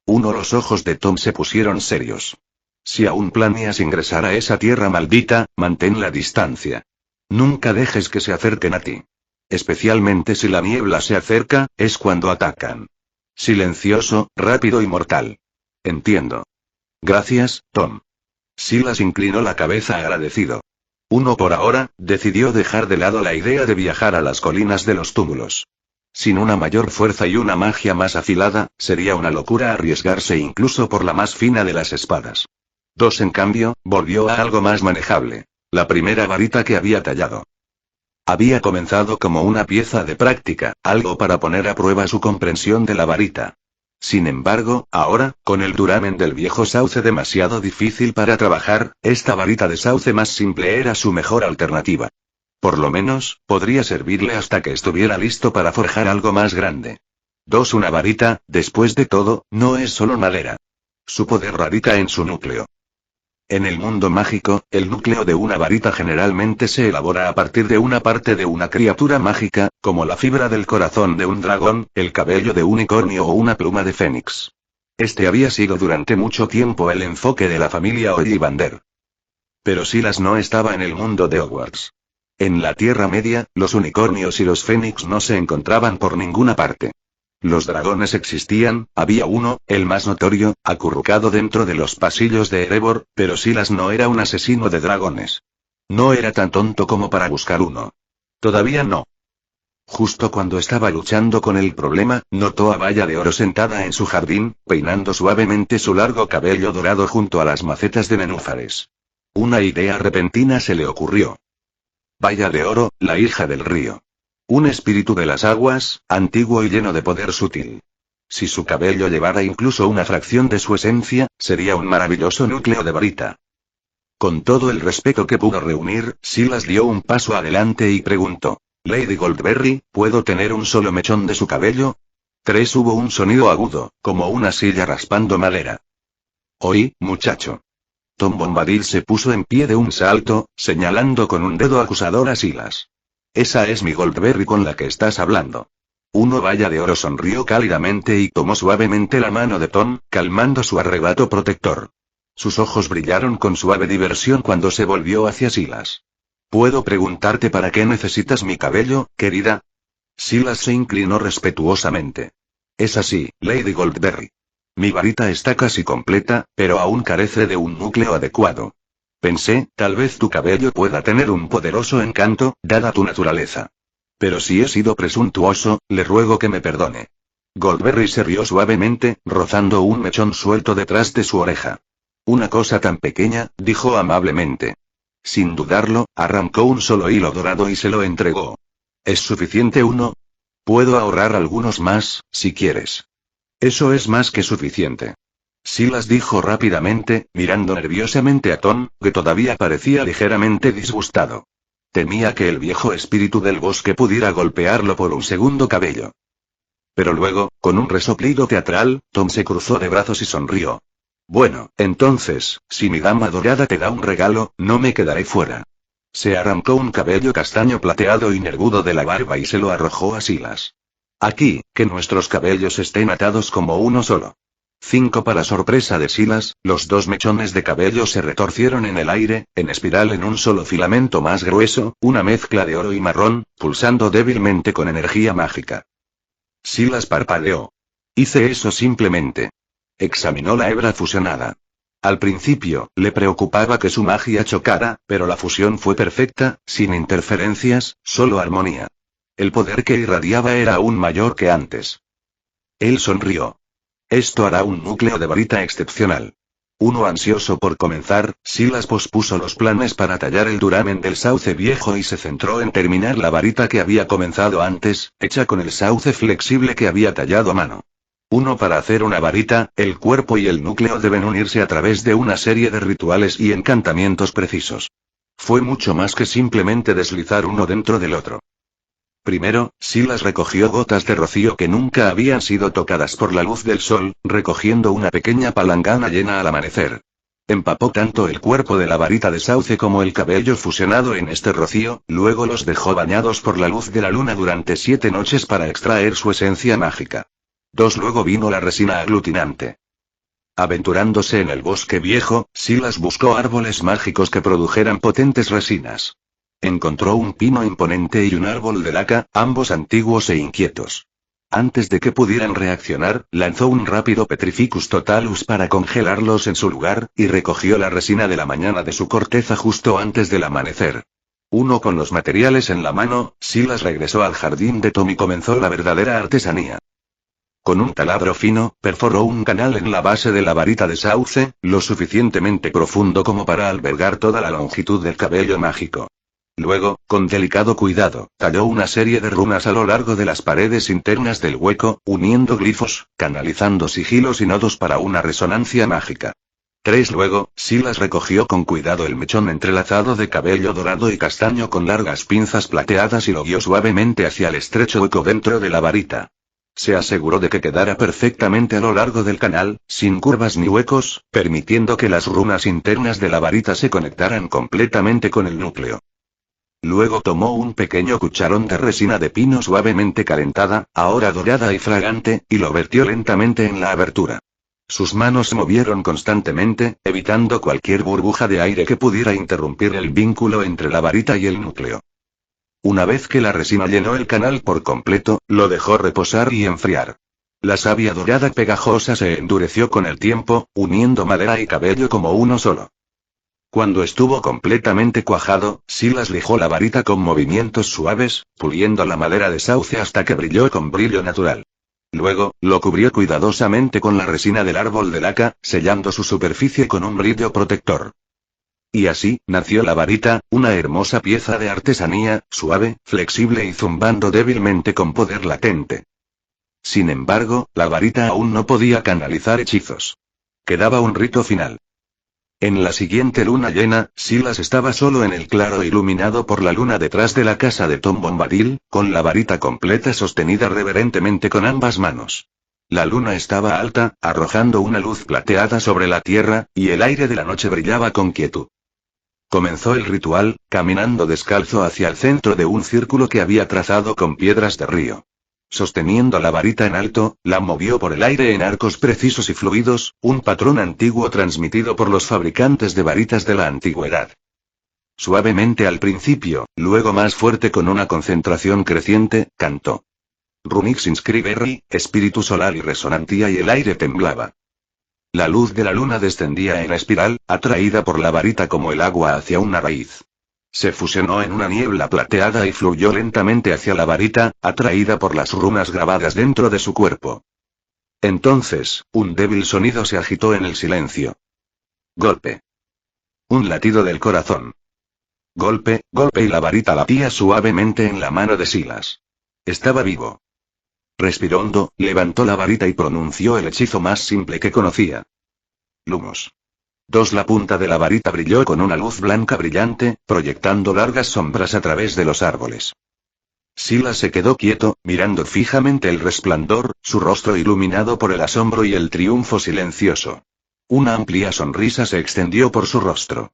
Los ojos de Tom se pusieron serios. Si aún planeas ingresar a esa tierra maldita, mantén la distancia. Nunca dejes que se acerquen a ti. Especialmente si la niebla se acerca, es cuando atacan. Silencioso, rápido y mortal. Entiendo. Gracias, Tom. Silas inclinó la cabeza agradecido. Por ahora, decidió dejar de lado la idea de viajar a las colinas de los túmulos. Sin una mayor fuerza y una magia más afilada, sería una locura arriesgarse incluso por la más fina de las espadas. En cambio, volvió a algo más manejable. La primera varita que había tallado. Había comenzado como una pieza de práctica, algo para poner a prueba su comprensión de la varita. Sin embargo, ahora, con el duramen del viejo sauce demasiado difícil para trabajar, esta varita de sauce más simple era su mejor alternativa. Por lo menos, podría servirle hasta que estuviera listo para forjar algo más grande. Una varita, después de todo, no es solo madera. Su poder radica en su núcleo. En el mundo mágico, el núcleo de una varita generalmente se elabora a partir de una parte de una criatura mágica, como la fibra del corazón de un dragón, el cabello de un unicornio o una pluma de fénix. Este había sido durante mucho tiempo el enfoque de la familia Ollivander. Pero Silas no estaba en el mundo de Hogwarts. En la Tierra Media, los unicornios y los fénix no se encontraban por ninguna parte. Los dragones existían, había uno, el más notorio, acurrucado dentro de los pasillos de Erebor, pero Silas no era un asesino de dragones. No era tan tonto como para buscar uno. Todavía no. Justo cuando estaba luchando con el problema, notó a Valla de Oro sentada en su jardín, peinando suavemente su largo cabello dorado junto a las macetas de nenúfares. Una idea repentina se le ocurrió. Valla de Oro, la hija del río. Un espíritu de las aguas, antiguo y lleno de poder sutil. Si su cabello llevara incluso una fracción de su esencia, sería un maravilloso núcleo de varita. Con todo el respeto que pudo reunir, Silas dio un paso adelante y preguntó: Lady Goldberry, ¿puedo tener un solo mechón de su cabello? Hubo un sonido agudo, como una silla raspando madera. Oí, muchacho. Tom Bombadil se puso en pie de un salto, señalando con un dedo acusador a Silas. Esa es mi Goldberry con la que estás hablando. Uno Valla de Oro sonrió cálidamente y tomó suavemente la mano de Tom, calmando su arrebato protector. Sus ojos brillaron con suave diversión cuando se volvió hacia Silas. ¿Puedo preguntarte para qué necesitas mi cabello, querida? Silas se inclinó respetuosamente. Es así, Lady Goldberry. Mi varita está casi completa, pero aún carece de un núcleo adecuado. Pensé, tal vez tu cabello pueda tener un poderoso encanto, dada tu naturaleza. Pero si he sido presuntuoso, le ruego que me perdone. Goldberry se rió suavemente, rozando un mechón suelto detrás de su oreja. Una cosa tan pequeña, dijo amablemente. Sin dudarlo, arrancó un solo hilo dorado y se lo entregó. ¿Es suficiente uno? Puedo ahorrar algunos más, si quieres. Eso es más que suficiente. Silas dijo rápidamente, mirando nerviosamente a Tom, que todavía parecía ligeramente disgustado. Temía que el viejo espíritu del bosque pudiera golpearlo por un segundo cabello. Pero luego, con un resoplido teatral, Tom se cruzó de brazos y sonrió. Bueno, entonces, si mi dama dorada te da un regalo, no me quedaré fuera. Se arrancó un cabello castaño plateado y nervudo de la barba y se lo arrojó a Silas. Aquí, que nuestros cabellos estén atados como uno solo. 5 Para sorpresa de Silas, los 2 mechones de cabello se retorcieron en el aire, en espiral en un solo filamento más grueso, una mezcla de oro y marrón, pulsando débilmente con energía mágica. Silas parpadeó. Hice eso simplemente. Examinó la hebra fusionada. Al principio, le preocupaba que su magia chocara, pero la fusión fue perfecta, sin interferencias, solo armonía. El poder que irradiaba era aún mayor que antes. Él sonrió. Esto hará un núcleo de varita excepcional. Uno ansioso por comenzar, Silas pospuso los planes para tallar el duramen del sauce viejo y se centró en terminar la varita que había comenzado antes, hecha con el sauce flexible que había tallado a mano. Para hacer una varita, el cuerpo y el núcleo deben unirse a través de una serie de rituales y encantamientos precisos. Fue mucho más que simplemente deslizar uno dentro del otro. Primero, Silas recogió gotas de rocío que nunca habían sido tocadas por la luz del sol, recogiendo una pequeña palangana llena al amanecer. Empapó tanto el cuerpo de la varita de sauce como el cabello fusionado en este rocío, luego los dejó bañados por la luz de la luna durante 7 noches para extraer su esencia mágica. Luego vino la resina aglutinante. Aventurándose en el bosque viejo, Silas buscó árboles mágicos que produjeran potentes resinas. Encontró un pino imponente y un árbol de laca, ambos antiguos e inquietos. Antes de que pudieran reaccionar, lanzó un rápido Petrificus Totalus para congelarlos en su lugar, y recogió la resina de la mañana de su corteza justo antes del amanecer. Con los materiales en la mano, Silas regresó al jardín de Tom y comenzó la verdadera artesanía. Con un taladro fino, perforó un canal en la base de la varita de sauce, lo suficientemente profundo como para albergar toda la longitud del cabello mágico. Luego, con delicado cuidado, talló una serie de runas a lo largo de las paredes internas del hueco, uniendo glifos, canalizando sigilos y nodos para una resonancia mágica. Luego, Silas recogió con cuidado el mechón entrelazado de cabello dorado y castaño con largas pinzas plateadas y lo guió suavemente hacia el estrecho hueco dentro de la varita. Se aseguró de que quedara perfectamente a lo largo del canal, sin curvas ni huecos, permitiendo que las runas internas de la varita se conectaran completamente con el núcleo. Luego tomó un pequeño cucharón de resina de pino suavemente calentada, ahora dorada y fragante, y lo vertió lentamente en la abertura. Sus manos se movieron constantemente, evitando cualquier burbuja de aire que pudiera interrumpir el vínculo entre la varita y el núcleo. Una vez que la resina llenó el canal por completo, lo dejó reposar y enfriar. La savia dorada pegajosa se endureció con el tiempo, uniendo madera y cabello como uno solo. Cuando estuvo completamente cuajado, Silas lijó la varita con movimientos suaves, puliendo la madera de sauce hasta que brilló con brillo natural. Luego, lo cubrió cuidadosamente con la resina del árbol de laca, sellando su superficie con un brillo protector. Y así, nació la varita, una hermosa pieza de artesanía, suave, flexible y zumbando débilmente con poder latente. Sin embargo, la varita aún no podía canalizar hechizos. Quedaba un rito final. En la siguiente luna llena, Silas estaba solo en el claro iluminado por la luna detrás de la casa de Tom Bombadil, con la varita completa sostenida reverentemente con ambas manos. La luna estaba alta, arrojando una luz plateada sobre la tierra, y el aire de la noche brillaba con quietud. Comenzó el ritual, caminando descalzo hacia el centro de un círculo que había trazado con piedras de río. Sosteniendo la varita en alto, la movió por el aire en arcos precisos y fluidos, un patrón antiguo transmitido por los fabricantes de varitas de la antigüedad. Suavemente al principio, luego más fuerte con una concentración creciente, cantó. Rumix inscriberri, espíritu solar y resonantía y el aire temblaba. La luz de la luna descendía en espiral, atraída por la varita como el agua hacia una raíz. Se fusionó en una niebla plateada y fluyó lentamente hacia la varita, atraída por las runas grabadas dentro de su cuerpo. Entonces, un débil sonido se agitó en el silencio. Golpe. Un latido del corazón. Golpe, golpe y la varita latía suavemente en la mano de Silas. Estaba vivo. Respiró hondo, levantó la varita y pronunció el hechizo más simple que conocía. Lumos. La punta de la varita brilló con una luz blanca brillante, proyectando largas sombras a través de los árboles. Silas se quedó quieto, mirando fijamente el resplandor, su rostro iluminado por el asombro y el triunfo silencioso. Una amplia sonrisa se extendió por su rostro.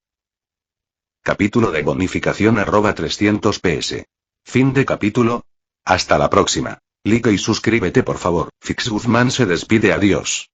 Capítulo de bonificación @300 PS. Fin de capítulo. Hasta la próxima. Like y suscríbete por favor. Fix Guzmán se despide, adiós.